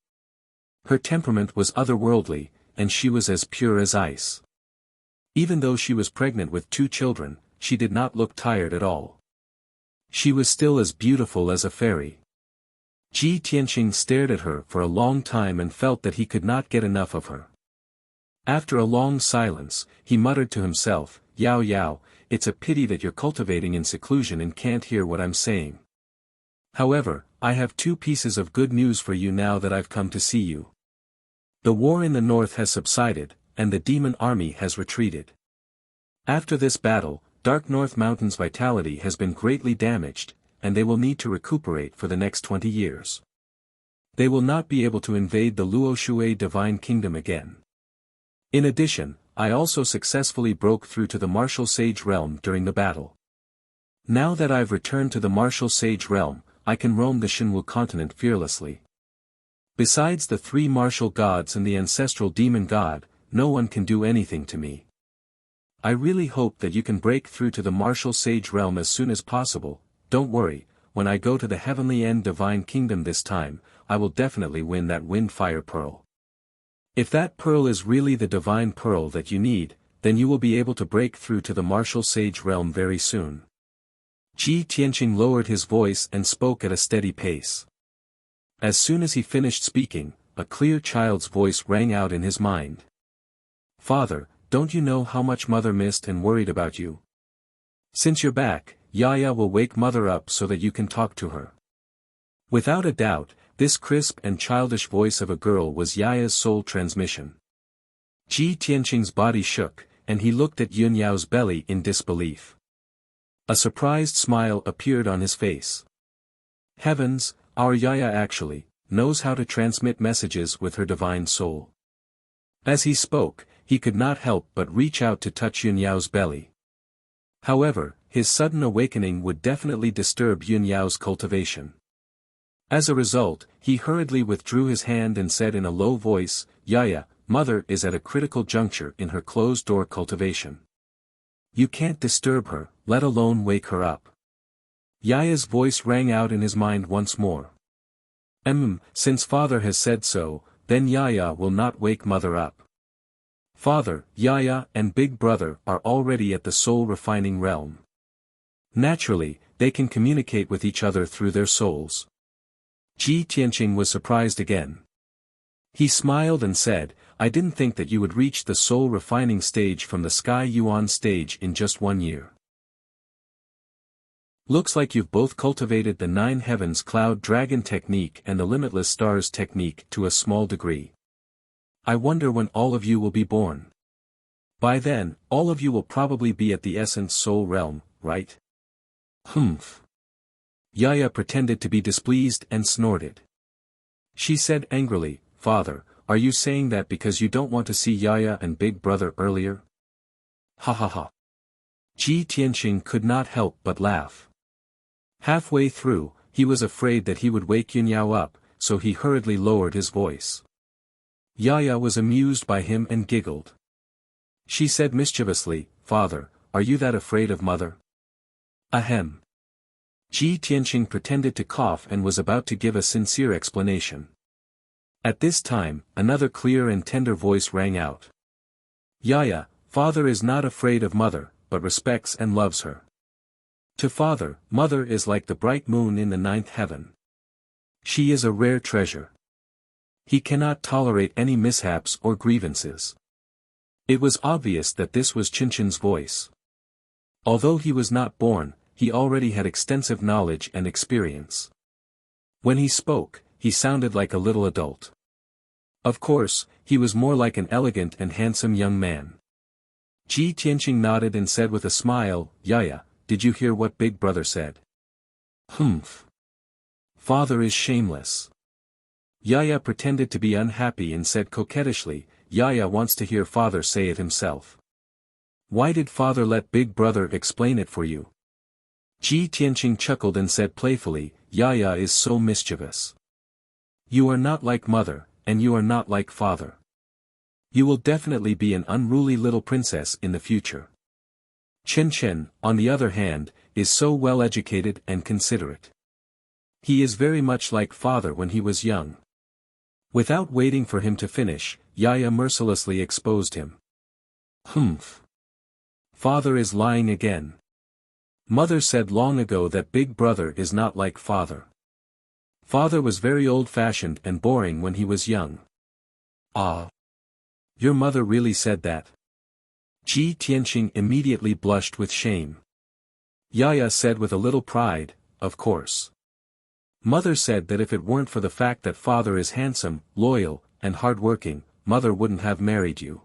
Her temperament was otherworldly, and she was as pure as ice. Even though she was pregnant with 2 children, she did not look tired at all. She was still as beautiful as a fairy. Ji Tianqing stared at her for a long time and felt that he could not get enough of her. After a long silence, he muttered to himself, Yao Yao, it's a pity that you're cultivating in seclusion and can't hear what I'm saying. However, I have 2 pieces of good news for you now that I've come to see you. The war in the north has subsided, and the demon army has retreated. After this battle, Dark North Mountain's vitality has been greatly damaged, and they will need to recuperate for the next 20 years. They will not be able to invade the Luo Shui Divine Kingdom again. In addition, I also successfully broke through to the Martial Sage Realm during the battle. Now that I've returned to the Martial Sage Realm, I can roam the Shenwu continent fearlessly. Besides the 3 martial gods and the ancestral demon god, no one can do anything to me. I really hope that you can break through to the Martial Sage Realm as soon as possible. Don't worry, when I go to the Heavenly End Divine Kingdom this time, I will definitely win that Wind Fire Pearl. If that pearl is really the divine pearl that you need, then you will be able to break through to the martial sage realm very soon. Ji Tianqing lowered his voice and spoke at a steady pace. As soon as he finished speaking, a clear child's voice rang out in his mind. Father, don't you know how much Mother missed and worried about you? Since you're back, Yaya will wake Mother up so that you can talk to her. Without a doubt, this crisp and childish voice of a girl was Yaya's soul transmission. Ji Tianqing's body shook, and he looked at Yun Yao's belly in disbelief. A surprised smile appeared on his face. Heavens, our Yaya actually knows how to transmit messages with her divine soul. As he spoke, he could not help but reach out to touch Yun Yao's belly. However, his sudden awakening would definitely disturb Yun Yao's cultivation. As a result, he hurriedly withdrew his hand and said in a low voice, Yaya, Mother is at a critical juncture in her closed-door cultivation. You can't disturb her, let alone wake her up. Yaya's voice rang out in his mind once more. Since Father has said so, then Yaya will not wake Mother up. Father, Yaya and Big Brother are already at the soul-refining realm. Naturally, they can communicate with each other through their souls. Ji Tianqing was surprised again. He smiled and said, I didn't think that you would reach the soul-refining stage from the Sky Yuan stage in just 1 year. Looks like you've both cultivated the 9 Heavens Cloud Dragon technique and the Limitless Stars technique to a small degree. I wonder when all of you will be born. By then, all of you will probably be at the Essence Soul realm, right? Humph. Yaya pretended to be displeased and snorted. She said angrily, Father, are you saying that because you don't want to see Yaya and Big Brother earlier? Ha ha ha. Ji Tianqing could not help but laugh. Halfway through, he was afraid that he would wake Yun Yao up, so he hurriedly lowered his voice. Yaya was amused by him and giggled. She said mischievously, Father, are you that afraid of Mother? Ahem. Ji Tianqing pretended to cough and was about to give a sincere explanation. At this time, another clear and tender voice rang out. Yaya, Father is not afraid of Mother, but respects and loves her. To Father, Mother is like the bright moon in the 9th heaven. She is a rare treasure. He cannot tolerate any mishaps or grievances. It was obvious that this was Qinchin's voice. Although he was not born, he already had extensive knowledge and experience. When he spoke, he sounded like a little adult. Of course, he was more like an elegant and handsome young man. Ji Tianqing nodded and said with a smile, Yaya, did you hear what Big Brother said? Humph. Father is shameless. Yaya pretended to be unhappy and said coquettishly, Yaya wants to hear Father say it himself. Why did Father let Big Brother explain it for you? Ji Tianqing chuckled and said playfully, Yaya is so mischievous. You are not like Mother, and you are not like Father. You will definitely be an unruly little princess in the future. Qinchin, on the other hand, is so well educated and considerate. He is very much like Father when he was young. Without waiting for him to finish, Yaya mercilessly exposed him. Humph. Father is lying again. Mother said long ago that Big Brother is not like Father. Father was very old-fashioned and boring when he was young. Ah. Your mother really said that? Ji Tianqing immediately blushed with shame. Yaya said with a little pride, of course. Mother said that if it weren't for the fact that Father is handsome, loyal, and hard-working, Mother wouldn't have married you.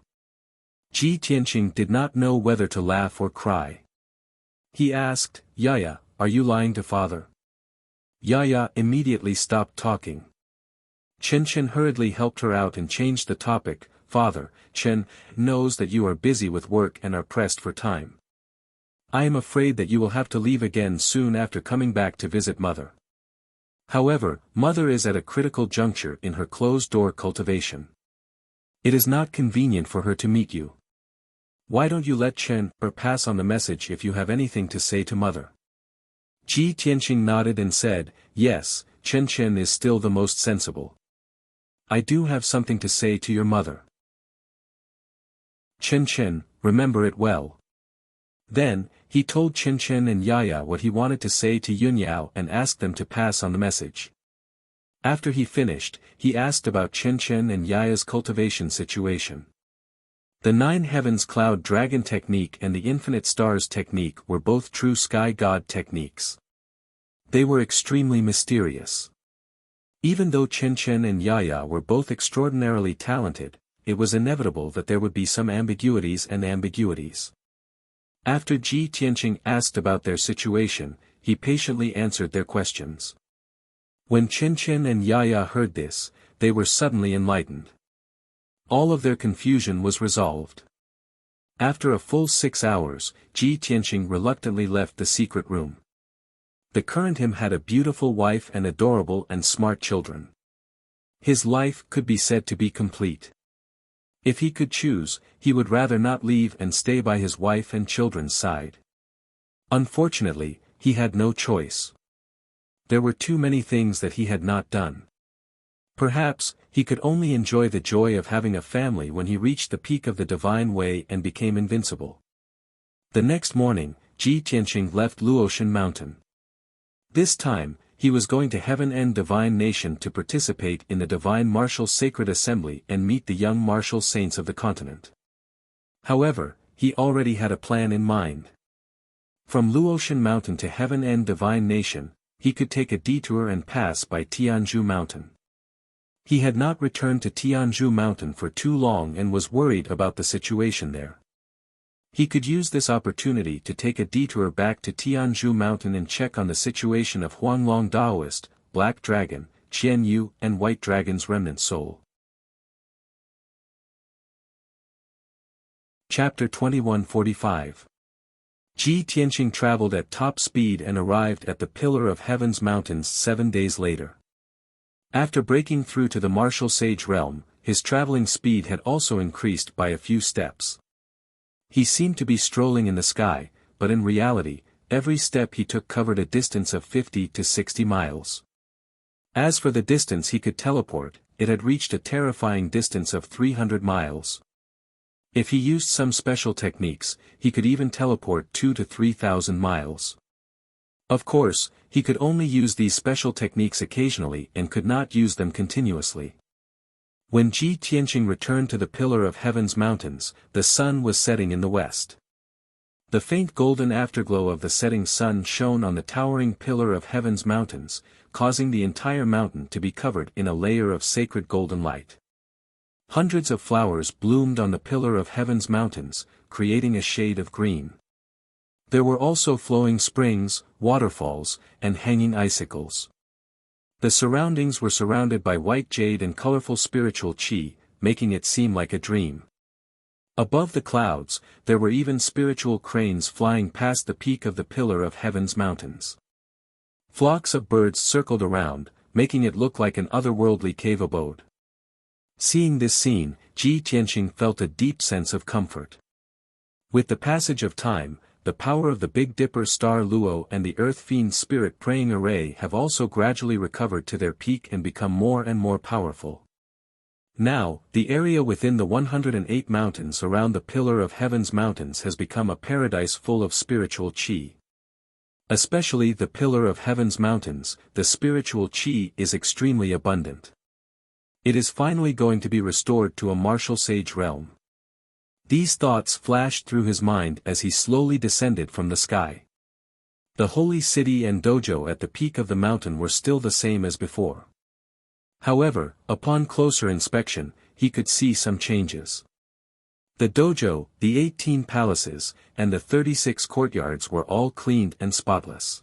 Ji Tianqing did not know whether to laugh or cry. He asked, Yaya, are you lying to Father? Yaya immediately stopped talking. Qinchin hurriedly helped her out and changed the topic. Father, Chen knows that you are busy with work and are pressed for time. I am afraid that you will have to leave again soon after coming back to visit Mother. However, Mother is at a critical juncture in her closed-door cultivation. It is not convenient for her to meet you. Why don't you let Chen pass on the message if you have anything to say to Mother? Ji Tianqing nodded and said, yes, Chen is still the most sensible. I do have something to say to your mother. Chen Chen, remember it well." Then, he told Chen Chen and Yaya what he wanted to say to Yunyao and asked them to pass on the message. After he finished, he asked about Chen Chen and Yaya's cultivation situation. The Nine Heavens Cloud Dragon technique and the Infinite Stars technique were both true Sky God techniques. They were extremely mysterious. Even though Chen Chen and Yaya were both extraordinarily talented, it was inevitable that there would be some ambiguities. After Ji Tianqing asked about their situation, he patiently answered their questions. When Chen Chen and Yaya heard this, they were suddenly enlightened. All of their confusion was resolved. After a full 6 hours, Ji Tianqing reluctantly left the secret room. The current him had a beautiful wife and adorable and smart children. His life could be said to be complete. If he could choose, he would rather not leave and stay by his wife and children's side. Unfortunately, he had no choice. There were too many things that he had not done. Perhaps, he could only enjoy the joy of having a family when he reached the peak of the divine way and became invincible. The next morning, Ji Tianqing left Luotian Mountain. This time, he was going to Heaven End Divine Nation to participate in the Divine Martial Sacred Assembly and meet the young martial saints of the continent. However, he already had a plan in mind. From Luotian Mountain to Heaven End Divine Nation, he could take a detour and pass by Tianzhu Mountain. He had not returned to Tianzhu Mountain for too long and was worried about the situation there. He could use this opportunity to take a detour back to Tianzhu Mountain and check on the situation of Huanglong Daoist, Black Dragon, Qian Yu and White Dragon's remnant soul. Chapter 2145. Ji Tianqing traveled at top speed and arrived at the Pillar of Heaven's Mountains 7 days later. After breaking through to the martial sage realm, his traveling speed had also increased by a few steps. He seemed to be strolling in the sky, but in reality, every step he took covered a distance of 50 to 60 miles. As for the distance he could teleport, it had reached a terrifying distance of 300 miles. If he used some special techniques, he could even teleport 2,000 to 3,000 miles. Of course, he could only use these special techniques occasionally and could not use them continuously. When Ji Tianqing returned to the Pillar of Heaven's Mountains, the sun was setting in the west. The faint golden afterglow of the setting sun shone on the towering Pillar of Heaven's Mountains, causing the entire mountain to be covered in a layer of sacred golden light. Hundreds of flowers bloomed on the Pillar of Heaven's Mountains, creating a shade of green. There were also flowing springs, waterfalls, and hanging icicles. The surroundings were surrounded by white jade and colorful spiritual qi, making it seem like a dream. Above the clouds, there were even spiritual cranes flying past the peak of the Pillar of Heaven's Mountains. Flocks of birds circled around, making it look like an otherworldly cave abode. Seeing this scene, Ji Tianqing felt a deep sense of comfort. With the passage of time, the power of the Big Dipper star Luo and the Earth Fiend Spirit Praying Array have also gradually recovered to their peak and become more and more powerful. Now, the area within the 108 mountains around the Pillar of Heaven's Mountains has become a paradise full of spiritual qi. Especially the Pillar of Heaven's Mountains, the spiritual qi is extremely abundant. It is finally going to be restored to a martial sage realm. These thoughts flashed through his mind as he slowly descended from the sky. The holy city and dojo at the peak of the mountain were still the same as before. However, upon closer inspection, he could see some changes. The dojo, the 18 palaces, and the 36 courtyards were all cleaned and spotless.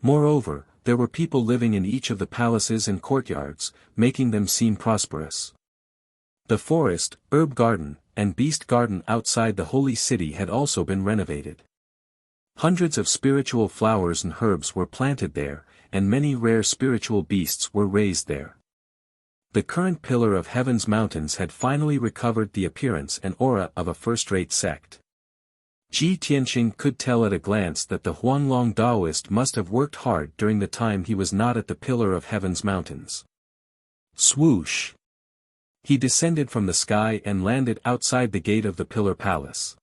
Moreover, there were people living in each of the palaces and courtyards, making them seem prosperous. The forest, herb garden, and beast garden outside the holy city had also been renovated. Hundreds of spiritual flowers and herbs were planted there, and many rare spiritual beasts were raised there. The current Pillar of Heaven's Mountains had finally recovered the appearance and aura of a first-rate sect. Ji Tianqing could tell at a glance that the Huanglong Daoist must have worked hard during the time he was not at the Pillar of Heaven's Mountains. Swoosh! He descended from the sky and landed outside the gate of the Pillar Palace.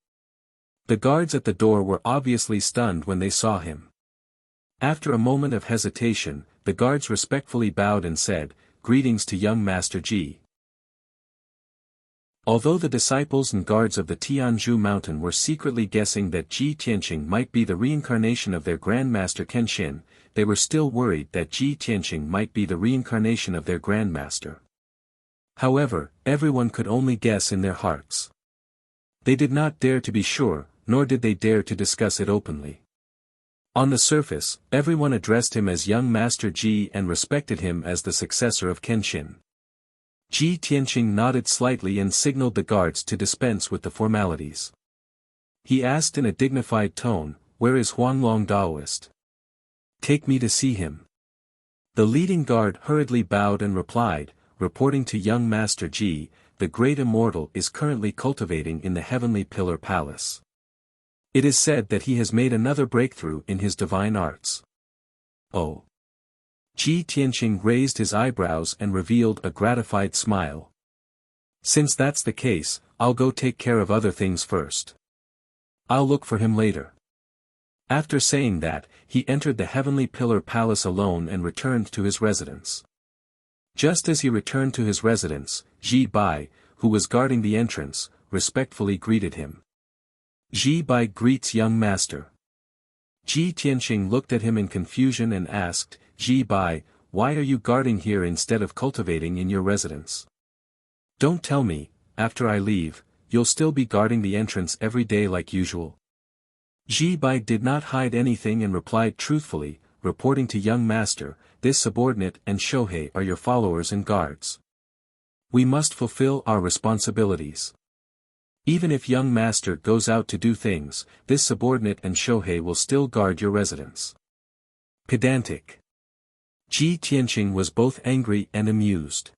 The guards at the door were obviously stunned when they saw him. After a moment of hesitation, the guards respectfully bowed and said, "Greetings to young Master Ji." Although the disciples and guards of the Tianzhu mountain were secretly guessing that Ji Tianqing might be the reincarnation of their Grandmaster Kenshin, they were still worried that Ji Tianqing might be the reincarnation of their Grandmaster. However, everyone could only guess in their hearts. They did not dare to be sure, nor did they dare to discuss it openly. On the surface, everyone addressed him as young Master Ji and respected him as the successor of Kenshin. Ji Tianqing nodded slightly and signaled the guards to dispense with the formalities. He asked in a dignified tone, "Where is Huanglong Daoist? Take me to see him." The leading guard hurriedly bowed and replied, reporting to young Master Ji, "The great immortal is currently cultivating in the Heavenly Pillar Palace. It is said that he has made another breakthrough in his divine arts." "Oh." Ji Tianqing raised his eyebrows and revealed a gratified smile. "Since that's the case, I'll go take care of other things first. I'll look for him later." After saying that, he entered the Heavenly Pillar Palace alone and returned to his residence. Just as he returned to his residence, Ji Bai, who was guarding the entrance, respectfully greeted him. "Ji Bai greets young master." Ji Tianqing looked at him in confusion and asked, "Ji Bai, why are you guarding here instead of cultivating in your residence? Don't tell me, after I leave, you'll still be guarding the entrance every day like usual?" Ji Bai did not hide anything and replied truthfully, reporting to young master, "This subordinate and Shohei are your followers and guards. We must fulfill our responsibilities. Even if young master goes out to do things, this subordinate and Shohei will still guard your residence." Pedantic. Ji Tianqing was both angry and amused.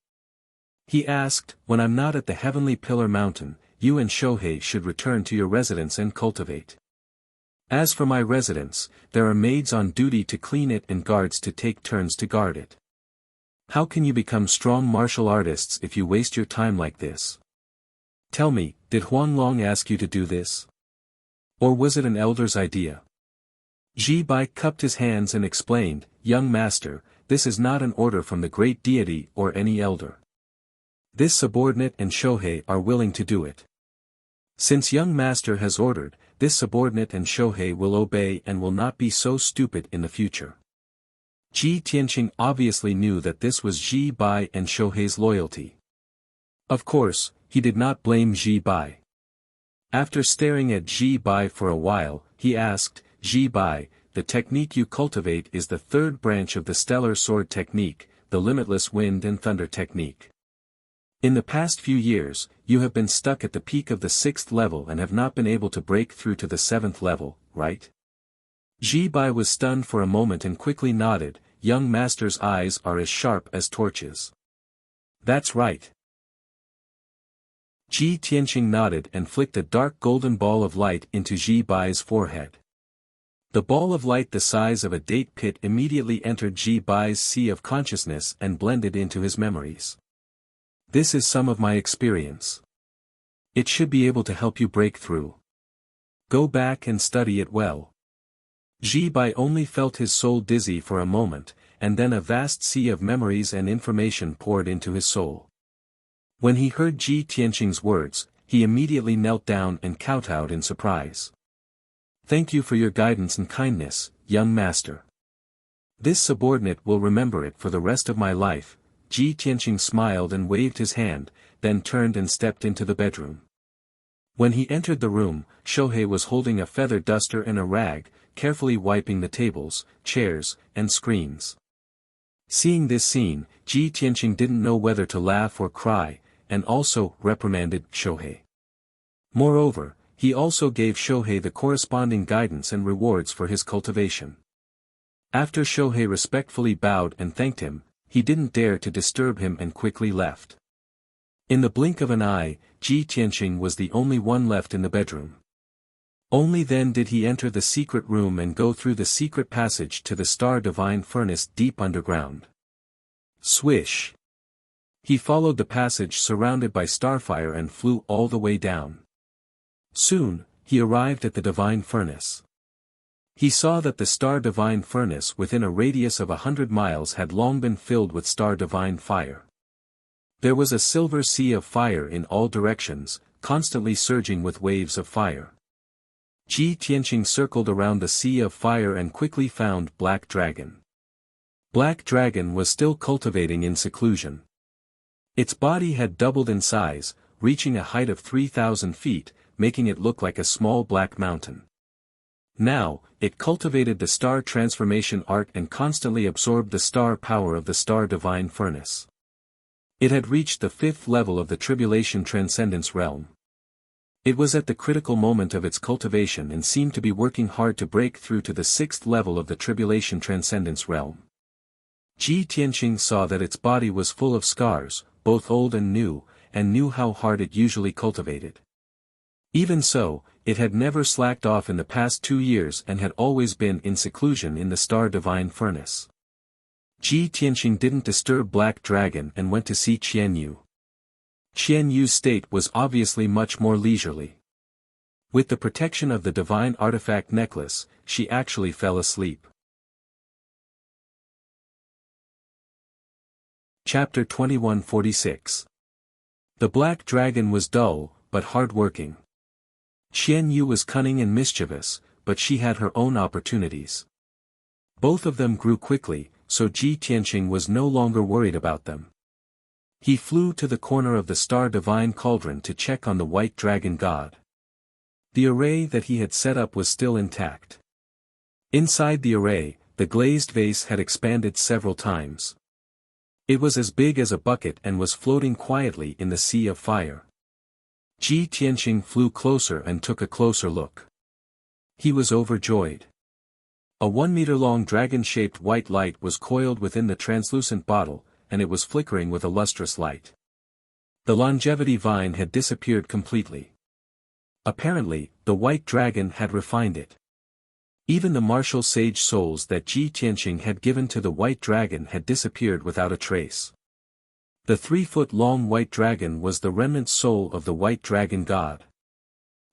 He asked, "When I'm not at the Heavenly Pillar Mountain, you and Shohei should return to your residence and cultivate. As for my residence, there are maids on duty to clean it and guards to take turns to guard it. How can you become strong martial artists if you waste your time like this? Tell me, did Huanglong ask you to do this? Or was it an elder's idea?" Ji Bai cupped his hands and explained, "Young master, this is not an order from the great deity or any elder. This subordinate and Shohei are willing to do it. Since young master has ordered, this subordinate and Shohei will obey and will not be so stupid in the future." Ji Tianqing obviously knew that this was Ji Bai and Shohei's loyalty. Of course, he did not blame Ji Bai. After staring at Ji Bai for a while, he asked, "Ji Bai, the technique you cultivate is the third branch of the stellar sword technique, the limitless wind and thunder technique. In the past few years, you have been stuck at the peak of the 6th level and have not been able to break through to the 7th level, right?" Ji Bai was stunned for a moment and quickly nodded, "Young master's eyes are as sharp as torches." "That's right." Ji Tianqing nodded and flicked a dark golden ball of light into Ji Bai's forehead. The ball of light the size of a date pit immediately entered Ji Bai's sea of consciousness and blended into his memories. "This is some of my experience. It should be able to help you break through. Go back and study it well." Ji Bai only felt his soul dizzy for a moment, and then a vast sea of memories and information poured into his soul. When he heard Ji Tianqing's words, he immediately knelt down and kowtowed in surprise. "Thank you for your guidance and kindness, young master. This subordinate will remember it for the rest of my life." Ji Tianqing smiled and waved his hand, then turned and stepped into the bedroom. When he entered the room, Shohei was holding a feather duster and a rag, carefully wiping the tables, chairs, and screens. Seeing this scene, Ji Tianqing didn't know whether to laugh or cry, and also reprimanded Shohei. Moreover, he also gave Shohei the corresponding guidance and rewards for his cultivation. After Shohei respectfully bowed and thanked him, he didn't dare to disturb him and quickly left. In the blink of an eye, Ji Tianqing was the only one left in the bedroom. Only then did he enter the secret room and go through the secret passage to the star divine furnace deep underground. Swish! He followed the passage surrounded by starfire and flew all the way down. Soon, he arrived at the divine furnace. He saw that the star divine furnace within a radius of 100 miles had long been filled with star divine fire. There was a silver sea of fire in all directions, constantly surging with waves of fire. Ji Tianqing circled around the sea of fire and quickly found Black Dragon. Black Dragon was still cultivating in seclusion. Its body had doubled in size, reaching a height of 3,000 feet, making it look like a small black mountain. Now, it cultivated the star transformation art and constantly absorbed the star power of the star divine furnace. It had reached the 5th level of the tribulation transcendence realm. It was at the critical moment of its cultivation and seemed to be working hard to break through to the 6th level of the tribulation transcendence realm. Ji Tianqing saw that its body was full of scars, both old and knew how hard it usually cultivated. Even so, it had never slacked off in the past 2 years and had always been in seclusion in the star divine furnace. Ji Tianqing didn't disturb Black Dragon and went to see Qian Yu. Qian Yu's state was obviously much more leisurely. With the protection of the divine artifact necklace, she actually fell asleep. Chapter 2146. The Black Dragon was dull, but hard-working. Qian Yu was cunning and mischievous, but she had her own opportunities. Both of them grew quickly, so Ji Tianqing was no longer worried about them. He flew to the corner of the star divine cauldron to check on the white dragon god. The array that he had set up was still intact. Inside the array, the glazed vase had expanded several times. It was as big as a bucket and was floating quietly in the sea of fire. Ji Tianqing flew closer and took a closer look. He was overjoyed. A 1-meter-long dragon-shaped white light was coiled within the translucent bottle, and it was flickering with a lustrous light. The longevity vine had disappeared completely. Apparently, the white dragon had refined it. Even the martial sage souls that Ji Tianqing had given to the white dragon had disappeared without a trace. The 3-foot-long white dragon was the remnant soul of the white dragon god.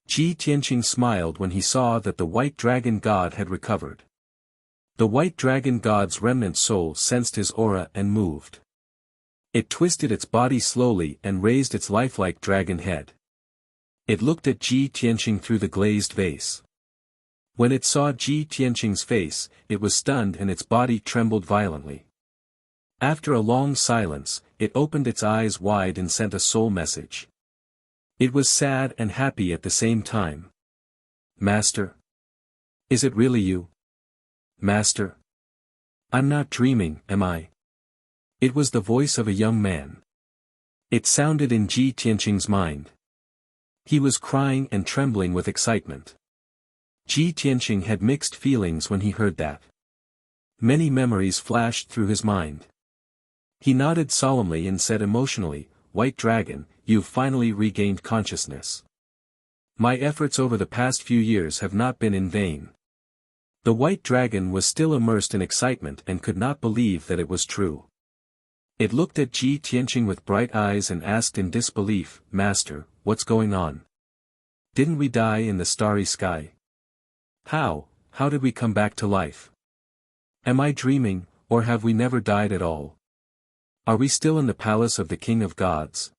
Ji Tianqing smiled when he saw that the white dragon god had recovered. The white dragon god's remnant soul sensed his aura and moved. It twisted its body slowly and raised its lifelike dragon head. It looked at Ji Tianqing through the glazed vase. When it saw Ji Tianqing's face, it was stunned and its body trembled violently. After a long silence, it opened its eyes wide and sent a soul message. It was sad and happy at the same time. Master? Is it really you? Master? I'm not dreaming, am I? It was the voice of a young man. It sounded in Ji Tianqing's mind. He was crying and trembling with excitement. Ji Tianqing had mixed feelings when he heard that. Many memories flashed through his mind. He nodded solemnly and said emotionally, "White Dragon, you've finally regained consciousness. My efforts over the past few years have not been in vain." The White Dragon was still immersed in excitement and could not believe that it was true. It looked at Ji Tianqing with bright eyes and asked in disbelief, "Master, what's going on? Didn't we die in the starry sky? How did we come back to life? Am I dreaming, or have we never died at all? Are we still in the palace of the King of Gods?"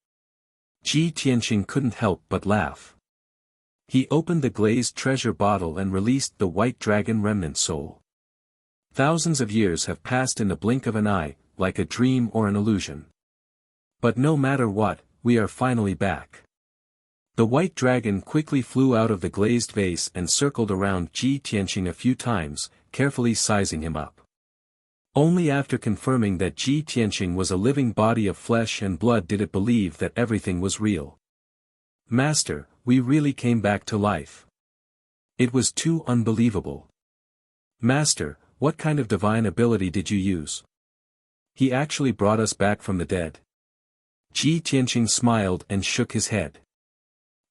Ji Tianqing couldn't help but laugh. He opened the glazed treasure bottle and released the white dragon remnant soul. Thousands of years have passed in the blink of an eye, like a dream or an illusion. But no matter what, we are finally back. The white dragon quickly flew out of the glazed vase and circled around Ji Tianqing a few times, carefully sizing him up. Only after confirming that Ji Tianqing was a living body of flesh and blood did it believe that everything was real. "Master, we really came back to life. It was too unbelievable. Master, what kind of divine ability did you use? He actually brought us back from the dead." Ji Tianqing smiled and shook his head.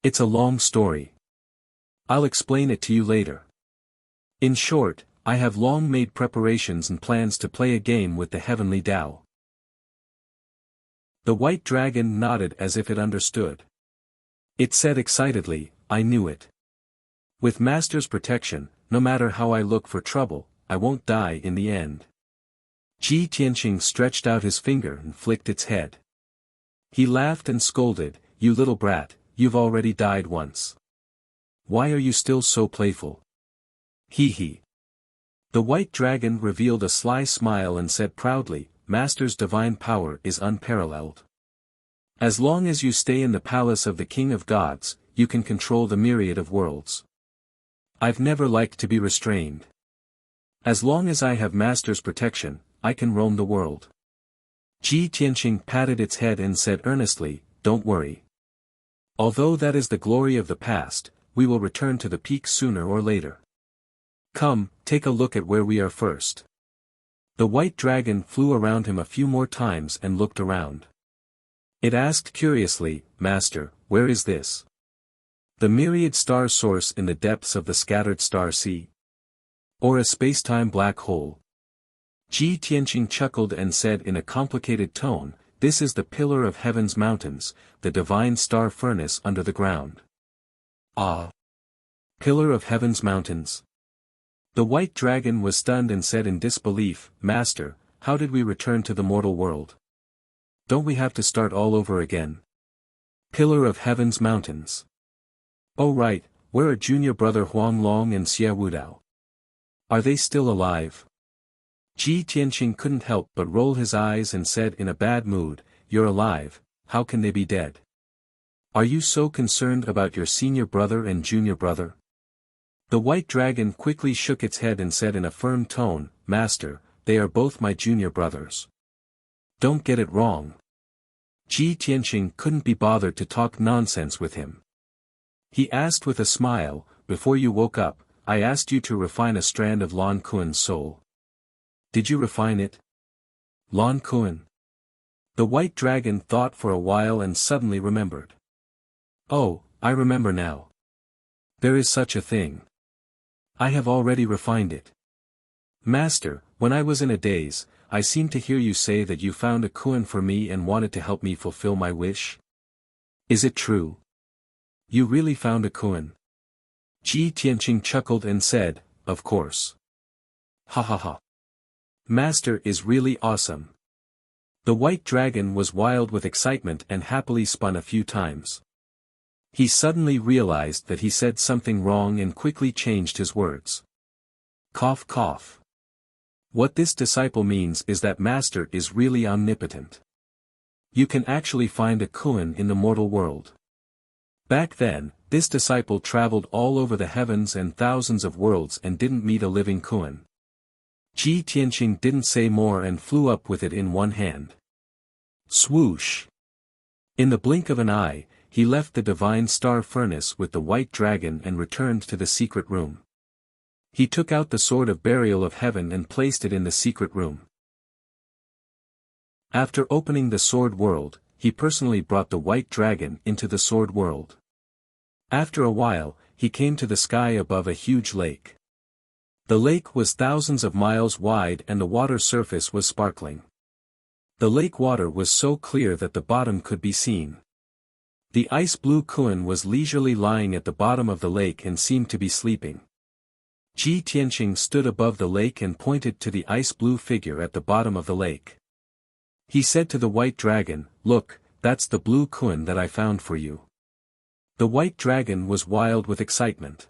"It's a long story. I'll explain it to you later. In short, I have long made preparations and plans to play a game with the heavenly Tao." The white dragon nodded as if it understood. It said excitedly, I knew it. With Master's protection, no matter how I look for trouble, I won't die in the end. Ji Tianqing stretched out his finger and flicked its head. He laughed and scolded, you little brat, you've already died once. Why are you still so playful? Hee hee. The white dragon revealed a sly smile and said proudly, Master's divine power is unparalleled. As long as you stay in the palace of the King of Gods, you can control the myriad of worlds. I've never liked to be restrained. As long as I have Master's protection, I can roam the world. Ji Tianqing patted its head and said earnestly, don't worry. Although that is the glory of the past, we will return to the peak sooner or later. Come, take a look at where we are first. The white dragon flew around him a few more times and looked around. It asked curiously, Master, where is this? The myriad star source in the depths of the scattered star sea? Or a spacetime black hole? Ji Tianqing chuckled and said in a complicated tone, this is the pillar of heaven's mountains, the divine star furnace under the ground. Ah! Pillar of heaven's mountains? The white dragon was stunned and said in disbelief, Master, how did we return to the mortal world? Don't we have to start all over again? Pillar of heaven's mountains. Oh right, where are junior brother Huang Long and Xie Wudao? Are they still alive? Ji Tianqing couldn't help but roll his eyes and said in a bad mood, you're alive, how can they be dead? Are you so concerned about your senior brother and junior brother? The white dragon quickly shook its head and said in a firm tone, Master, they are both my junior brothers. Don't get it wrong. Ji Tianqing couldn't be bothered to talk nonsense with him. He asked with a smile, before you woke up, I asked you to refine a strand of Lan Kuan's soul. Did you refine it? Lan Kuan. The white dragon thought for a while and suddenly remembered. Oh, I remember now. There is such a thing. I have already refined it. Master, when I was in a daze, I seemed to hear you say that you found a Kuan for me and wanted to help me fulfill my wish. Is it true? You really found a Kuan? Ji Tianqing chuckled and said, of course. Ha ha ha. Master is really awesome. The white dragon was wild with excitement and happily spun a few times. He suddenly realized that he said something wrong and quickly changed his words. Cough cough. What this disciple means is that Master is really omnipotent. You can actually find a Kuan in the mortal world. Back then, this disciple traveled all over the heavens and thousands of worlds and didn't meet a living Kuan. Ji Tianqing didn't say more and flew up with it in one hand. Swoosh! In the blink of an eye, he left the divine star furnace with the white dragon and returned to the secret room. He took out the sword of burial of heaven and placed it in the secret room. After opening the sword world, he personally brought the white dragon into the sword world. After a while, he came to the sky above a huge lake. The lake was thousands of miles wide and the water surface was sparkling. The lake water was so clear that the bottom could be seen. The ice-blue Kuan was leisurely lying at the bottom of the lake and seemed to be sleeping. Ji Tianqing stood above the lake and pointed to the ice-blue figure at the bottom of the lake. He said to the white dragon, look, that's the blue Kuan that I found for you. The white dragon was wild with excitement.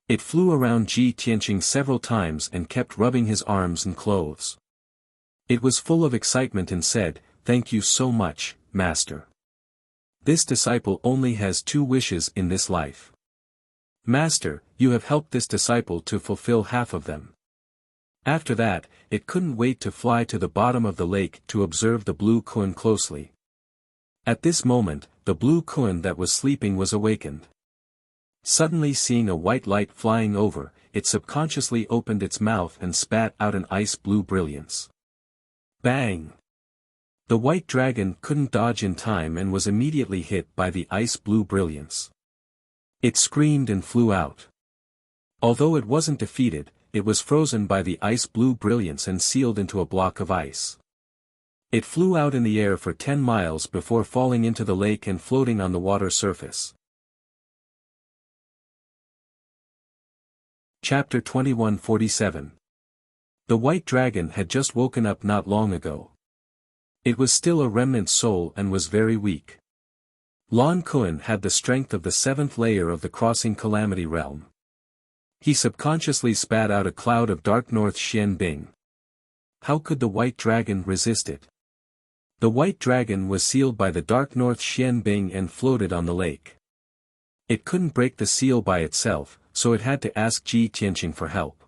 It flew around Ji Tianqing several times and kept rubbing his arms and clothes. It was full of excitement and said, thank you so much, Master. This disciple only has 2 wishes in this life. Master, you have helped this disciple to fulfill half of them. After that, it couldn't wait to fly to the bottom of the lake to observe the blue Kuan closely. At this moment, the blue Kuan that was sleeping was awakened. Suddenly seeing a white light flying over, it subconsciously opened its mouth and spat out an ice-blue brilliance. Bang! The white dragon couldn't dodge in time and was immediately hit by the ice-blue brilliance. It screamed and flew out. Although it wasn't defeated, it was frozen by the ice-blue brilliance and sealed into a block of ice. It flew out in the air for 10 miles before falling into the lake and floating on the water surface. Chapter 2147. The white dragon had just woken up not long ago. It was still a remnant soul and was very weak. Lan Kuan had the strength of the 7th layer of the crossing calamity realm. He subconsciously spat out a cloud of dark north Xian Bing. How could the white dragon resist it? The white dragon was sealed by the dark north Xian Bing and floated on the lake. It couldn't break the seal by itself, so it had to ask Ji Tianqing for help.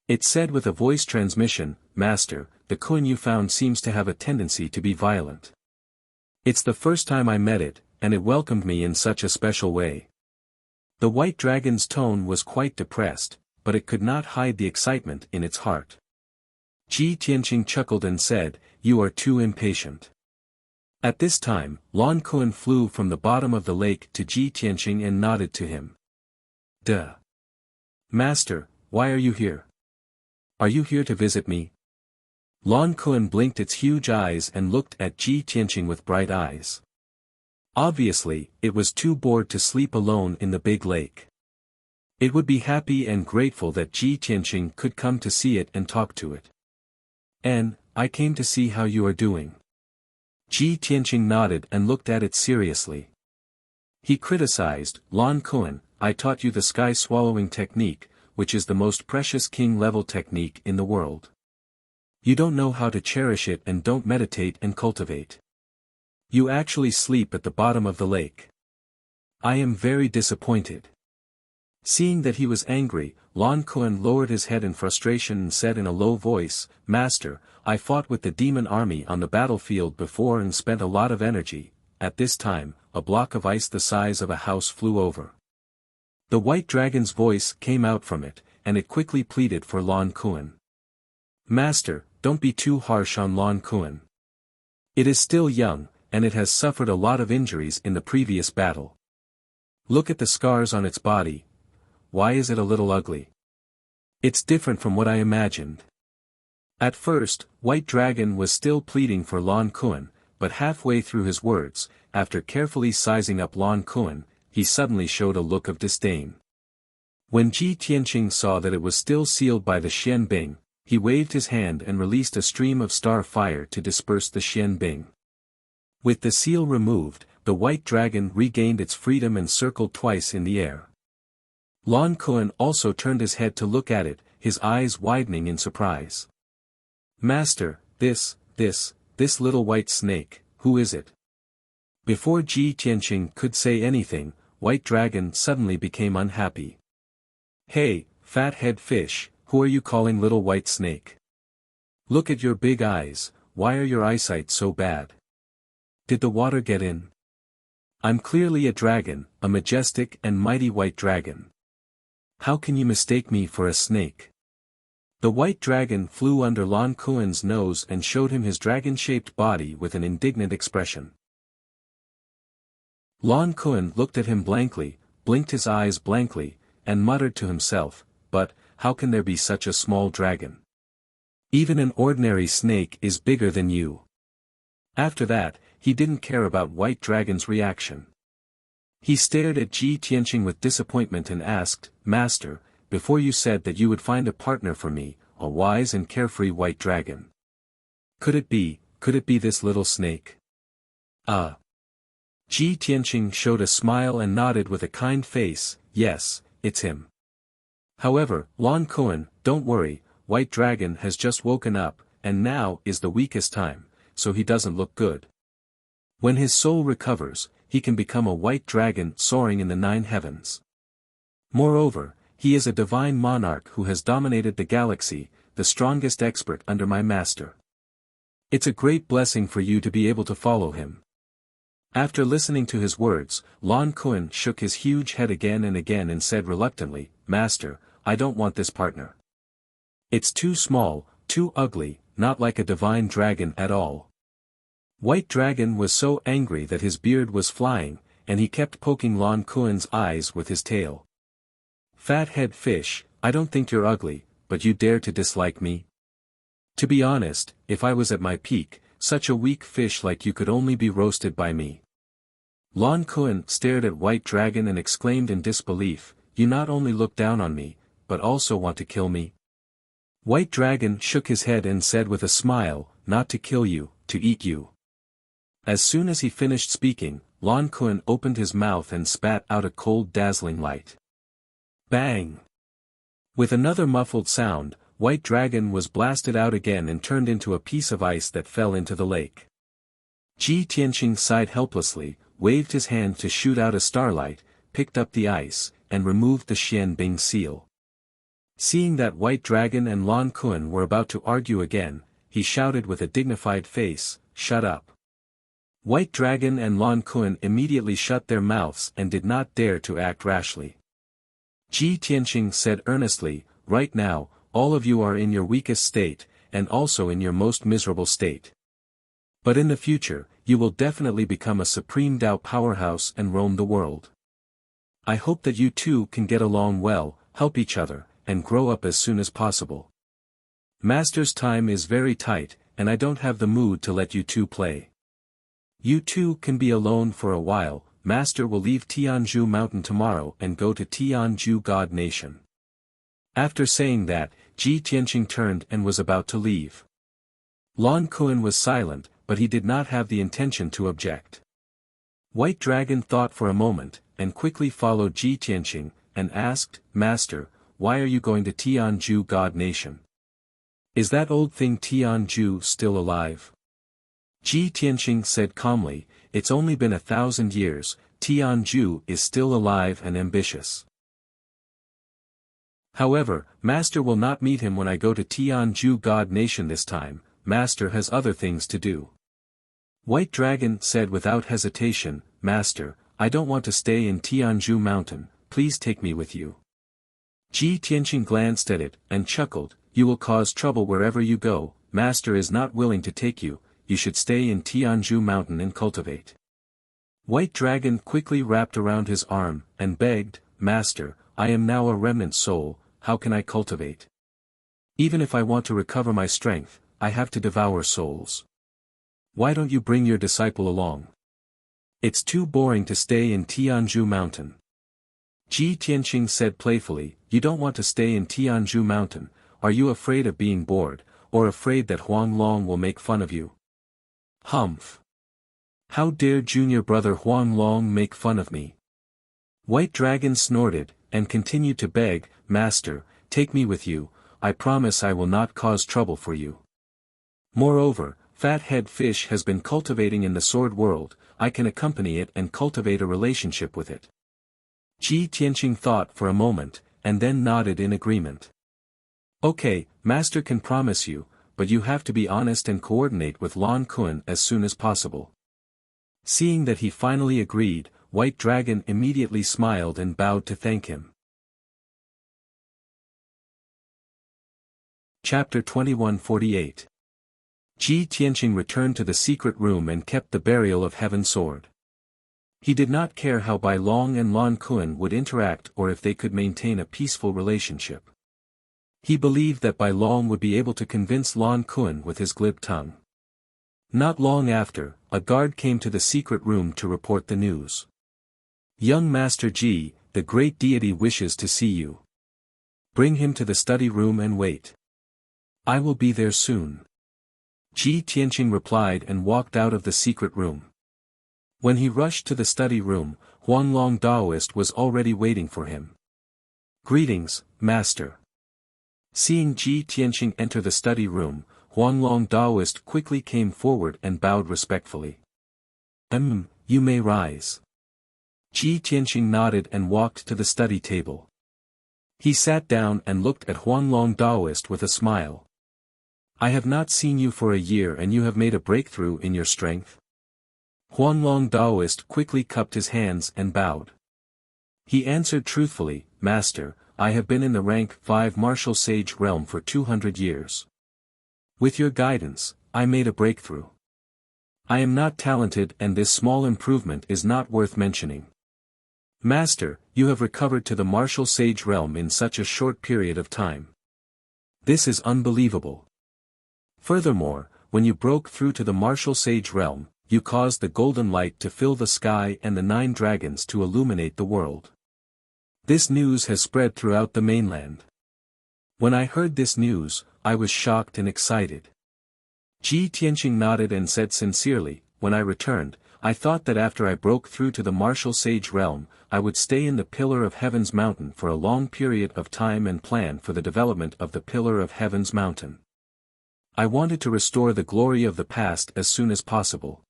It said with a voice transmission, "Master, the Kun you found seems to have a tendency to be violent. It's the first time I met it, and it welcomed me in such a special way." The white dragon's tone was quite depressed, but it could not hide the excitement in its heart. Ji Tianqing chuckled and said, "You are too impatient." At this time, Lan Kuan flew from the bottom of the lake to Ji Tianqing and nodded to him. "Duh. Master, why are you here? Are you here to visit me?" Lan Kuan blinked its huge eyes and looked at Ji Tianqing with bright eyes. Obviously, it was too bored to sleep alone in the big lake. It would be happy and grateful that Ji Tianqing could come to see it and talk to it. "And, I came to see how you are doing." Ji Tianqing nodded and looked at it seriously. He criticized, "Lan Kuan, I taught you the sky-swallowing technique, which is the most precious king-level technique in the world. You don't know how to cherish it and don't meditate and cultivate. You actually sleep at the bottom of the lake. I am very disappointed." Seeing that he was angry, Lan Kuan lowered his head in frustration and said in a low voice, "Master, I fought with the demon army on the battlefield before and spent a lot of energy." At this time, a block of ice the size of a house flew over. The white dragon's voice came out from it, and it quickly pleaded for Lan Kuan. "Master, don't be too harsh on Lan Kuan. It is still young, and it has suffered a lot of injuries in the previous battle. Look at the scars on its body. Why is it a little ugly? It's different from what I imagined." At first, White Dragon was still pleading for Lan Kuan, but halfway through his words, after carefully sizing up Lan Kuan, he suddenly showed a look of disdain. When Ji Tianqing saw that it was still sealed by the Xian Bing, he waved his hand and released a stream of star fire to disperse the Xian Bing. With the seal removed, the white dragon regained its freedom and circled twice in the air. Lan Kuan also turned his head to look at it, his eyes widening in surprise. "Master, this little white snake, who is it?" Before Ji Tianqing could say anything, White Dragon suddenly became unhappy. "Hey, fat-head fish, who are you calling little white snake? Look at your big eyes, why are your eyesight so bad? Did the water get in? I'm clearly a dragon, a majestic and mighty white dragon. How can you mistake me for a snake?" The white dragon flew under Lan Kuan's nose and showed him his dragon-shaped body with an indignant expression. Lan Kuan looked at him blankly, blinked his eyes blankly, and muttered to himself, "But, how can there be such a small dragon? Even an ordinary snake is bigger than you." After that, he didn't care about White Dragon's reaction. He stared at Ji Tianqing with disappointment and asked, "Master, before you said that you would find a partner for me, a wise and carefree white dragon. Could it be this little snake?" Ji Tianqing showed a smile and nodded with a kind face, "Yes, it's him." However, Lan Kuan, don't worry, White Dragon has just woken up, and now is the weakest time, so he doesn't look good. When his soul recovers, he can become a white dragon soaring in the 9 heavens. Moreover, he is a divine monarch who has dominated the galaxy, the strongest expert under my master. It's a great blessing for you to be able to follow him." After listening to his words, Lan Kuan shook his huge head again and said reluctantly, "Master, I don't want this partner. It's too small, too ugly, not like a divine dragon at all." White Dragon was so angry that his beard was flying, and he kept poking Lan Kuan's eyes with his tail. "Fat-head fish, I don't think you're ugly, but you dare to dislike me? To be honest, if I was at my peak, such a weak fish like you could only be roasted by me. Lan Kuan stared at White Dragon and exclaimed in disbelief, you not only look down on me, but also want to kill me? White Dragon shook his head and said with a smile, not to kill you, to eat you. As soon as he finished speaking, Lan Kuan opened his mouth and spat out a cold dazzling light. Bang! With another muffled sound, White Dragon was blasted out again and turned into a piece of ice that fell into the lake. Ji Tianqing sighed helplessly, waved his hand to shoot out a starlight, picked up the ice, and removed the Xian Bing seal. Seeing that White Dragon and Lan Kuan were about to argue again, he shouted with a dignified face, shut up. White Dragon and Lan Kuan immediately shut their mouths and did not dare to act rashly. Ji Tianqing said earnestly, right now, all of you are in your weakest state, and also in your most miserable state. But in the future, you will definitely become a supreme Dao powerhouse and roam the world. I hope that you two can get along well, help each other, and grow up as soon as possible. Master's time is very tight, and I don't have the mood to let you two play. You two can be alone for a while. Master will leave Tianzhu Mountain tomorrow and go to Tianzhu God Nation. After saying that, Ji Tianqing turned and was about to leave. Lan Kuan was silent, but he did not have the intention to object. White Dragon thought for a moment, and quickly followed Ji Tianqing, and asked, Master, why are you going to Tianzhu God Nation? Is that old thing Tianzhu still alive? Ji Tianqing said calmly, it's only been 1,000 years, Tianzhu is still alive and ambitious. However, Master will not meet him when I go to Tianzhu God Nation this time. Master has other things to do. White Dragon said without hesitation, Master, I don't want to stay in Tianzhu Mountain, please take me with you. Ji Tianqing glanced at it, and chuckled, you will cause trouble wherever you go, Master is not willing to take you, you should stay in Tianzhu Mountain and cultivate. White Dragon quickly wrapped around his arm, and begged, Master, I am now a remnant soul, how can I cultivate? Even if I want to recover my strength, I have to devour souls. Why don't you bring your disciple along? It's too boring to stay in Tianzhu Mountain. Ji Tianqing said playfully, you don't want to stay in Tianzhu Mountain, are you afraid of being bored, or afraid that Huang Long will make fun of you? Humph! How dare junior brother Huang Long make fun of me? White Dragon snorted, and continued to beg, Master, take me with you, I promise I will not cause trouble for you. Moreover, Fathead Fish has been cultivating in the sword world, I can accompany it and cultivate a relationship with it. Ji Tianqing thought for a moment, and then nodded in agreement. Okay, Master can promise you, but you have to be honest and coordinate with Lan Kuan as soon as possible. Seeing that he finally agreed, White Dragon immediately smiled and bowed to thank him. Chapter 2148. Ji Tianqing returned to the secret room and kept the burial of Heaven Sword. He did not care how Bai Long and Lan Kuan would interact or if they could maintain a peaceful relationship. He believed that Bai Long would be able to convince Lan Kuan with his glib tongue. Not long after, a guard came to the secret room to report the news. Young Master Ji, the great deity wishes to see you. Bring him to the study room and wait. I will be there soon. Ji Tianqing replied and walked out of the secret room. When he rushed to the study room, Huang Long Daoist was already waiting for him. Greetings, Master. Seeing Ji Tianqing enter the study room, Huang Long Daoist quickly came forward and bowed respectfully. You may rise. Ji Tianqing nodded and walked to the study table. He sat down and looked at Huang Long Daoist with a smile. I have not seen you for a year and you have made a breakthrough in your strength. Huang Long Daoist quickly cupped his hands and bowed. He answered truthfully, Master, I have been in the rank 5 martial sage realm for 200 years. With your guidance, I made a breakthrough. I am not talented and this small improvement is not worth mentioning. Master, you have recovered to the martial sage realm in such a short period of time. This is unbelievable. Furthermore, when you broke through to the martial sage realm, you caused the golden light to fill the sky and the 9 dragons to illuminate the world. This news has spread throughout the mainland. When I heard this news, I was shocked and excited. Ji Tianqing nodded and said sincerely, when I returned, I thought that after I broke through to the martial sage realm, I would stay in the Pillar of Heaven's mountain for a long period of time and plan for the development of the Pillar of Heaven's mountain. I wanted to restore the glory of the past as soon as possible.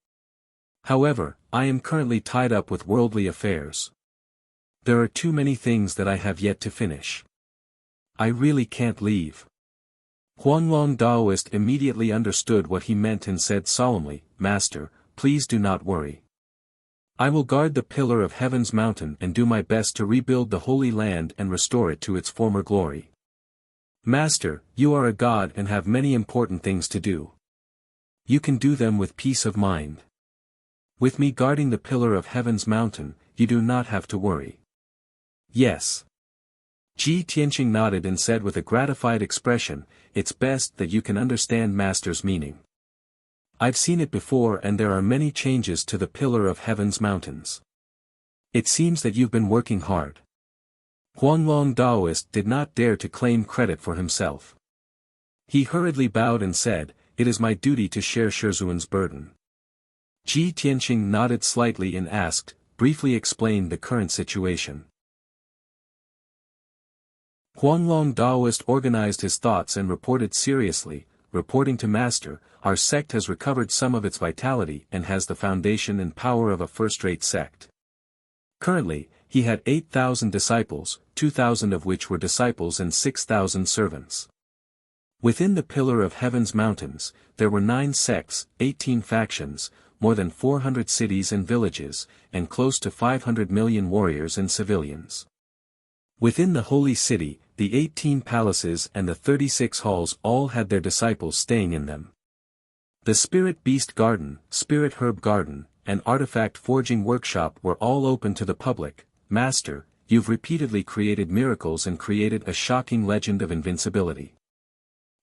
However, I am currently tied up with worldly affairs. There are too many things that I have yet to finish. I really can't leave. Huanglong Daoist immediately understood what he meant and said solemnly, Master, please do not worry. I will guard the Pillar of Heaven's mountain and do my best to rebuild the Holy Land and restore it to its former glory. Master, you are a god and have many important things to do. You can do them with peace of mind. With me guarding the Pillar of Heaven's mountain, you do not have to worry. Yes. Ji Tianqing nodded and said with a gratified expression, it's best that you can understand Master's meaning. I've seen it before and there are many changes to the Pillar of Heaven's mountains. It seems that you've been working hard. Huanglong Daoist did not dare to claim credit for himself. He hurriedly bowed and said, it is my duty to share Shizuan's burden. Ji Tianqing nodded slightly and asked, briefly explain the current situation. Huanglong Daoist organized his thoughts and reported seriously, reporting to Master, our sect has recovered some of its vitality and has the foundation and power of a first-rate sect. Currently, he had 8,000 disciples, 2,000 of which were disciples and 6,000 servants. Within the Pillar of Heaven's mountains, there were 9 sects, 18 factions, more than 400 cities and villages, and close to 500 million warriors and civilians. Within the holy city, the 18 palaces and the 36 halls all had their disciples staying in them. The Spirit Beast Garden, Spirit Herb Garden, and Artifact Forging Workshop were all open to the public. Master, you've repeatedly created miracles and created a shocking legend of invincibility.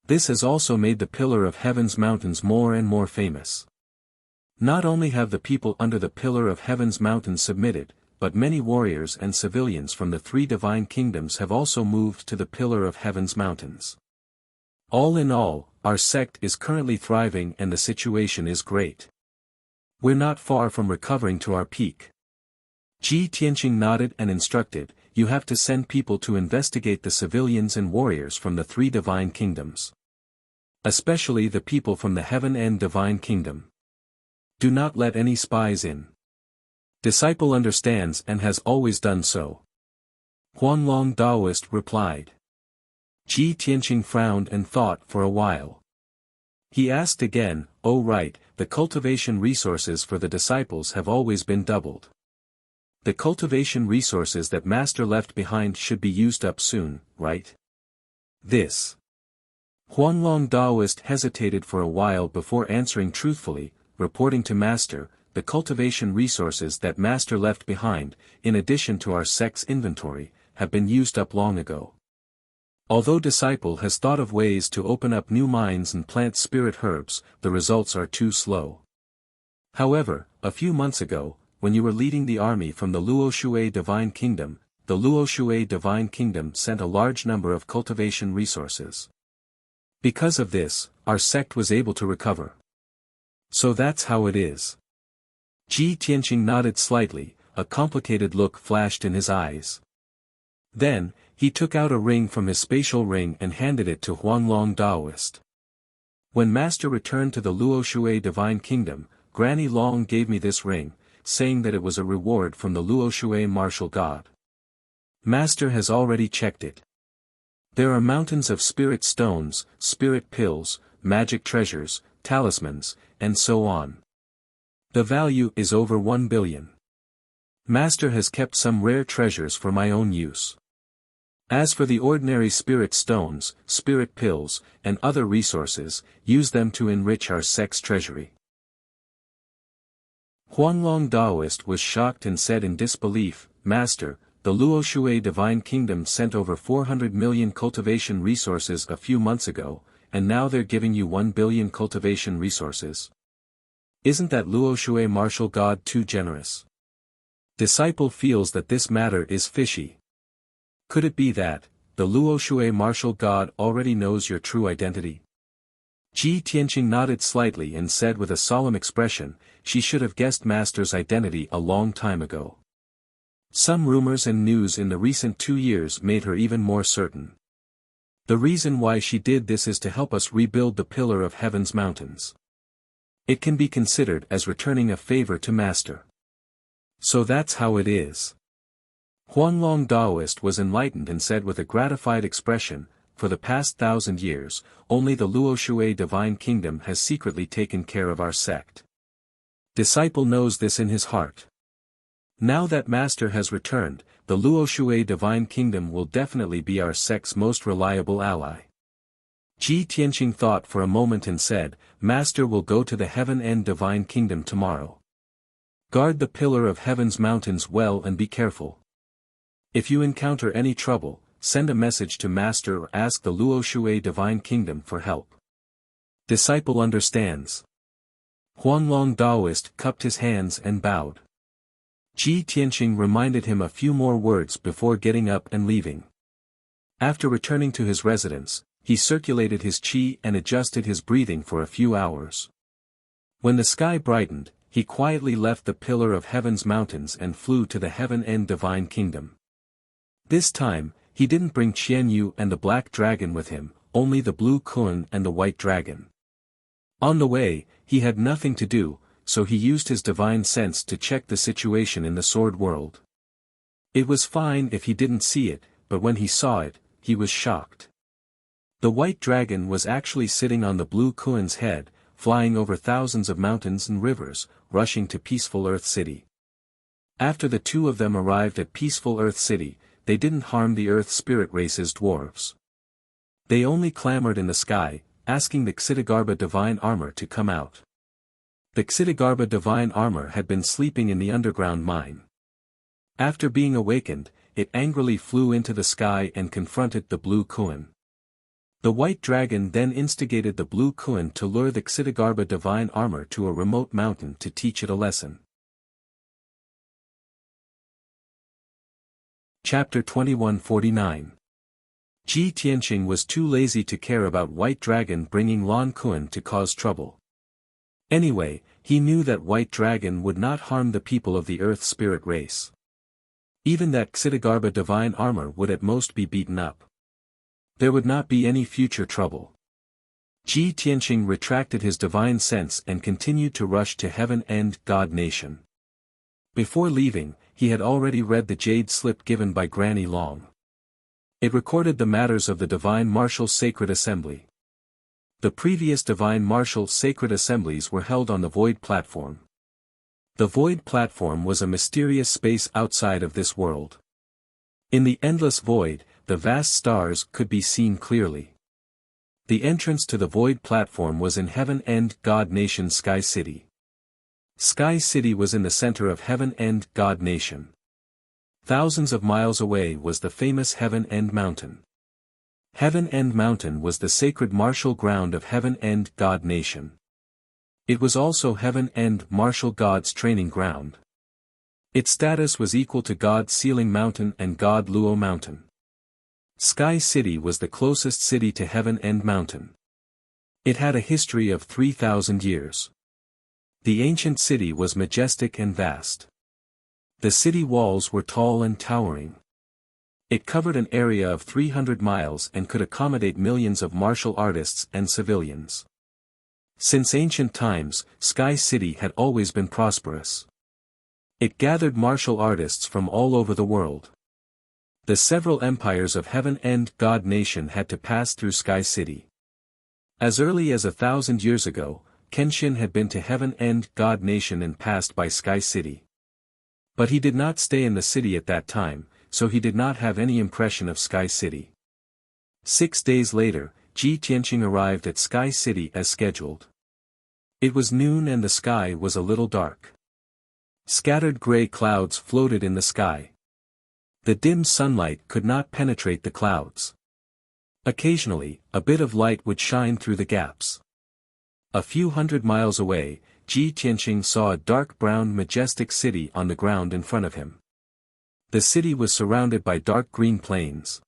This has also made the Pillar of Heaven's mountains more and more famous. Not only have the people under the Pillar of Heaven's mountains submitted, but many warriors and civilians from the 3 divine kingdoms have also moved to the Pillar of Heaven's mountains. All in all, our sect is currently thriving and the situation is great. We're not far from recovering to our peak. Ji Tianqing nodded and instructed, you have to send people to investigate the civilians and warriors from the 3 divine kingdoms. Especially the people from the Heaven End divine kingdom. Do not let any spies in. Disciple understands and has always done so. Huanglong Daoist replied. Ji Tianqing frowned and thought for a while. He asked again, oh right, the cultivation resources for the disciples have always been doubled. The cultivation resources that Master left behind should be used up soon, right? This. Huanglong Daoist hesitated for a while before answering truthfully, reporting to Master, the cultivation resources that Master left behind, in addition to our sect's inventory, have been used up long ago. Although Disciple has thought of ways to open up new mines and plant spirit herbs, the results are too slow. However, a few months ago, when you were leading the army from the Luoshui Divine Kingdom, the Luoshui Divine Kingdom sent a large number of cultivation resources. Because of this, our sect was able to recover. So that's how it is. Ji Tianqing nodded slightly, a complicated look flashed in his eyes. Then, he took out a ring from his spatial ring and handed it to Huanglong Daoist. When Master returned to the Luoshui Divine Kingdom, Granny Long gave me this ring, saying that it was a reward from the Luoshui martial god. Master has already checked it. There are mountains of spirit stones, spirit pills, magic treasures, talismans, and so on. The value is over 1 billion. Master has kept some rare treasures for my own use. As for the ordinary spirit stones, spirit pills, and other resources, use them to enrich our sect's treasury. Huanglong Daoist was shocked and said in disbelief, Master, the Luoshui Divine Kingdom sent over 400 million cultivation resources a few months ago, and now they're giving you 1 billion cultivation resources. Isn't that Luoshui martial god too generous? Disciple feels that this matter is fishy. Could it be that, the Luoshui martial god already knows your true identity? Ji Tianqing nodded slightly and said with a solemn expression, she should have guessed Master's identity a long time ago. Some rumors and news in the recent 2 years made her even more certain. The reason why she did this is to help us rebuild the Pillar of Heaven's mountains. It can be considered as returning a favor to Master. So that's how it is. Huanglong Daoist was enlightened and said with a gratified expression, for the past 1,000 years, only the Luoshui Divine Kingdom has secretly taken care of our sect. Disciple knows this in his heart. Now that Master has returned, the Luoshui Divine Kingdom will definitely be our sect's most reliable ally. Ji Tianqing thought for a moment and said, Master will go to the Heaven End Divine Kingdom tomorrow. Guard the Pillar of Heaven's mountains well and be careful. If you encounter any trouble, send a message to Master or ask the Luoshui Divine Kingdom for help. Disciple understands. Huanglong Daoist cupped his hands and bowed. Ji Tianqing reminded him a few more words before getting up and leaving. After returning to his residence, he circulated his qi and adjusted his breathing for a few hours. When the sky brightened, he quietly left the Pillar of Heaven's mountains and flew to the Heaven End Divine Kingdom. This time, he didn't bring Qian Yu and the Black Dragon with him, only the Blue Kun and the White Dragon. On the way, he had nothing to do, so he used his divine sense to check the situation in the Sword World. It was fine if he didn't see it, but when he saw it, he was shocked. The White Dragon was actually sitting on the Blue Kun's head, flying over thousands of mountains and rivers, rushing to peaceful Earth City. After the two of them arrived at peaceful Earth City, they didn't harm the Earth Spirit Race's dwarves. They only clamored in the sky, asking the Xitigarbha Divine Armor to come out. The Xitigarbha Divine Armor had been sleeping in the underground mine. After being awakened, it angrily flew into the sky and confronted the Blue Kun. The White Dragon then instigated the Blue Kun to lure the Xitigarbha Divine Armor to a remote mountain to teach it a lesson. Chapter 2149. Ji Tianqing was too lazy to care about White Dragon bringing Lan Kun to cause trouble. Anyway, he knew that White Dragon would not harm the people of the Earth Spirit Race. Even that Xitigarbha Divine Armor would at most be beaten up. There would not be any future trouble. Ji Tianqing retracted his divine sense and continued to rush to Heaven End God Nation. Before leaving, he had already read the jade slip given by Granny Long. It recorded the matters of the Divine Martial Sacred Assembly. The previous Divine Martial Sacred Assemblies were held on the Void Platform. The Void Platform was a mysterious space outside of this world. In the endless void, the vast stars could be seen clearly. The entrance to the Void Platform was in Heaven End God Nation Sky City. Sky City was in the center of Heaven End God Nation. Thousands of miles away was the famous Heaven End Mountain. Heaven End Mountain was the sacred martial ground of Heaven End God Nation. It was also Heaven End Martial God's training ground. Its status was equal to God Sealing Mountain and God Luo Mountain. Sky City was the closest city to Heaven End Mountain. It had a history of 3,000 years. The ancient city was majestic and vast. The city walls were tall and towering. It covered an area of 300 miles and could accommodate millions of martial artists and civilians. Since ancient times, Sky City had always been prosperous. It gathered martial artists from all over the world. The several empires of Heaven End God Nation had to pass through Sky City. As early as 1,000 years ago, Kenshin had been to Heaven End God Nation and passed by Sky City. But he did not stay in the city at that time, so he did not have any impression of Sky City. 6 days later, Ji Tianqing arrived at Sky City as scheduled. It was noon and the sky was a little dark. Scattered gray clouds floated in the sky. The dim sunlight could not penetrate the clouds. Occasionally, a bit of light would shine through the gaps. A few hundred miles away, Ji Tianqing saw a dark brown majestic city on the ground in front of him. The city was surrounded by dark green plains.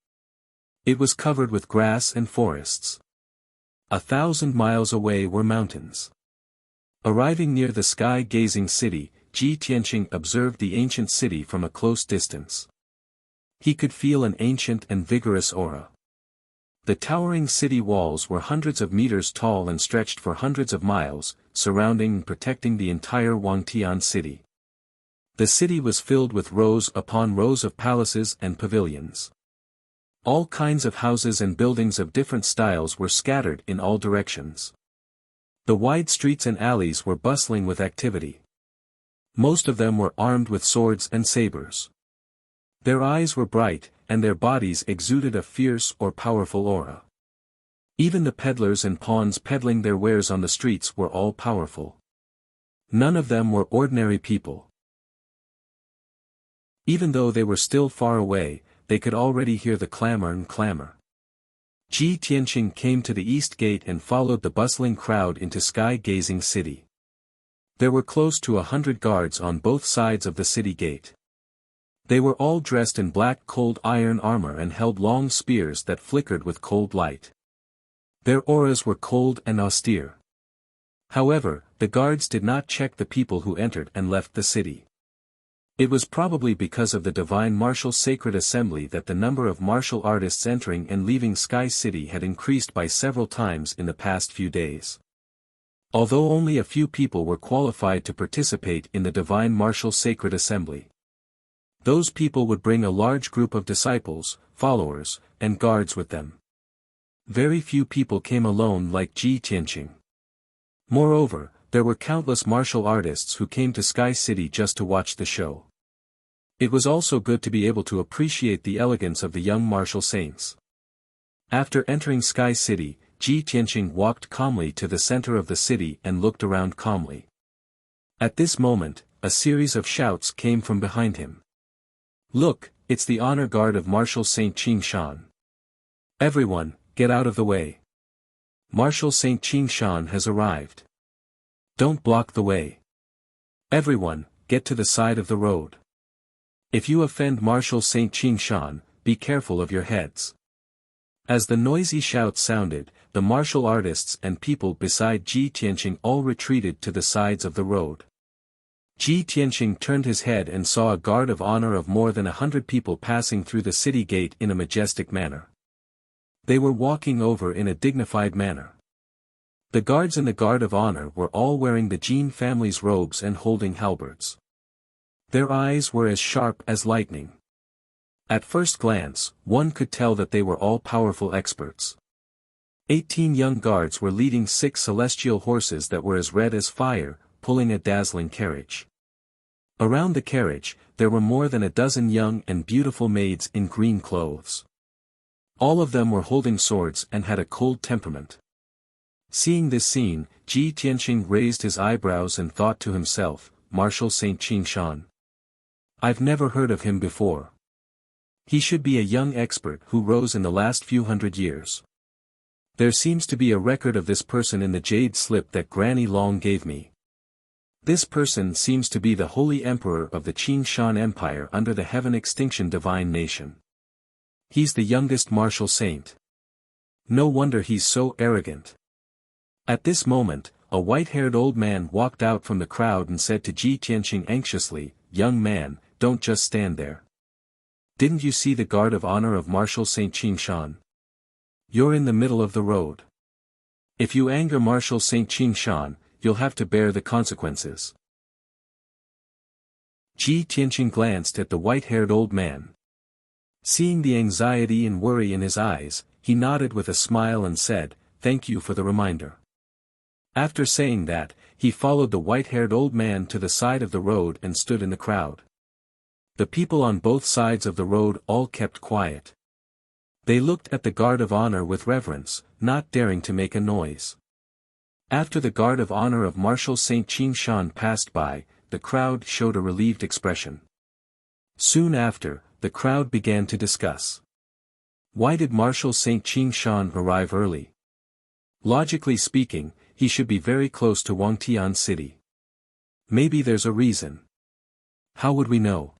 It was covered with grass and forests. 1,000 miles away were mountains. Arriving near the sky-gazing city, Ji Tianqing observed the ancient city from a close distance. He could feel an ancient and vigorous aura. The towering city walls were hundreds of meters tall and stretched for hundreds of miles, surrounding and protecting the entire Wangtian city. The city was filled with rows upon rows of palaces and pavilions. All kinds of houses and buildings of different styles were scattered in all directions. The wide streets and alleys were bustling with activity. Most of them were armed with swords and sabers. Their eyes were bright, and their bodies exuded a fierce or powerful aura. Even the peddlers and pawns peddling their wares on the streets were all powerful. None of them were ordinary people. Even though they were still far away, they could already hear the clamor. Ji Tianqing came to the east gate and followed the bustling crowd into sky-gazing city. There were close to 100 guards on both sides of the city gate. They were all dressed in black cold iron armor and held long spears that flickered with cold light. Their auras were cold and austere. However, the guards did not check the people who entered and left the city. It was probably because of the divine martial sacred assembly that the number of martial artists entering and leaving Sky City had increased by several times in the past few days. Although only a few people were qualified to participate in the divine martial sacred assembly. Those people would bring a large group of disciples, followers, and guards with them. Very few people came alone like Ji Tianqing. Moreover, there were countless martial artists who came to Sky City just to watch the show. It was also good to be able to appreciate the elegance of the young martial saints. After entering Sky City, Ji Tianqing walked calmly to the center of the city and looked around calmly. At this moment, a series of shouts came from behind him. "Look, it's the honor guard of Marshal Saint Qing Shan. Everyone, get out of the way. Marshal Saint Qing Shan has arrived. Don't block the way. Everyone, get to the side of the road. If you offend Marshal Saint Qing Shan, be careful of your heads." As the noisy shouts sounded, the martial artists and people beside Ji Tianqing all retreated to the sides of the road. Ji Tianqing turned his head and saw a guard of honor of more than 100 people passing through the city gate in a majestic manner. They were walking over in a dignified manner. The guards in the guard of honor were all wearing the Jin family's robes and holding halberds. Their eyes were as sharp as lightning. At first glance, one could tell that they were all powerful experts. 18 young guards were leading 6 celestial horses that were as red as fire, pulling a dazzling carriage. Around the carriage, there were more than a dozen young and beautiful maids in green clothes. All of them were holding swords and had a cold temperament. Seeing this scene, Ji Tianqing raised his eyebrows and thought to himself, "Marshal Saint Qing Shan. I've never heard of him before. He should be a young expert who rose in the last few hundred years. There seems to be a record of this person in the jade slip that Granny Long gave me. This person seems to be the holy emperor of the Qing Shan Empire under the heaven extinction divine nation. He's the youngest martial saint. No wonder he's so arrogant." At this moment, a white-haired old man walked out from the crowd and said to Ji Tianqing anxiously, "Young man, don't just stand there. Didn't you see the guard of honor of Marshal Saint Qing Shan? You're in the middle of the road. If you anger Marshal Saint Qing Shan, you'll have to bear the consequences." Ji Tianqing glanced at the white-haired old man. Seeing the anxiety and worry in his eyes, he nodded with a smile and said, "Thank you for the reminder." After saying that, he followed the white-haired old man to the side of the road and stood in the crowd. The people on both sides of the road all kept quiet. They looked at the guard of honor with reverence, not daring to make a noise. After the guard of honor of Marshal Saint Qing Shan passed by, the crowd showed a relieved expression. Soon after, the crowd began to discuss. Why did Marshal St. Ching Shan arrive early? Logically speaking, he should be very close to Wangtian City. Maybe there's a reason. How would we know?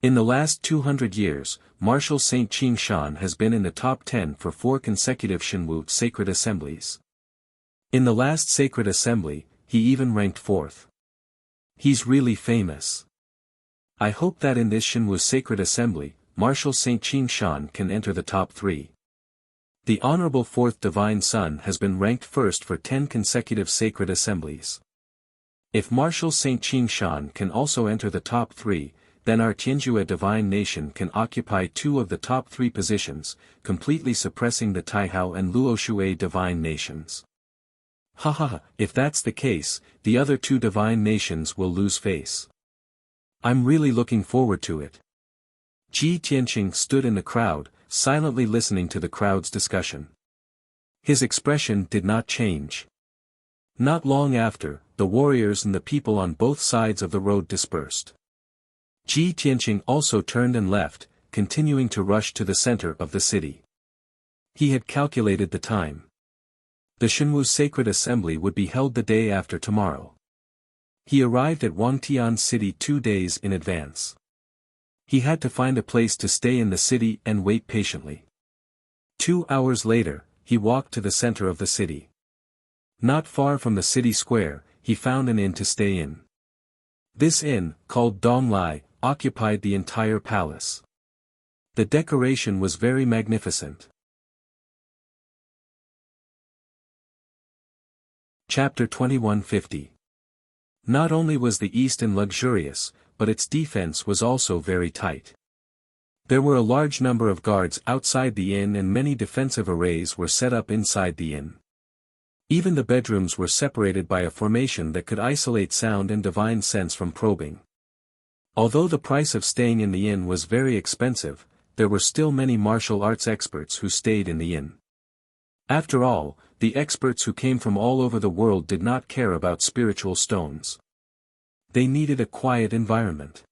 In the last 200 years, Marshal St. Ching Shan has been in the top 10 for 4 consecutive Shenwu sacred assemblies. In the last sacred assembly, he even ranked 4th. He's really famous. I hope that in this Shenwu sacred assembly, Marshal St. Ching Shan can enter the top 3. The Honorable 4th Divine Son has been ranked first for 10 consecutive sacred assemblies. If Marshal St. Ching Shan can also enter the top 3, then our Tianjue Divine Nation can occupy 2 of the top 3 positions, completely suppressing the Taihao and Luoshui Divine Nations. Haha, if that's the case, the other 2 Divine Nations will lose face. I'm really looking forward to it. Ji Tianqing stood in the crowd, silently listening to the crowd's discussion. His expression did not change. Not long after, the warriors and the people on both sides of the road dispersed. Ji Tianqing also turned and left, continuing to rush to the center of the city. He had calculated the time. The Shenwu Sacred Assembly would be held the day after tomorrow. He arrived at Wangtian City 2 days in advance. He had to find a place to stay in the city and wait patiently. 2 hours later, he walked to the center of the city. Not far from the city square, he found an inn to stay in. This inn, called Donglai, occupied the entire palace. The decoration was very magnificent. Chapter 2150. Not only was the East Inn luxurious, but its defense was also very tight. There were a large number of guards outside the inn and many defensive arrays were set up inside the inn. Even the bedrooms were separated by a formation that could isolate sound and divine sense from probing. Although the price of staying in the inn was very expensive, there were still many martial arts experts who stayed in the inn. After all, the experts who came from all over the world did not care about spiritual stones. They needed a quiet environment.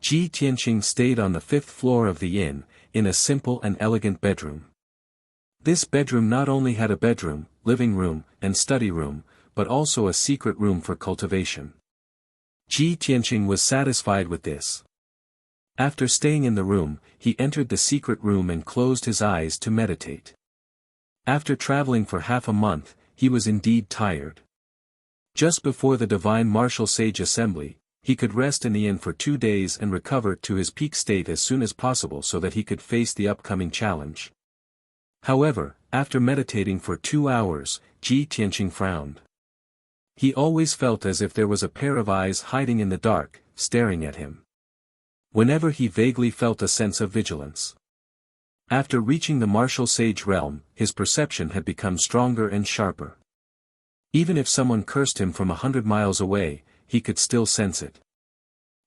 Ji Tianqing stayed on the 5th floor of the inn, in a simple and elegant bedroom. This bedroom not only had a bedroom, living room, and study room, but also a secret room for cultivation. Ji Tianqing was satisfied with this. After staying in the room, he entered the secret room and closed his eyes to meditate. After traveling for half a month, he was indeed tired. Just before the Divine Martial Sage Assembly, he could rest in the inn for 2 days and recover to his peak state as soon as possible so that he could face the upcoming challenge. However, after meditating for 2 hours, Ji Tianqing frowned. He always felt as if there was a pair of eyes hiding in the dark, staring at him. Whenever he vaguely felt a sense of vigilance. After reaching the martial sage realm, his perception had become stronger and sharper. Even if someone cursed him from 100 miles away, he could still sense it.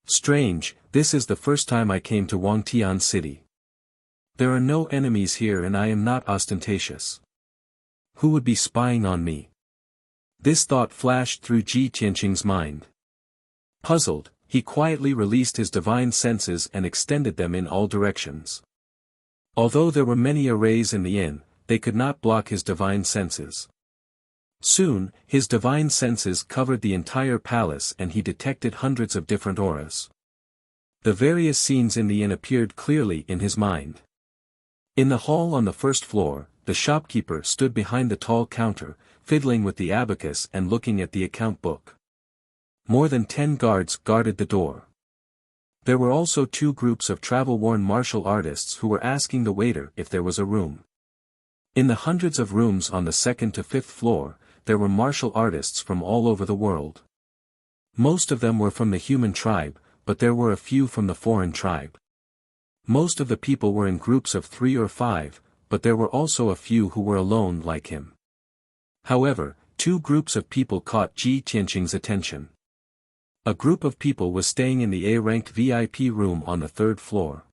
Strange, this is the first time I came to Wangtian City. There are no enemies here and I am not ostentatious. Who would be spying on me? This thought flashed through Ji Tianqing's mind. Puzzled, he quietly released his divine senses and extended them in all directions. Although there were many arrays in the inn, they could not block his divine senses. Soon, his divine senses covered the entire palace and he detected hundreds of different auras. The various scenes in the inn appeared clearly in his mind. In the hall on the 1st floor, the shopkeeper stood behind the tall counter, fiddling with the abacus and looking at the account book. More than 10 guards guarded the door. There were also 2 groups of travel-worn martial artists who were asking the waiter if there was a room. In the hundreds of rooms on the 2nd to 5th floor, there were martial artists from all over the world. Most of them were from the human tribe, but there were a few from the foreign tribe. Most of the people were in groups of 3 or 5, but there were also a few who were alone like him. However, 2 groups of people caught Ji Tianqing's attention. A group of people was staying in the A-ranked VIP room on the 3rd floor.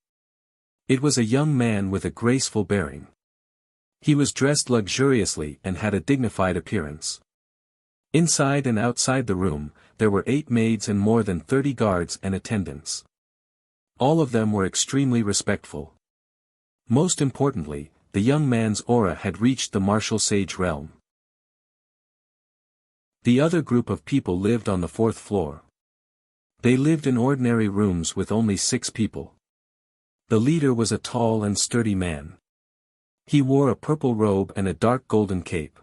It was a young man with a graceful bearing. He was dressed luxuriously and had a dignified appearance. Inside and outside the room, there were 8 maids and more than 30 guards and attendants. All of them were extremely respectful. Most importantly, the young man's aura had reached the martial sage realm. The other group of people lived on the fourth floor. They lived in ordinary rooms with only 6 people. The leader was a tall and sturdy man. He wore a purple robe and a dark golden cape.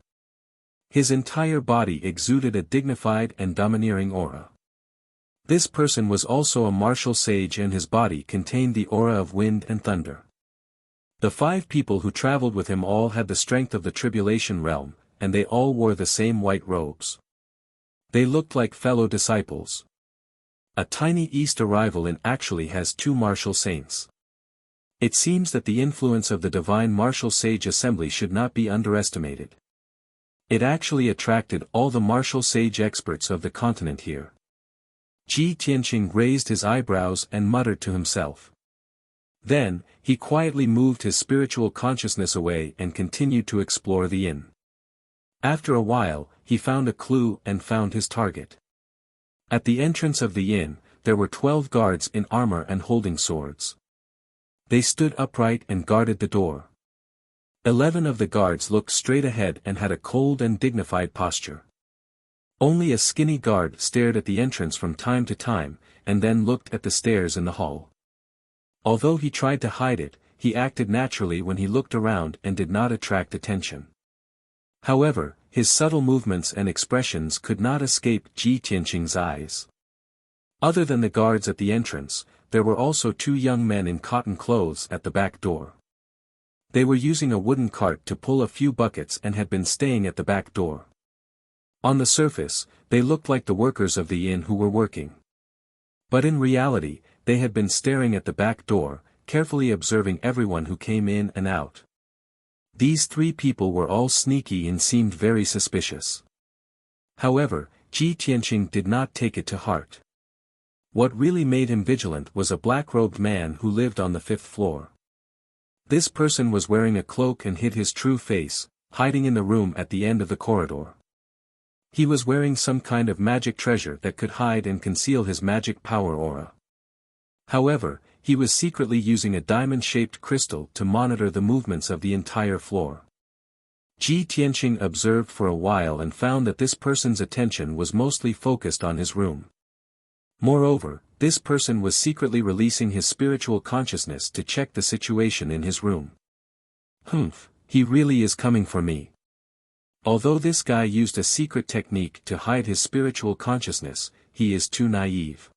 His entire body exuded a dignified and domineering aura. This person was also a martial sage, and his body contained the aura of wind and thunder. The 5 people who traveled with him all had the strength of the tribulation realm, and they all wore the same white robes. They looked like fellow disciples. A tiny East arrival in actually has 2 martial saints. It seems that the influence of the divine martial sage assembly should not be underestimated. It actually attracted all the martial sage experts of the continent here. Ji Tianqing raised his eyebrows and muttered to himself. Then, he quietly moved his spiritual consciousness away and continued to explore the inn. After a while, he found a clue and found his target. At the entrance of the inn, there were 12 guards in armor and holding swords. They stood upright and guarded the door. 11 of the guards looked straight ahead and had a cold and dignified posture. Only a skinny guard stared at the entrance from time to time, and then looked at the stairs in the hall. Although he tried to hide it, he acted naturally when he looked around and did not attract attention. However, his subtle movements and expressions could not escape Ji Tianqing's eyes. Other than the guards at the entrance, there were also 2 young men in cotton clothes at the back door. They were using a wooden cart to pull a few buckets and had been staying at the back door. On the surface, they looked like the workers of the inn who were working. But in reality, they had been staring at the back door, carefully observing everyone who came in and out. These 3 people were all sneaky and seemed very suspicious. However, Ji Tianqing did not take it to heart. What really made him vigilant was a black-robed man who lived on the 5th floor. This person was wearing a cloak and hid his true face, hiding in the room at the end of the corridor. He was wearing some kind of magic treasure that could hide and conceal his magic power aura. However, he was secretly using a diamond-shaped crystal to monitor the movements of the entire floor. Ji Tianqing observed for a while and found that this person's attention was mostly focused on his room. Moreover, this person was secretly releasing his spiritual consciousness to check the situation in his room. He really is coming for me. Although this guy used a secret technique to hide his spiritual consciousness, he is too naive.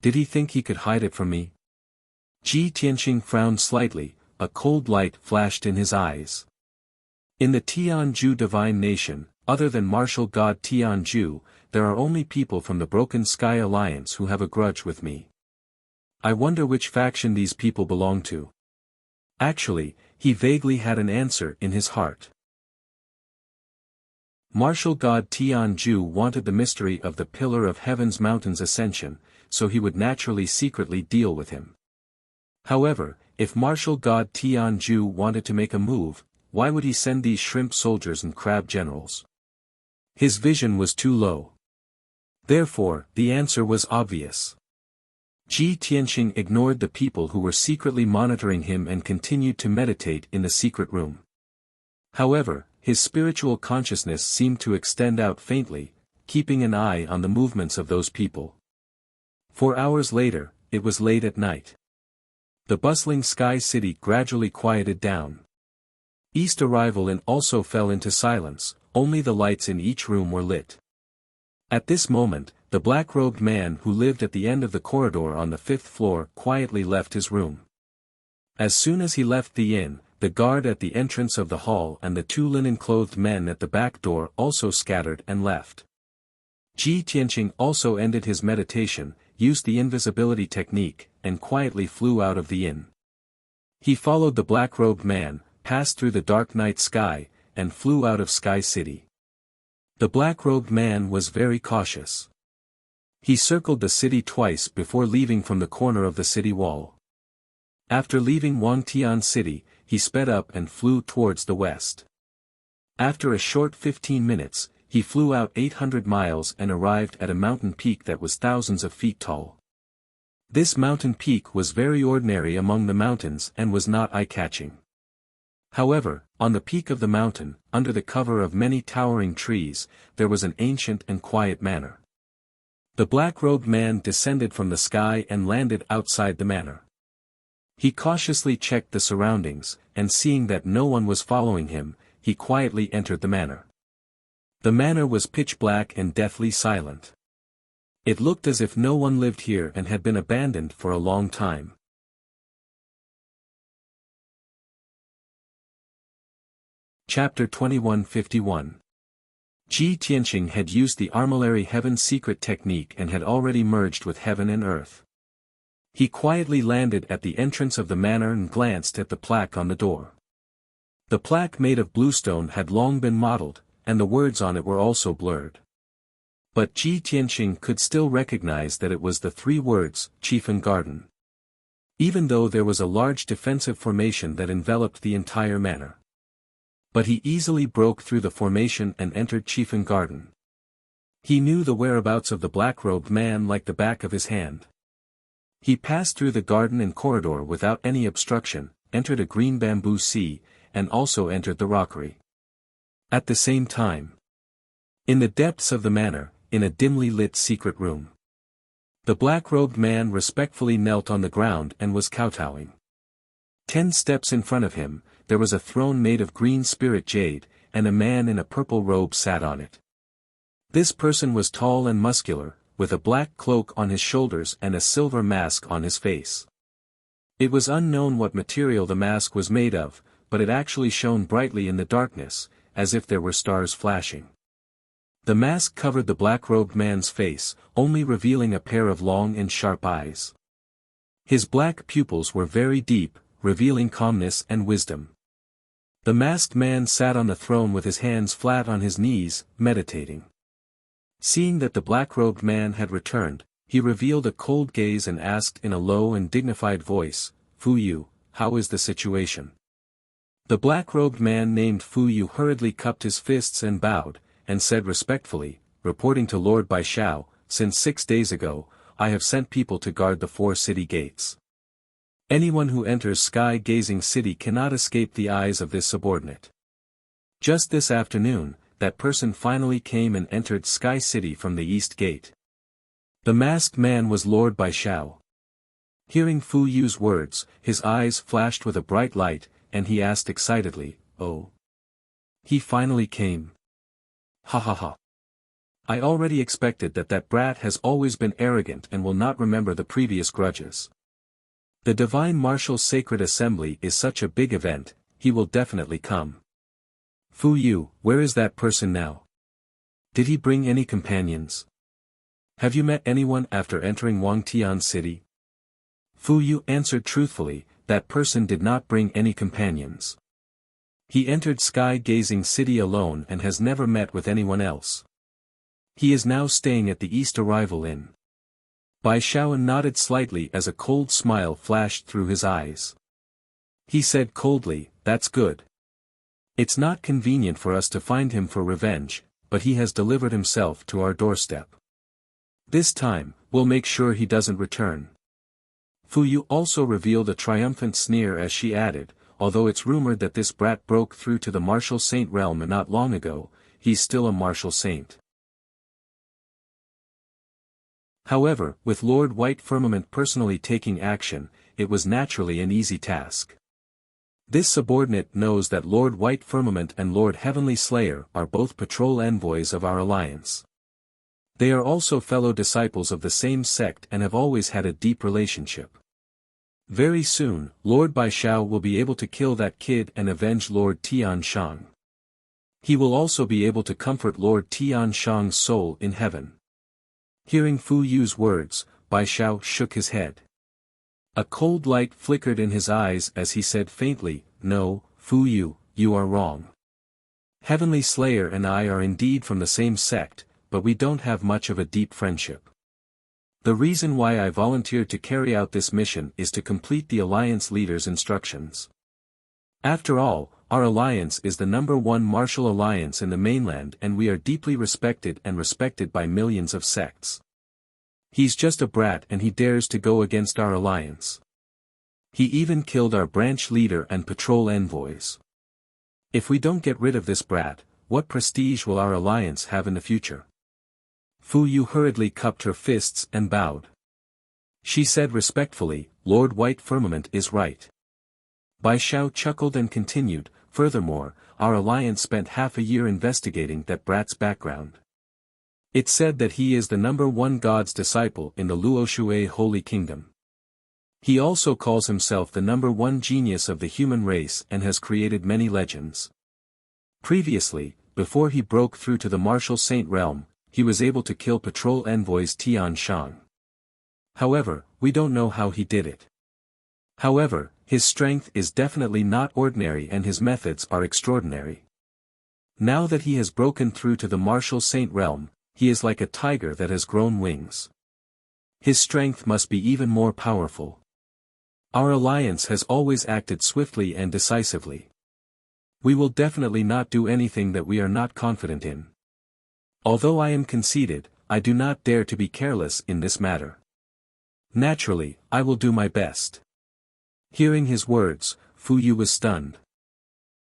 Did he think he could hide it from me? Ji Tianqing frowned slightly, a cold light flashed in his eyes. In the Tianju divine nation, other than martial god Tianju, there are only people from the Broken Sky Alliance who have a grudge with me. I wonder which faction these people belong to. Actually, he vaguely had an answer in his heart. Martial god Tianju wanted the mystery of the Pillar of Heaven's mountain's ascension, so he would naturally secretly deal with him. However, if martial god Tianju wanted to make a move, why would he send these shrimp soldiers and crab generals? His vision was too low. Therefore, the answer was obvious. Ji Tianqing ignored the people who were secretly monitoring him and continued to meditate in the secret room. However, his spiritual consciousness seemed to extend out faintly, keeping an eye on the movements of those people. 4 hours later, it was late at night. The bustling Sky City gradually quieted down. East arrival in also fell into silence, only the lights in each room were lit. At this moment, the black-robed man who lived at the end of the corridor on the 5th floor quietly left his room. As soon as he left the inn, the guard at the entrance of the hall and the 2 linen-clothed men at the back door also scattered and left. Ji Tianqing also ended his meditation, used the invisibility technique, and quietly flew out of the inn. He followed the black-robed man, passed through the dark night sky, and flew out of Sky City. The black-robed man was very cautious. He circled the city twice before leaving from the corner of the city wall. After leaving Wangtian City, he sped up and flew towards the west. After a short 15 minutes, he flew out 800 miles and arrived at a mountain peak that was thousands of feet tall. This mountain peak was very ordinary among the mountains and was not eye-catching. However, on the peak of the mountain, under the cover of many towering trees, there was an ancient and quiet manor. The black-robed man descended from the sky and landed outside the manor. He cautiously checked the surroundings, and seeing that no one was following him, he quietly entered the manor. The manor was pitch black and deathly silent. It looked as if no one lived here and had been abandoned for a long time. Chapter 2151. Ji Tianqing had used the armillary heaven secret technique and had already merged with heaven and earth. He quietly landed at the entrance of the manor and glanced at the plaque on the door. The plaque made of bluestone had long been modeled, and the words on it were also blurred. But Ji Tianqing could still recognize that it was the three words, Chiefan Garden. Even though there was a large defensive formation that enveloped the entire manor. But he easily broke through the formation and entered Chiefan Garden. He knew the whereabouts of the black-robed man like the back of his hand. He passed through the garden and corridor without any obstruction, entered a green bamboo sea, and also entered the rockery. At the same time, in the depths of the manor, in a dimly lit secret room, the black-robed man respectfully knelt on the ground and was kowtowing. 10 steps in front of him, there was a throne made of green spirit jade, and a man in a purple robe sat on it. This person was tall and muscular, with a black cloak on his shoulders and a silver mask on his face. It was unknown what material the mask was made of, but it actually shone brightly in the darkness, as if there were stars flashing. The mask covered the black-robed man's face, only revealing a pair of long and sharp eyes. His black pupils were very deep, revealing calmness and wisdom. The masked man sat on the throne with his hands flat on his knees, meditating. Seeing that the black-robed man had returned, he revealed a cold gaze and asked in a low and dignified voice, "Fu Yu, how is the situation?" The black-robed man named Fu Yu hurriedly cupped his fists and bowed, and said respectfully, reporting to Lord Baishao, "Since 6 days ago, I have sent people to guard the 4 city gates. Anyone who enters Sky-Gazing City cannot escape the eyes of this subordinate. Just this afternoon, that person finally came and entered Sky City from the East Gate." The masked man was Lord Baishao. Hearing Fu Yu's words, his eyes flashed with a bright light, and he asked excitedly, "Oh, he finally came. Ha ha ha. I already expected that brat has always been arrogant and will not remember the previous grudges. The Divine Martial Sacred Assembly is such a big event, he will definitely come. Fu Yu, where is that person now? Did he bring any companions? Have you met anyone after entering Wangtian City?" Fu Yu answered truthfully, that person did not bring any companions. He entered Sky-Gazing City alone and has never met with anyone else. He is now staying at the East Arrival Inn. Bai Shaoan nodded slightly as a cold smile flashed through his eyes. He said coldly, "That's good. It's not convenient for us to find him for revenge, but he has delivered himself to our doorstep. This time, we'll make sure he doesn't return." Fu Yu also revealed a triumphant sneer as she added, "Although it's rumored that this brat broke through to the martial saint realm not long ago, he's still a martial saint." However, with Lord White Firmament personally taking action, it was naturally an easy task. This subordinate knows that Lord White Firmament and Lord Heavenly Slayer are both patrol envoys of our alliance. They are also fellow disciples of the same sect and have always had a deep relationship. Very soon, Lord Baishao will be able to kill that kid and avenge Lord Tian Shang. He will also be able to comfort Lord Tian Shang's soul in heaven. Hearing Fu Yu's words, Baishao shook his head. A cold light flickered in his eyes as he said faintly, "No, Fu Yu, you are wrong. Heavenly Slayer and I are indeed from the same sect, but we don't have much of a deep friendship. The reason why I volunteered to carry out this mission is to complete the Alliance leader's instructions. After all, our alliance is the #1 martial alliance in the mainland and we are deeply respected by millions of sects. He's just a brat and he dares to go against our alliance. He even killed our branch leader and patrol envoys. If we don't get rid of this brat, what prestige will our alliance have in the future? Fu Yu hurriedly cupped her fists and bowed. She said respectfully, Lord White Firmament is right. Bai Xiao chuckled and continued, furthermore, our alliance spent half a year investigating that brat's background. It said that he is the #1 God's disciple in the Luoshui Holy Kingdom. He also calls himself the #1 genius of the human race and has created many legends. Previously, before he broke through to the martial saint realm, he was able to kill patrol envoys Tian Shan. However, we don't know how he did it. However, his strength is definitely not ordinary and his methods are extraordinary. Now that he has broken through to the martial saint realm, he is like a tiger that has grown wings. His strength must be even more powerful. Our alliance has always acted swiftly and decisively. We will definitely not do anything that we are not confident in. Although I am conceited, I do not dare to be careless in this matter. Naturally, I will do my best. Hearing his words, Fu Yu was stunned.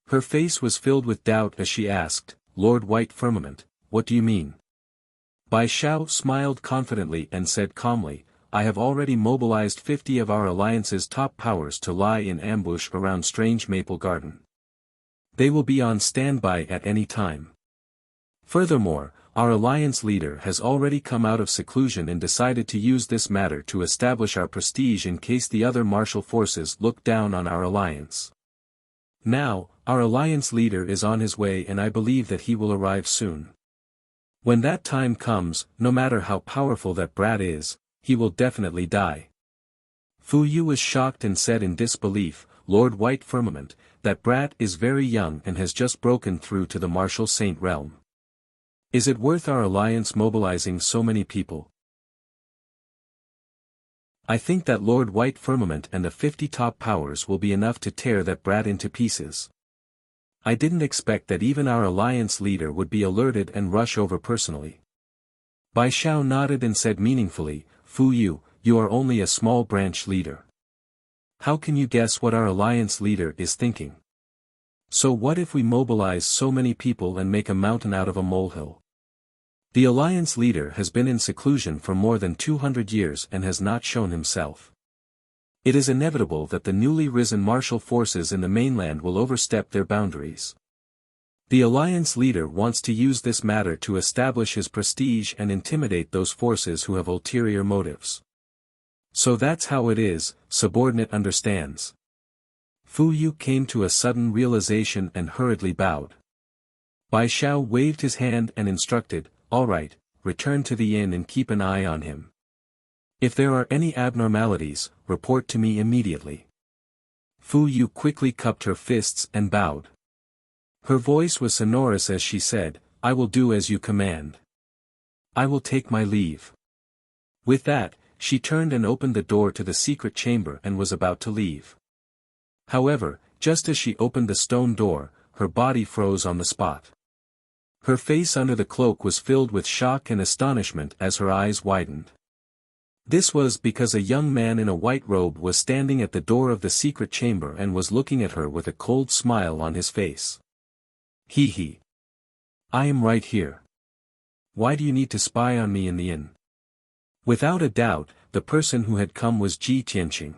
Her face was filled with doubt as she asked, Lord White Firmament, what do you mean? Bai Xiao smiled confidently and said calmly, I have already mobilized 50 of our alliance's top powers to lie in ambush around Strange Maple Garden. They will be on standby at any time. Furthermore, our alliance leader has already come out of seclusion and decided to use this matter to establish our prestige in case the other martial forces look down on our alliance. Now, our alliance leader is on his way and I believe that he will arrive soon. When that time comes, no matter how powerful that brat is, he will definitely die. Fu Yu was shocked and said in disbelief, Lord White Firmament, that brat is very young and has just broken through to the martial saint realm. Is it worth our alliance mobilizing so many people? I think that Lord White Firmament and the 50 top powers will be enough to tear that brat into pieces. I didn't expect that even our alliance leader would be alerted and rush over personally. Bai Xiao nodded and said meaningfully, Fu Yu, you are only a small branch leader. How can you guess what our alliance leader is thinking? So what if we mobilize so many people and make a mountain out of a molehill? The alliance leader has been in seclusion for more than 200 years and has not shown himself. It is inevitable that the newly risen martial forces in the mainland will overstep their boundaries. The alliance leader wants to use this matter to establish his prestige and intimidate those forces who have ulterior motives. So that's how it is, subordinate understands. Fu Yu came to a sudden realization and hurriedly bowed. Bai Xiao waved his hand and instructed, all right, return to the inn and keep an eye on him. If there are any abnormalities, report to me immediately. Fu Yu quickly cupped her fists and bowed. Her voice was sonorous as she said, I will do as you command. I will take my leave. With that, she turned and opened the door to the secret chamber and was about to leave. However, just as she opened the stone door, her body froze on the spot. Her face under the cloak was filled with shock and astonishment as her eyes widened. This was because a young man in a white robe was standing at the door of the secret chamber and was looking at her with a cold smile on his face. He. I am right here. Why do you need to spy on me in the inn? Without a doubt, the person who had come was Ji Tianqing.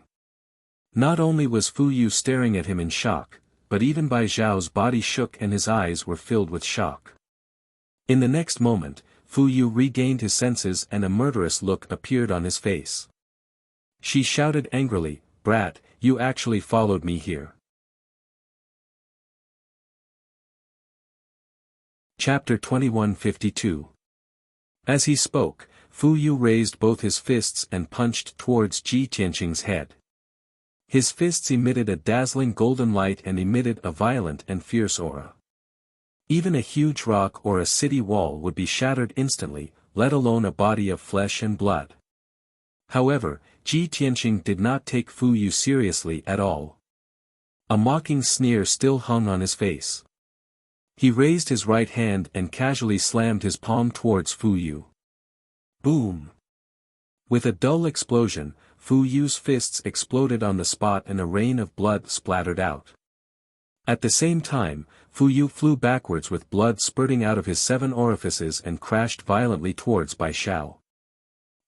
Not only was Fu Yu staring at him in shock, but even Bai Zhao's body shook and his eyes were filled with shock. In the next moment, Fu Yu regained his senses and a murderous look appeared on his face. She shouted angrily, Brat, you actually followed me here. Chapter 2152. As he spoke, Fu Yu raised both his fists and punched towards Ji Tianqing's head. His fists emitted a dazzling golden light and emitted a violent and fierce aura. Even a huge rock or a city wall would be shattered instantly, let alone a body of flesh and blood. However, Ji Tianqing did not take Fu Yu seriously at all. A mocking sneer still hung on his face. He raised his right hand and casually slammed his palm towards Fu Yu. Boom! With a dull explosion, Fu Yu's fists exploded on the spot and a rain of blood splattered out. At the same time, Fu Yu flew backwards with blood spurting out of his 7 orifices and crashed violently towards Bai Xiao.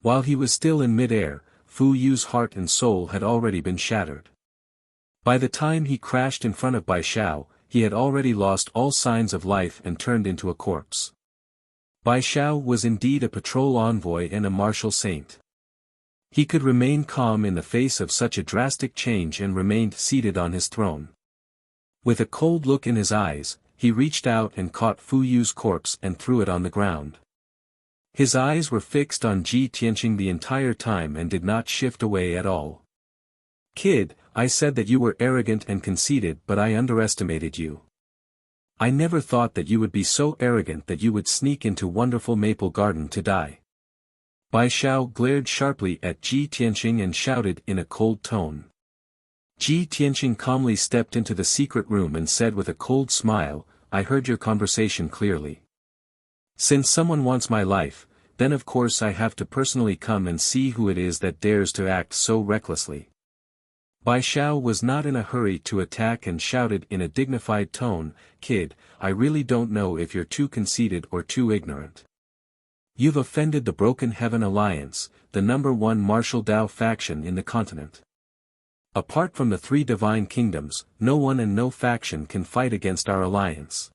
While he was still in mid-air, Fu Yu's heart and soul had already been shattered. By the time he crashed in front of Bai Xiao, he had already lost all signs of life and turned into a corpse. Bai Xiao was indeed a patrol envoy and a martial saint. He could remain calm in the face of such a drastic change and remained seated on his throne. With a cold look in his eyes, he reached out and caught Fu Yu's corpse and threw it on the ground. His eyes were fixed on Ji Tianqing the entire time and did not shift away at all. "Kid, I said that you were arrogant and conceited, but I underestimated you. I never thought that you would be so arrogant that you would sneak into wonderful Maple Garden to die." Bai Xiao glared sharply at Ji Tianqing and shouted in a cold tone. Ji Tianqing calmly stepped into the secret room and said with a cold smile, "I heard your conversation clearly. Since someone wants my life, then of course I have to personally come and see who it is that dares to act so recklessly." Bai Xiao was not in a hurry to attack and shouted in a dignified tone, "Kid, I really don't know if you're too conceited or too ignorant. You've offended the Broken Heaven Alliance, the #1 martial Dao faction in the continent. Apart from the 3 divine kingdoms, no one and no faction can fight against our alliance.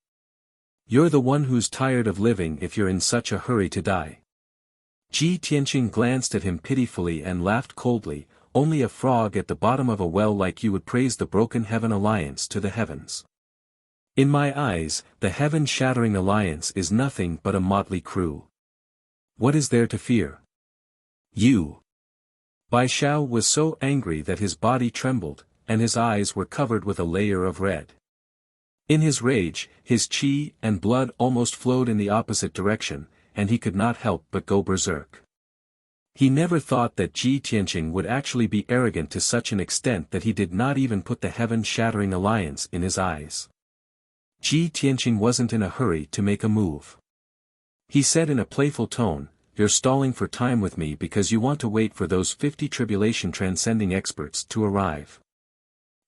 You're the one who's tired of living if you're in such a hurry to die." Ji Tianqing glanced at him pitifully and laughed coldly, "Only a frog at the bottom of a well like you would praise the Broken Heaven Alliance to the heavens. In my eyes, the heaven-shattering alliance is nothing but a motley crew. What is there to fear? You." Bai Xiao was so angry that his body trembled, and his eyes were covered with a layer of red. In his rage, his qi and blood almost flowed in the opposite direction, and he could not help but go berserk. He never thought that Ji Tianqing would actually be arrogant to such an extent that he did not even put the heaven-shattering alliance in his eyes. Ji Tianqing wasn't in a hurry to make a move. He said in a playful tone, "You're stalling for time with me because you want to wait for those 50 tribulation transcending experts to arrive.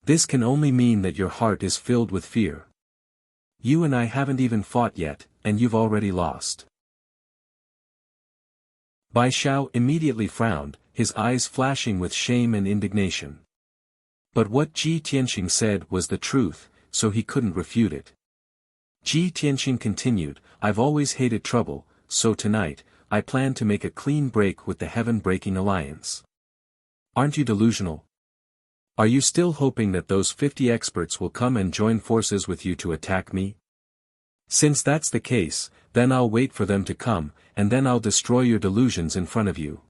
This can only mean that your heart is filled with fear. You and I haven't even fought yet, and you've already lost." Bai Xiao immediately frowned, his eyes flashing with shame and indignation. But what Ji Tianqing said was the truth, so he couldn't refute it. Ji Tianqing continued, "I've always hated trouble, so tonight, I plan to make a clean break with the heaven-breaking alliance. Aren't you delusional? Are you still hoping that those 50 experts will come and join forces with you to attack me? Since that's the case, then I'll wait for them to come, and then I'll destroy your delusions in front of you."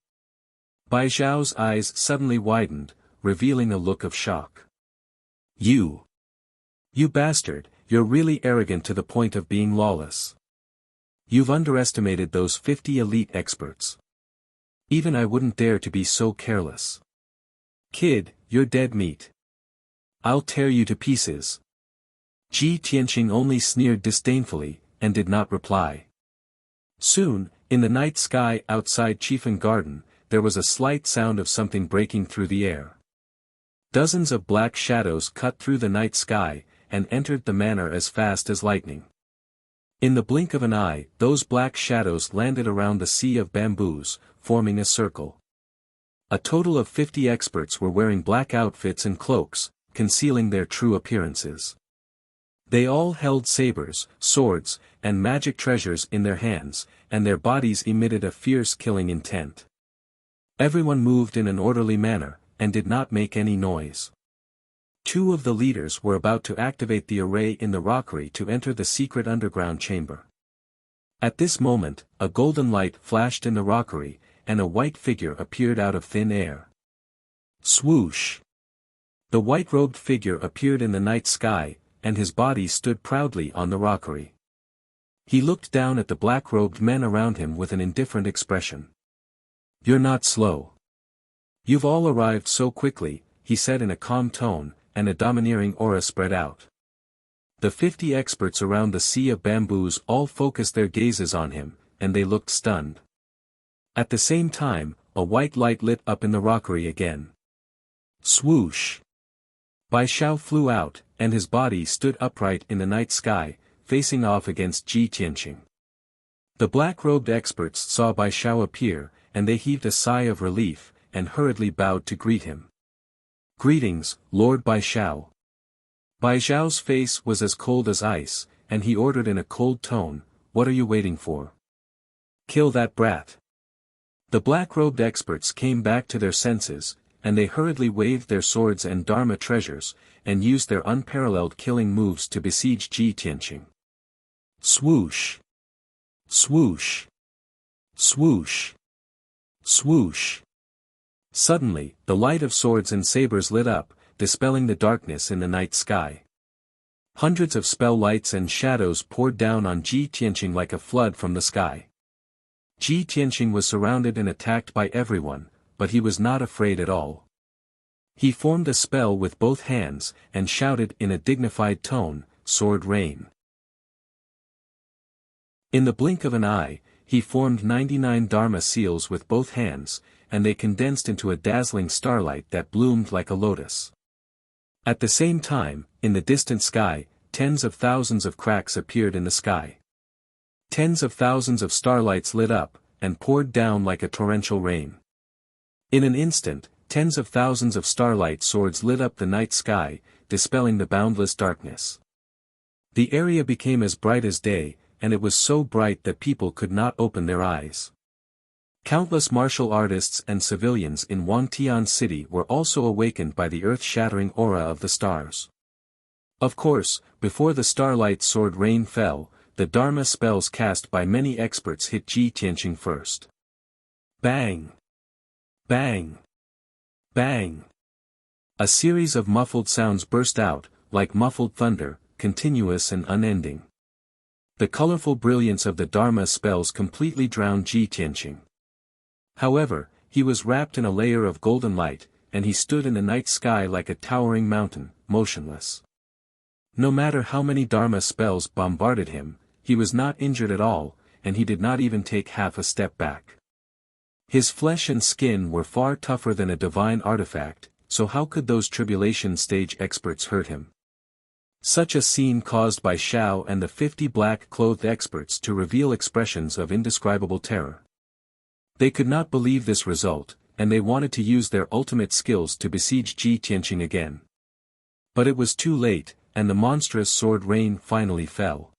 Bai Xiao's eyes suddenly widened, revealing a look of shock. You bastard, you're really arrogant to the point of being lawless. You've underestimated those 50 elite experts. Even I wouldn't dare to be so careless. Kid, you're dead meat. I'll tear you to pieces." Ji Tianqing only sneered disdainfully, and did not reply. Soon, in the night sky outside Chifen Garden, there was a slight sound of something breaking through the air. Dozens of black shadows cut through the night sky, and entered the manor as fast as lightning. In the blink of an eye, those black shadows landed around the sea of bamboos, forming a circle. A total of 50 experts were wearing black outfits and cloaks, concealing their true appearances. They all held sabers, swords, and magic treasures in their hands, and their bodies emitted a fierce killing intent. Everyone moved in an orderly manner, and did not make any noise. 2 of the leaders were about to activate the array in the rockery to enter the secret underground chamber. At this moment, a golden light flashed in the rockery, and a white figure appeared out of thin air. Swoosh! The white-robed figure appeared in the night sky, and his body stood proudly on the rockery. He looked down at the black-robed men around him with an indifferent expression. "You're not slow. You've all arrived so quickly," he said in a calm tone, and a domineering aura spread out. The 50 experts around the sea of bamboos all focused their gazes on him, and they looked stunned. At the same time, a white light lit up in the rockery again. Swoosh! Bai Xiao flew out, and his body stood upright in the night sky, facing off against Ji Tianqing. The black-robed experts saw Bai Xiao appear, and they heaved a sigh of relief, and hurriedly bowed to greet him. "Greetings, Lord Bai Xiao." Bai Xiao's face was as cold as ice, and he ordered in a cold tone, "What are you waiting for? Kill that brat." The black-robed experts came back to their senses, and they hurriedly waved their swords and Dharma treasures, and used their unparalleled killing moves to besiege Ji Tianqing. Swoosh! Swoosh! Swoosh! Swoosh! Suddenly, the light of swords and sabers lit up, dispelling the darkness in the night sky. Hundreds of spell lights and shadows poured down on Ji Tianqing like a flood from the sky. Ji Tianqing was surrounded and attacked by everyone, but he was not afraid at all. He formed a spell with both hands, and shouted in a dignified tone, "Sword rain." In the blink of an eye, he formed 99 Dharma seals with both hands, and they condensed into a dazzling starlight that bloomed like a lotus. At the same time, in the distant sky, tens of thousands of cracks appeared in the sky. Tens of thousands of starlights lit up, and poured down like a torrential rain. In an instant, tens of thousands of starlight swords lit up the night sky, dispelling the boundless darkness. The area became as bright as day, and it was so bright that people could not open their eyes. Countless martial artists and civilians in Wangtian City were also awakened by the earth-shattering aura of the stars. Of course, before the starlight sword rain fell, the Dharma spells cast by many experts hit Ji Tianqing first. Bang! Bang! Bang! A series of muffled sounds burst out, like muffled thunder, continuous and unending. The colorful brilliance of the Dharma spells completely drowned Ji Tianqing. However, he was wrapped in a layer of golden light, and he stood in the night sky like a towering mountain, motionless. No matter how many Dharma spells bombarded him, he was not injured at all, and he did not even take half a step back. His flesh and skin were far tougher than a divine artifact, so how could those tribulation stage experts hurt him? Such a scene caused Bai Xiao and the 50 black-clothed experts to reveal expressions of indescribable terror. They could not believe this result, and they wanted to use their ultimate skills to besiege Ji Tianqing again. But it was too late, and the monstrous sword rain finally fell.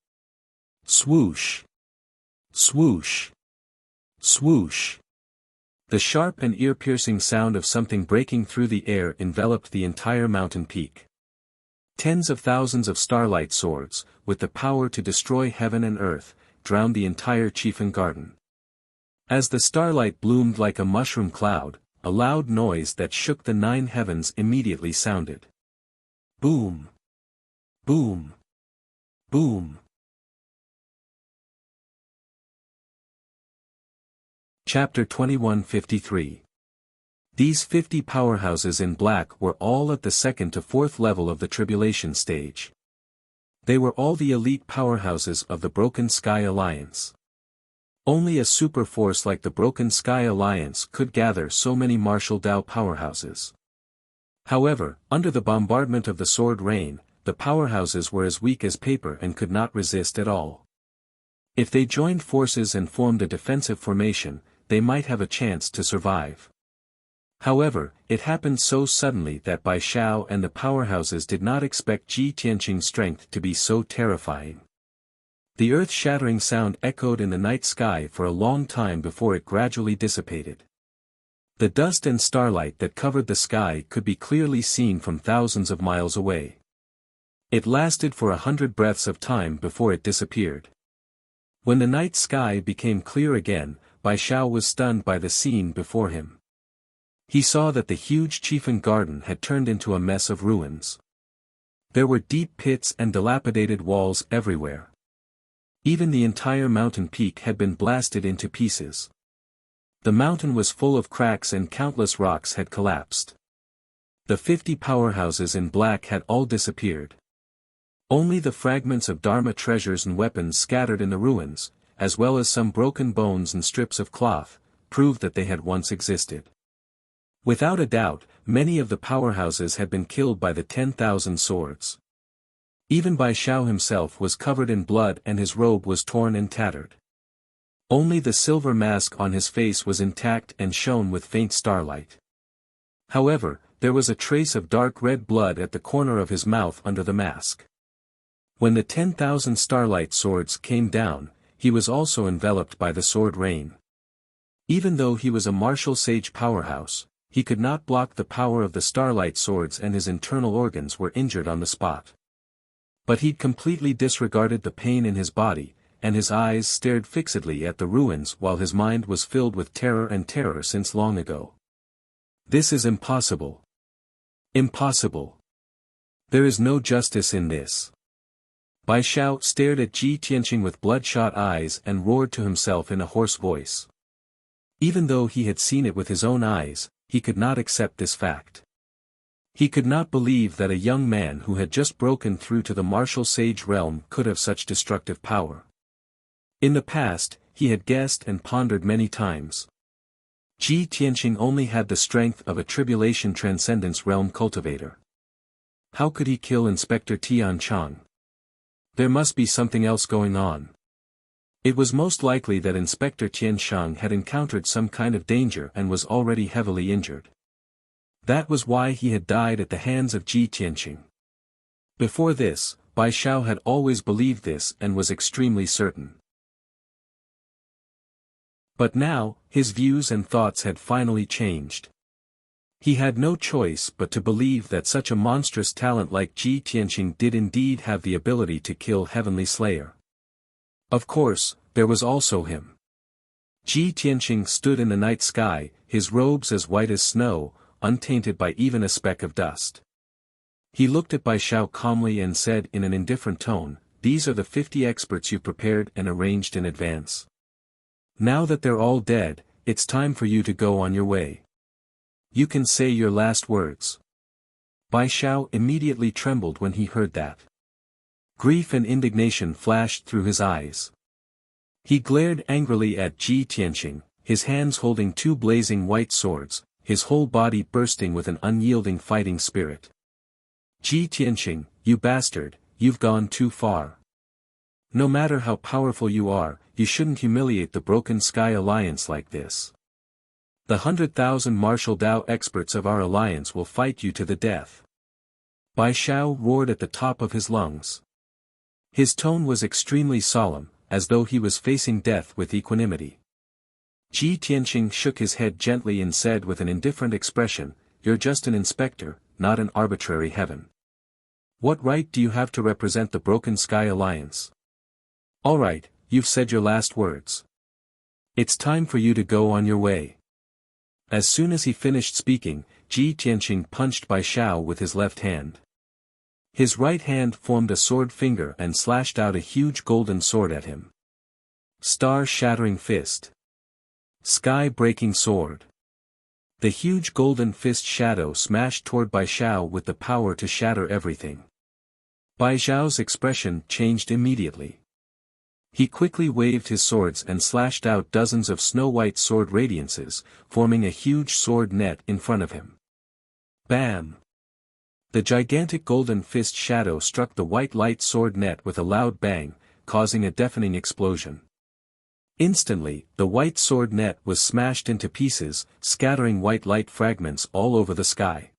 Swoosh! Swoosh! Swoosh! The sharp and ear-piercing sound of something breaking through the air enveloped the entire mountain peak. Tens of thousands of starlight swords, with the power to destroy heaven and earth, drowned the entire Chieftain Garden. As the starlight bloomed like a mushroom cloud, a loud noise that shook the 9 heavens immediately sounded. Boom! Boom! Boom! Chapter 2153. These 50 powerhouses in black were all at the 2nd to 4th level of the tribulation stage. They were all the elite powerhouses of the Broken Sky Alliance. Only a super force like the Broken Sky Alliance could gather so many martial Dao powerhouses. However, under the bombardment of the sword rain, the powerhouses were as weak as paper and could not resist at all. If they joined forces and formed a defensive formation, they might have a chance to survive. However, it happened so suddenly that Bai Xiao and the powerhouses did not expect Ji Tianqing's strength to be so terrifying. The earth-shattering sound echoed in the night sky for a long time before it gradually dissipated. The dust and starlight that covered the sky could be clearly seen from thousands of miles away. It lasted for 100 breaths of time before it disappeared. When the night sky became clear again, Bai Xiao was stunned by the scene before him. He saw that the huge Chieftain Garden had turned into a mess of ruins. There were deep pits and dilapidated walls everywhere. Even the entire mountain peak had been blasted into pieces. The mountain was full of cracks and countless rocks had collapsed. The 50 powerhouses in black had all disappeared. Only the fragments of Dharma treasures and weapons scattered in the ruins, as well as some broken bones and strips of cloth, proved that they had once existed. Without a doubt, many of the powerhouses had been killed by the 10,000 swords. Even Bai Xiao himself was covered in blood and his robe was torn and tattered. Only the silver mask on his face was intact and shone with faint starlight. However, there was a trace of dark red blood at the corner of his mouth under the mask. When the 10,000 starlight swords came down, he was also enveloped by the sword rain. Even though he was a martial sage powerhouse, he could not block the power of the starlight swords and his internal organs were injured on the spot. But he'd completely disregarded the pain in his body, and his eyes stared fixedly at the ruins while his mind was filled with terror since long ago. This is impossible. Impossible. There is no justice in this. Bai Xiao stared at Ji Tianqing with bloodshot eyes and roared to himself in a hoarse voice. Even though he had seen it with his own eyes, he could not accept this fact. He could not believe that a young man who had just broken through to the martial sage realm could have such destructive power. In the past, he had guessed and pondered many times. Ji Tianqing only had the strength of a tribulation transcendence realm cultivator. How could he kill Inspector Tian Chang? There must be something else going on. It was most likely that Inspector Tian Shang had encountered some kind of danger and was already heavily injured. That was why he had died at the hands of Ji Tianqing. Before this, Bai Xiao had always believed this and was extremely certain. But now, his views and thoughts had finally changed. He had no choice but to believe that such a monstrous talent like Ji Tianqing did indeed have the ability to kill Heavenly Slayer. Of course, there was also him. Ji Tianqing stood in the night sky, his robes as white as snow, untainted by even a speck of dust. He looked at Bai Xiao calmly and said in an indifferent tone, "These are the 50 experts you prepared and arranged in advance. Now that they're all dead, it's time for you to go on your way. You can say your last words." Bai Xiao immediately trembled when he heard that. Grief and indignation flashed through his eyes. He glared angrily at Ji Tianqing, his hands holding two blazing white swords, his whole body bursting with an unyielding fighting spirit. "Ji Tianqing, you bastard, you've gone too far. No matter how powerful you are, you shouldn't humiliate the Broken Sky Alliance like this. The 100,000 martial Dao experts of our alliance will fight you to the death." Bai Xiao roared at the top of his lungs. His tone was extremely solemn, as though he was facing death with equanimity. Ji Tianqing shook his head gently and said with an indifferent expression, "You're just an inspector, not an arbitrary heaven. What right do you have to represent the Broken Sky Alliance? All right, you've said your last words. It's time for you to go on your way." As soon as he finished speaking, Ji Tianqing punched Bai Xiao with his left hand. His right hand formed a sword finger and slashed out a huge golden sword at him. Star-shattering fist. Sky-breaking sword. The huge golden fist shadow smashed toward Bai Xiao with the power to shatter everything. Bai Xiao's expression changed immediately. He quickly waved his swords and slashed out dozens of snow-white sword radiances, forming a huge sword net in front of him. Bam! The gigantic golden fist shadow struck the white light sword net with a loud bang, causing a deafening explosion. Instantly, the white sword net was smashed into pieces, scattering white light fragments all over the sky.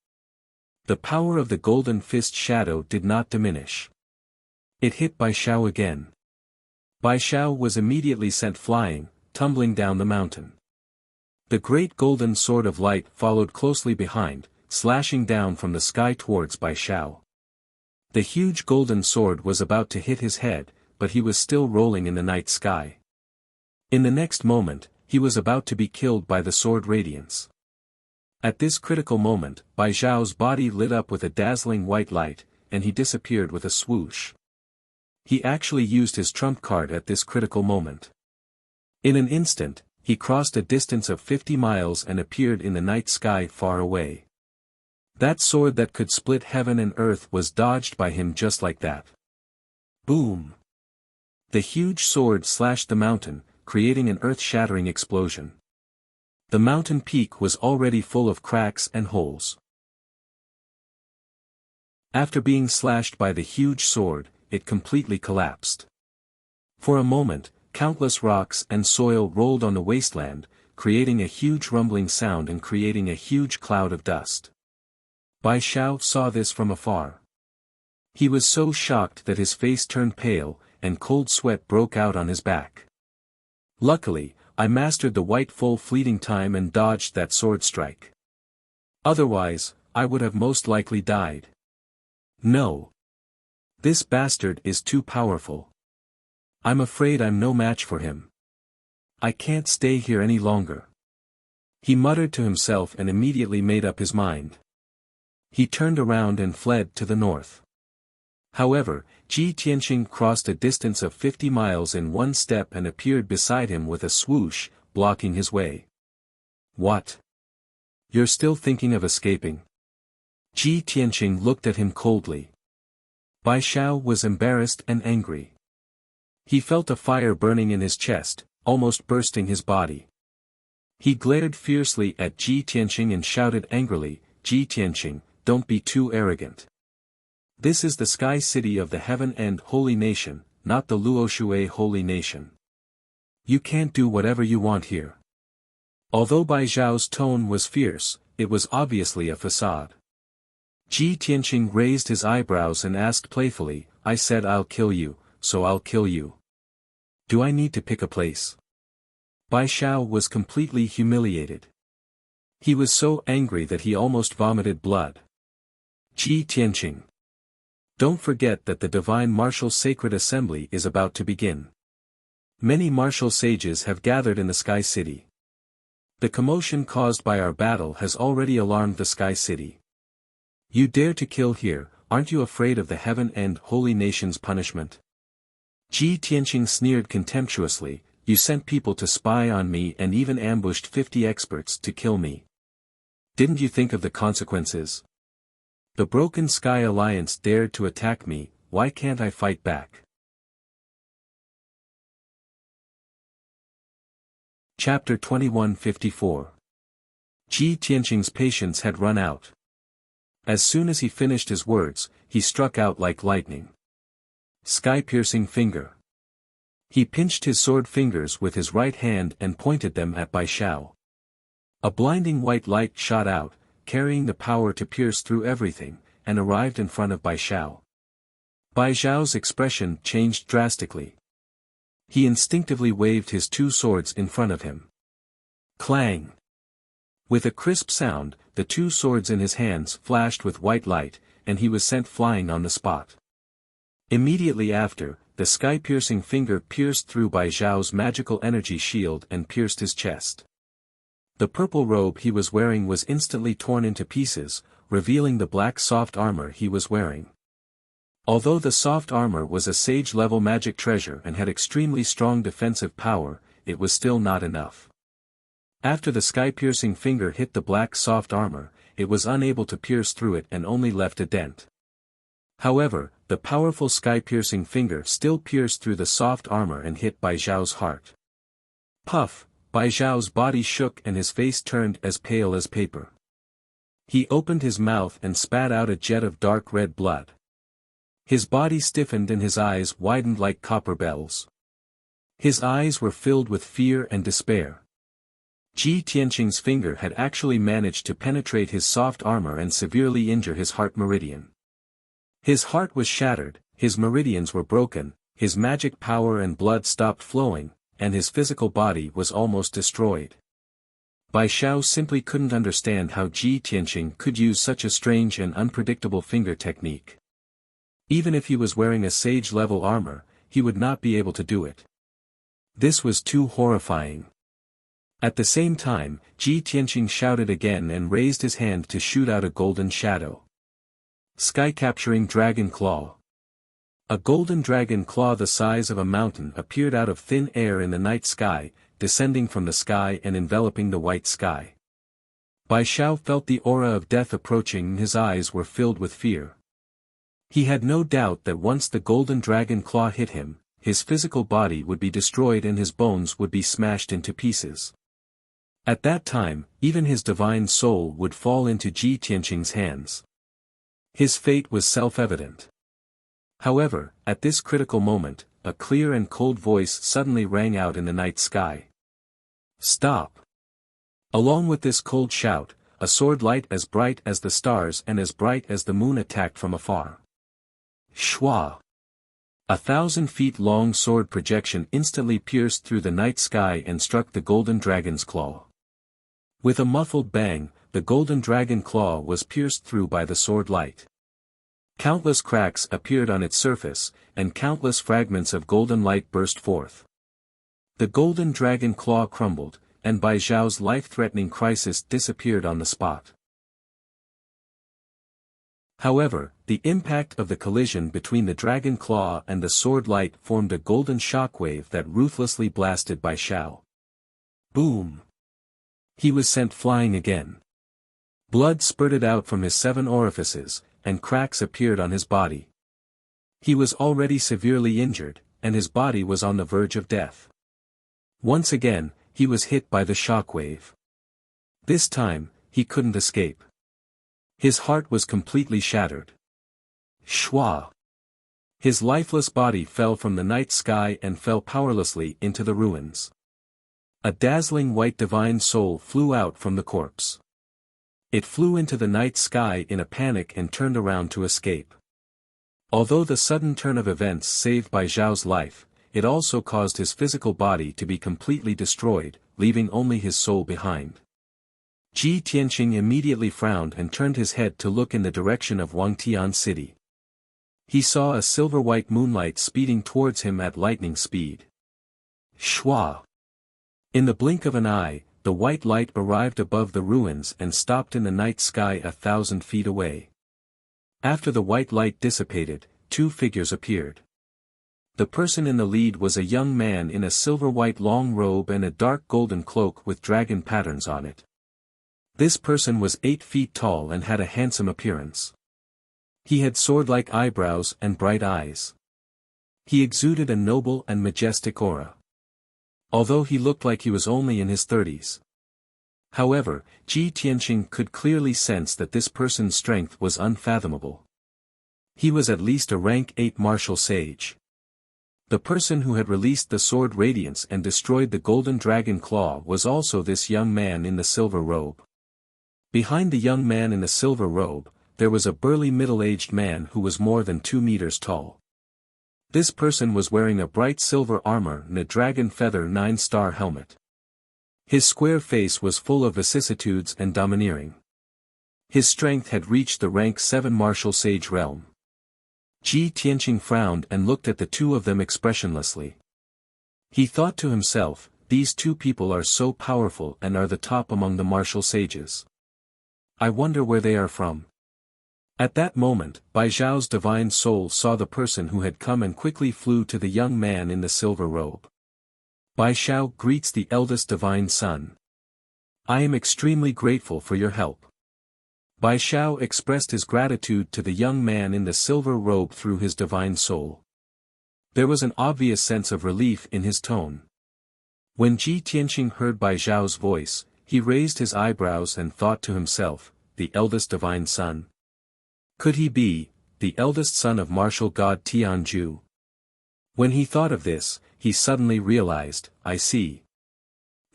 The power of the golden fist shadow did not diminish. It hit Bai Xiao again. Bai Xiao was immediately sent flying, tumbling down the mountain. The great golden sword of light followed closely behind, slashing down from the sky towards Bai Xiao. The huge golden sword was about to hit his head, but he was still rolling in the night sky. In the next moment, he was about to be killed by the sword radiance. At this critical moment, Bai Xiao's body lit up with a dazzling white light, and he disappeared with a swoosh. He actually used his trump card at this critical moment. In an instant, he crossed a distance of 50 miles and appeared in the night sky far away. That sword that could split heaven and earth was dodged by him just like that. Boom! The huge sword slashed the mountain, creating an earth-shattering explosion. The mountain peak was already full of cracks and holes. After being slashed by the huge sword, it completely collapsed. For a moment, countless rocks and soil rolled on the wasteland, creating a huge rumbling sound and creating a huge cloud of dust. Bai Xiao saw this from afar. He was so shocked that his face turned pale, and cold sweat broke out on his back. Luckily, I mastered the white full fleeting time and dodged that sword strike. Otherwise, I would have most likely died. No. This bastard is too powerful. I'm afraid I'm no match for him. I can't stay here any longer. He muttered to himself and immediately made up his mind. He turned around and fled to the north. However, Ji Tianqing crossed a distance of 50 miles in one step and appeared beside him with a swoosh, blocking his way. What? You're still thinking of escaping? Ji Tianqing looked at him coldly. Bai Xiao was embarrassed and angry. He felt a fire burning in his chest, almost bursting his body. He glared fiercely at Ji Tianqing and shouted angrily, Ji Tianqing, don't be too arrogant. This is the sky city of the heaven and holy nation, not the Luoshui holy nation. You can't do whatever you want here. Although Bai Xiao's tone was fierce, it was obviously a facade. Ji Tianqing raised his eyebrows and asked playfully, I said I'll kill you, so I'll kill you. Do I need to pick a place? Bai Xiao was completely humiliated. He was so angry that he almost vomited blood. Ji Tianqing. Don't forget that the divine martial sacred assembly is about to begin. Many martial sages have gathered in the Sky City. The commotion caused by our battle has already alarmed the Sky City. You dare to kill here, aren't you afraid of the heaven and holy nation's punishment? Ji Tianqing sneered contemptuously, you sent people to spy on me and even ambushed 50 experts to kill me. Didn't you think of the consequences? The Broken Sky Alliance dared to attack me, why can't I fight back? Chapter 2154. Ji Tianqing's patience had run out. As soon as he finished his words, he struck out like lightning. Sky-piercing finger. He pinched his sword fingers with his right hand and pointed them at Bai Xiao. A blinding white light shot out, carrying the power to pierce through everything, and arrived in front of Bai Xiao. Bai Xiao's expression changed drastically. He instinctively waved his two swords in front of him. Clang! With a crisp sound, the two swords in his hands flashed with white light, and he was sent flying on the spot. Immediately after, the sky-piercing finger pierced through Bai Xiao's magical energy shield and pierced his chest. The purple robe he was wearing was instantly torn into pieces, revealing the black soft armor he was wearing. Although the soft armor was a sage-level magic treasure and had extremely strong defensive power, it was still not enough. After the sky-piercing finger hit the black soft armor, it was unable to pierce through it and only left a dent. However, the powerful sky-piercing finger still pierced through the soft armor and hit Bai Xiao's heart. Puff! Bai Xiao's body shook and his face turned as pale as paper. He opened his mouth and spat out a jet of dark red blood. His body stiffened and his eyes widened like copper bells. His eyes were filled with fear and despair. Ji Tianqing's finger had actually managed to penetrate his soft armor and severely injure his heart meridian. His heart was shattered, his meridians were broken, his magic power and blood stopped flowing, and his physical body was almost destroyed. Bai Xiao simply couldn't understand how Ji Tianqing could use such a strange and unpredictable finger technique. Even if he was wearing a sage-level armor, he would not be able to do it. This was too horrifying. At the same time, Ji Tianqing shouted again and raised his hand to shoot out a golden shadow. Sky-capturing dragon claw. A golden dragon claw the size of a mountain appeared out of thin air in the night sky, descending from the sky and enveloping the white sky. Bai Xiao felt the aura of death approaching and his eyes were filled with fear. He had no doubt that once the golden dragon claw hit him, his physical body would be destroyed and his bones would be smashed into pieces. At that time, even his divine soul would fall into Ji Tianqing's hands. His fate was self-evident. However, at this critical moment, a clear and cold voice suddenly rang out in the night sky. "Stop!" Along with this cold shout, a sword light as bright as the stars and as bright as the moon attacked from afar. Shwa! 1,000 feet long sword projection instantly pierced through the night sky and struck the golden dragon's claw. With a muffled bang, the golden dragon claw was pierced through by the sword light. Countless cracks appeared on its surface, and countless fragments of golden light burst forth. The golden dragon claw crumbled, and Bai Zhao's life-threatening crisis disappeared on the spot. However, the impact of the collision between the dragon claw and the sword light formed a golden shockwave that ruthlessly blasted Bai Zhao. Boom! He was sent flying again. Blood spurted out from his 7 orifices, and cracks appeared on his body. He was already severely injured, and his body was on the verge of death. Once again, he was hit by the shockwave. This time, he couldn't escape. His heart was completely shattered. Shwa! His lifeless body fell from the night sky and fell powerlessly into the ruins. A dazzling white divine soul flew out from the corpse. It flew into the night sky in a panic and turned around to escape. Although the sudden turn of events saved Bai Zhao's life, it also caused his physical body to be completely destroyed, leaving only his soul behind. Ji Tianqing immediately frowned and turned his head to look in the direction of Wangtian City. He saw a silver-white moonlight speeding towards him at lightning speed. Shwa! In the blink of an eye, the white light arrived above the ruins and stopped in the night sky 1,000 feet away. After the white light dissipated, 2 figures appeared. The person in the lead was a young man in a silver-white long robe and a dark golden cloak with dragon patterns on it. This person was 8 feet tall and had a handsome appearance. He had sword-like eyebrows and bright eyes. He exuded a noble and majestic aura. Although he looked like he was only in his 30s. However, Ji Tianqing could clearly sense that this person's strength was unfathomable. He was at least a rank 8 martial sage. The person who had released the sword radiance and destroyed the golden dragon claw was also this young man in the silver robe. Behind the young man in the silver robe, there was a burly middle-aged man who was more than 2 meters tall. This person was wearing a bright silver armor and a dragon feather 9-star helmet. His square face was full of vicissitudes and domineering. His strength had reached the rank 7 martial sage realm. Ji Tianqing frowned and looked at the 2 of them expressionlessly. He thought to himself, these 2 people are so powerful and are the top among the martial sages. I wonder where they are from. At that moment, Bai Zhao's divine soul saw the person who had come and quickly flew to the young man in the silver robe. Bai Zhao greets the eldest divine son. I am extremely grateful for your help. Bai Zhao expressed his gratitude to the young man in the silver robe through his divine soul. There was an obvious sense of relief in his tone. When Ji Tianqing heard Bai Zhao's voice, he raised his eyebrows and thought to himself, the eldest divine son? Could he be the eldest son of martial god Tianju? When he thought of this, he suddenly realized, I see.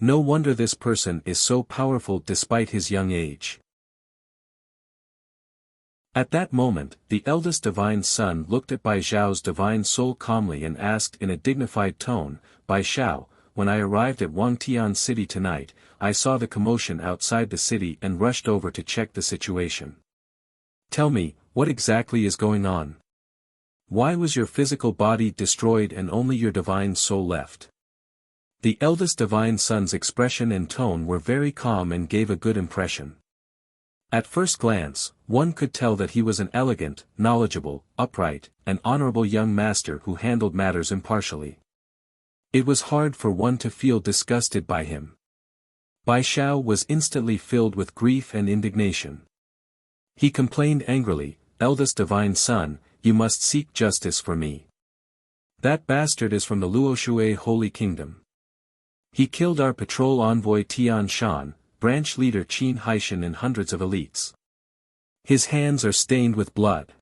No wonder this person is so powerful despite his young age. At that moment, the eldest divine son looked at Bai Zhao's divine soul calmly and asked in a dignified tone, Bai Zhao, when I arrived at Wangtian City tonight, I saw the commotion outside the city and rushed over to check the situation. Tell me, what exactly is going on? Why was your physical body destroyed and only your divine soul left? The eldest divine son's expression and tone were very calm and gave a good impression. At first glance, one could tell that he was an elegant, knowledgeable, upright, and honorable young master who handled matters impartially. It was hard for one to feel disgusted by him. Bai Zhao was instantly filled with grief and indignation. He complained angrily, eldest divine son, you must seek justice for me. That bastard is from the Luoshui Holy Kingdom. He killed our patrol envoy Tian Shan, branch leader Qin Haishan and hundreds of elites. His hands are stained with blood.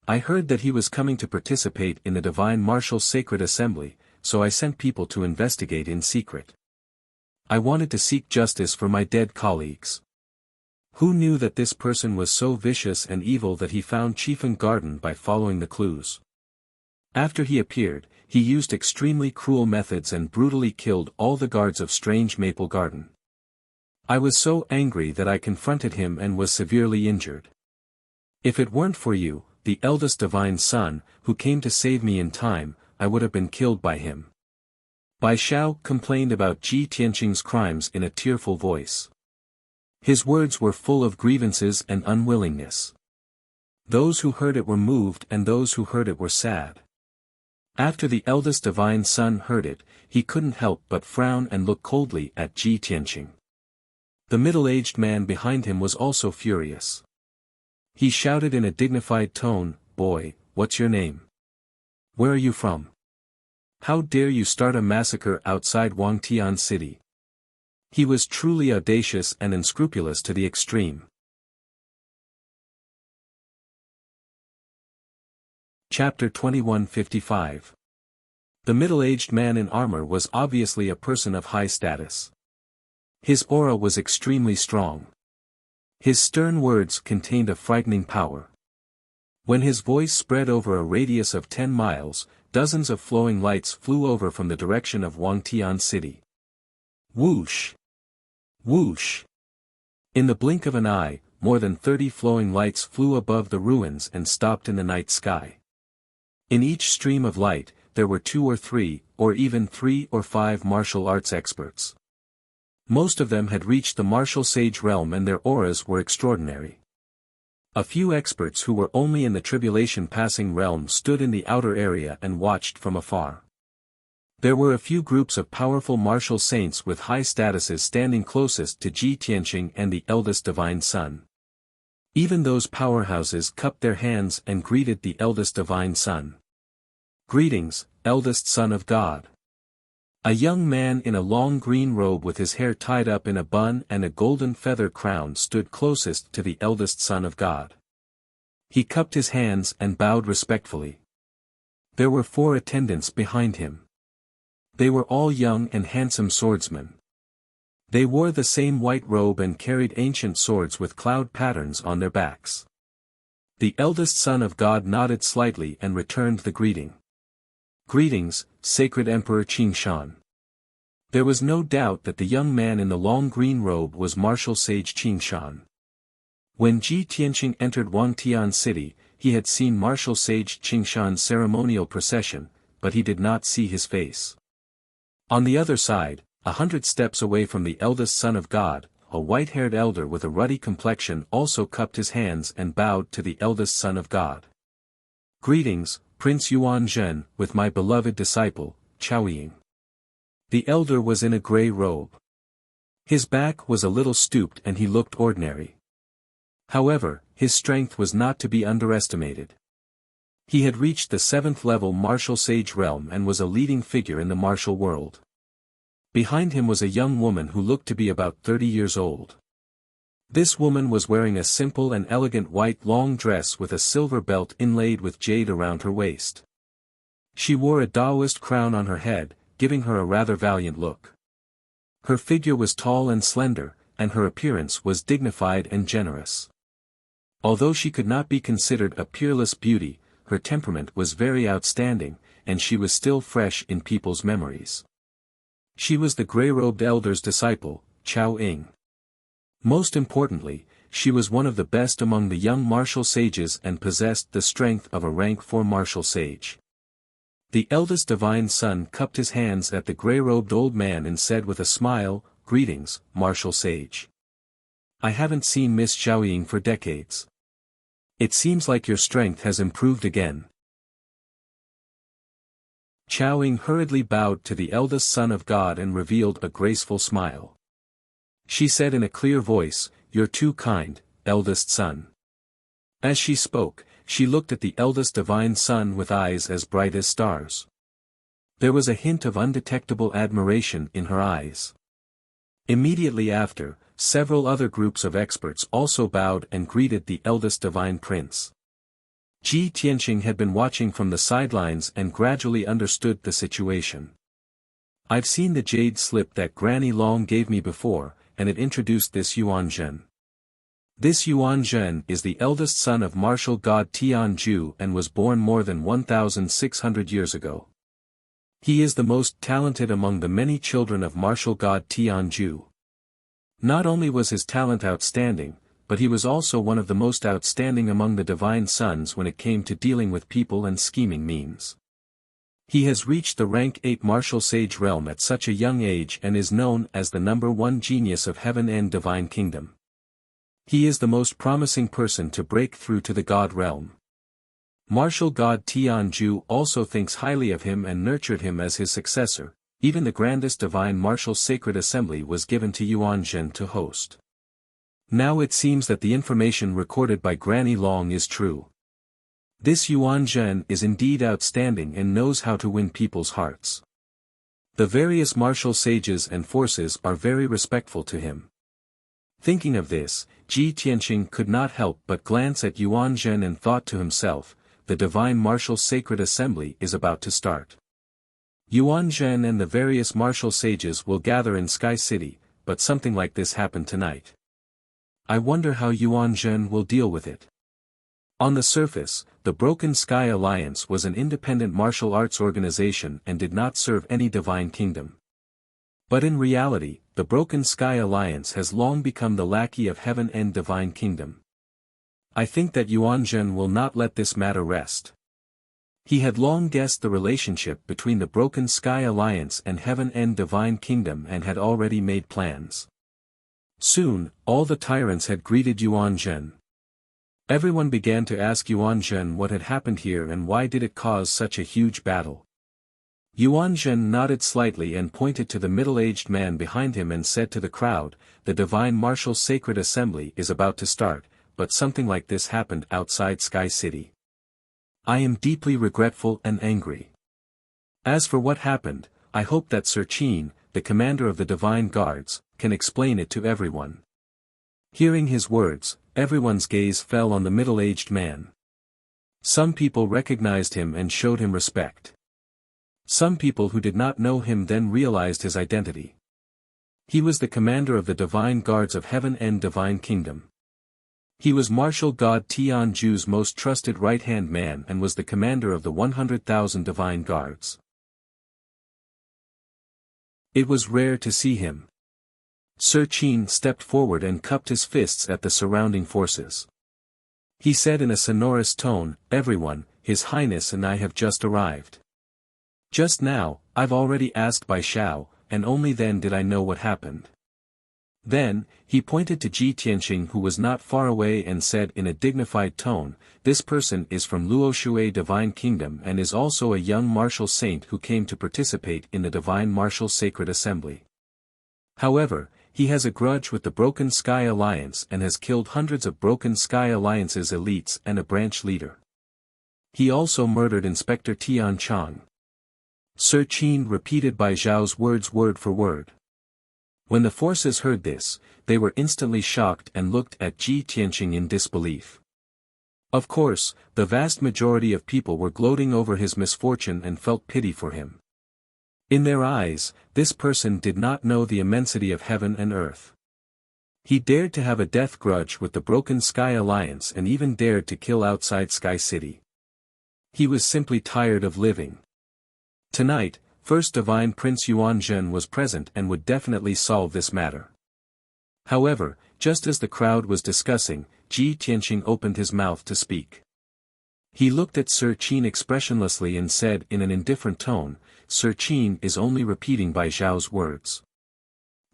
I heard that he was coming to participate in the Divine Martial Sacred Assembly, so I sent people to investigate in secret. I wanted to seek justice for my dead colleagues. Who knew that this person was so vicious and evil that he found Chieftain Garden by following the clues? After he appeared, he used extremely cruel methods and brutally killed all the guards of Strange Maple Garden. I was so angry that I confronted him and was severely injured. If it weren't for you, the eldest divine son, who came to save me in time, I would have been killed by him. Bai Xiao complained about Ji Tianqing's crimes in a tearful voice. His words were full of grievances and unwillingness. Those who heard it were moved and those who heard it were sad. After the eldest divine son heard it, he couldn't help but frown and look coldly at Ji Tianqing. The middle-aged man behind him was also furious. He shouted in a dignified tone, "Boy, what's your name? Where are you from? How dare you start a massacre outside Wangtian City?" He was truly audacious and unscrupulous to the extreme. Chapter 2155. The middle-aged man in armor was obviously a person of high status. His aura was extremely strong. His stern words contained a frightening power. When his voice spread over a radius of 10 miles, dozens of flowing lights flew over from the direction of Wangtian City. Whoosh! Whoosh! In the blink of an eye, more than 30 flowing lights flew above the ruins and stopped in the night sky. In each stream of light, there were 2 or 3, or even 3 or 5 martial arts experts. Most of them had reached the martial sage realm and their auras were extraordinary. A few experts who were only in the tribulation passing realm stood in the outer area and watched from afar. There were a few groups of powerful martial saints with high statuses standing closest to Ji Tianqing and the eldest divine son. Even those powerhouses cupped their hands and greeted the eldest divine son. "Greetings, eldest son of God." A young man in a long green robe with his hair tied up in a bun and a golden feather crown stood closest to the eldest son of God. He cupped his hands and bowed respectfully. There were 4 attendants behind him. They were all young and handsome swordsmen. They wore the same white robe and carried ancient swords with cloud patterns on their backs. The eldest son of God nodded slightly and returned the greeting. "Greetings, Sacred Emperor Qingshan." There was no doubt that the young man in the long green robe was martial sage Qingshan. When Ji Tianqing entered Wangtian City, he had seen martial sage Qingshan's ceremonial procession, but he did not see his face. On the other side, 100 steps away from the eldest son of God, a white-haired elder with a ruddy complexion also cupped his hands and bowed to the eldest son of God. "Greetings, Prince Yuan Zhen, with my beloved disciple, Chao Ying." The elder was in a grey robe. His back was a little stooped and he looked ordinary. However, his strength was not to be underestimated. He had reached the 7th level martial sage realm and was a leading figure in the martial world. Behind him was a young woman who looked to be about 30 years old. This woman was wearing a simple and elegant white long dress with a silver belt inlaid with jade around her waist. She wore a Taoist crown on her head, giving her a rather valiant look. Her figure was tall and slender, and her appearance was dignified and generous. Although she could not be considered a peerless beauty, her temperament was very outstanding, and she was still fresh in people's memories. She was the grey-robed elder's disciple, Chao Ying. Most importantly, she was one of the best among the young martial sages and possessed the strength of a rank 4 martial sage. The eldest divine son cupped his hands at the grey-robed old man and said with a smile, "Greetings, martial sage. I haven't seen Miss Chao Ying for decades. It seems like your strength has improved again." Chao Ying hurriedly bowed to the eldest son of God and revealed a graceful smile. She said in a clear voice, "You're too kind, eldest son." As she spoke, she looked at the eldest divine son with eyes as bright as stars. There was a hint of undetectable admiration in her eyes. Immediately after, several other groups of experts also bowed and greeted the eldest divine prince. Ji Tianqing had been watching from the sidelines and gradually understood the situation. I've seen the jade slip that Granny Long gave me before, and it introduced this Yuan Zhen. This Yuan Zhen is the eldest son of martial god Tianju and was born more than 1,600 years ago. He is the most talented among the many children of martial god Tianju. Not only was his talent outstanding, but he was also one of the most outstanding among the divine sons when it came to dealing with people and scheming means. He has reached the rank 8 martial sage realm at such a young age and is known as the #1 genius of heaven and divine kingdom. He is the most promising person to break through to the god realm. Martial god Tianju also thinks highly of him and nurtured him as his successor. Even the grandest divine martial sacred assembly was given to Yuan Zhen to host. Now it seems that the information recorded by Granny Long is true. This Yuan Zhen is indeed outstanding and knows how to win people's hearts. The various martial sages and forces are very respectful to him. Thinking of this, Ji Tianqing could not help but glance at Yuan Zhen and thought to himself, the divine martial sacred assembly is about to start. Yuan Zhen and the various martial sages will gather in Sky City, but something like this happened tonight. I wonder how Yuan Zhen will deal with it. On the surface, the Broken Sky Alliance was an independent martial arts organization and did not serve any divine kingdom. But in reality, the Broken Sky Alliance has long become the lackey of heaven and divine kingdom. I think that Yuan Zhen will not let this matter rest. He had long guessed the relationship between the Broken Sky Alliance and Heaven and Divine Kingdom and had already made plans. Soon, all the tyrants had greeted Yuan Zhen. Everyone began to ask Yuan Zhen what had happened here and why did it cause such a huge battle. Yuan Zhen nodded slightly and pointed to the middle-aged man behind him and said to the crowd, the Divine Martial Sacred Assembly is about to start, but something like this happened outside Sky City. I am deeply regretful and angry. As for what happened, I hope that Sir Qin, the commander of the Divine Guards, can explain it to everyone. Hearing his words, everyone's gaze fell on the middle-aged man. Some people recognized him and showed him respect. Some people who did not know him then realized his identity. He was the commander of the Divine Guards of Heaven and Divine Kingdom. He was martial god Tianju's most trusted right-hand man and was the commander of the 100,000 Divine Guards. It was rare to see him. Sir Qin stepped forward and cupped his fists at the surrounding forces. He said in a sonorous tone, everyone, His Highness and I have just arrived. Just now, I've already asked Bai Xiao, and only then did I know what happened. Then, he pointed to Ji Tianqing who was not far away and said in a dignified tone, this person is from Luoshui Divine Kingdom and is also a young martial saint who came to participate in the Divine Martial Sacred Assembly. However, he has a grudge with the Broken Sky Alliance and has killed hundreds of Broken Sky Alliance's elites and a branch leader. He also murdered Inspector Tian Chang. Sir Qin repeated Bai Zhao's words word for word. When the forces heard this, they were instantly shocked and looked at Ji Tianqing in disbelief. Of course, the vast majority of people were gloating over his misfortune and felt pity for him. In their eyes, this person did not know the immensity of heaven and earth. He dared to have a death grudge with the Broken Sky Alliance and even dared to kill outside Sky City. He was simply tired of living. Tonight, First Divine Prince Yuan Zhen was present and would definitely solve this matter. However, just as the crowd was discussing, Ji Tianqing opened his mouth to speak. He looked at Sir Qin expressionlessly and said in an indifferent tone, Sir Qin is only repeating Bai Zhao's words.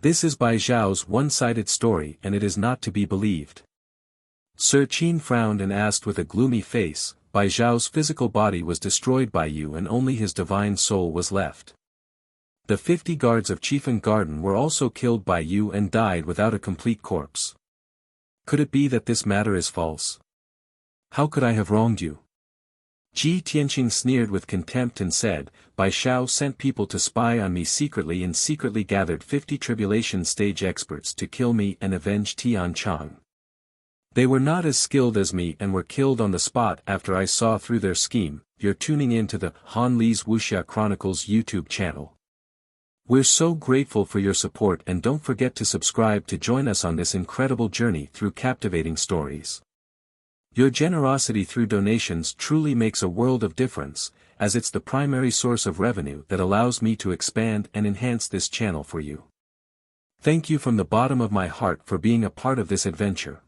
This is Bai Zhao's one-sided story and it is not to be believed. Sir Qin frowned and asked with a gloomy face, Bai Zhao's physical body was destroyed by you and only his divine soul was left. The 50 guards of Chiefeng Garden were also killed by you and died without a complete corpse. Could it be that this matter is false? How could I have wronged you? Ji Tianqing sneered with contempt and said, Bai Shao sent people to spy on me secretly and secretly gathered 50 tribulation stage experts to kill me and avenge Tian Chang. They were not as skilled as me and were killed on the spot after I saw through their scheme. You're tuning in to the Han Li's Wuxia Chronicles YouTube channel. We're so grateful for your support and don't forget to subscribe to join us on this incredible journey through captivating stories. Your generosity through donations truly makes a world of difference, as it's the primary source of revenue that allows me to expand and enhance this channel for you. Thank you from the bottom of my heart for being a part of this adventure.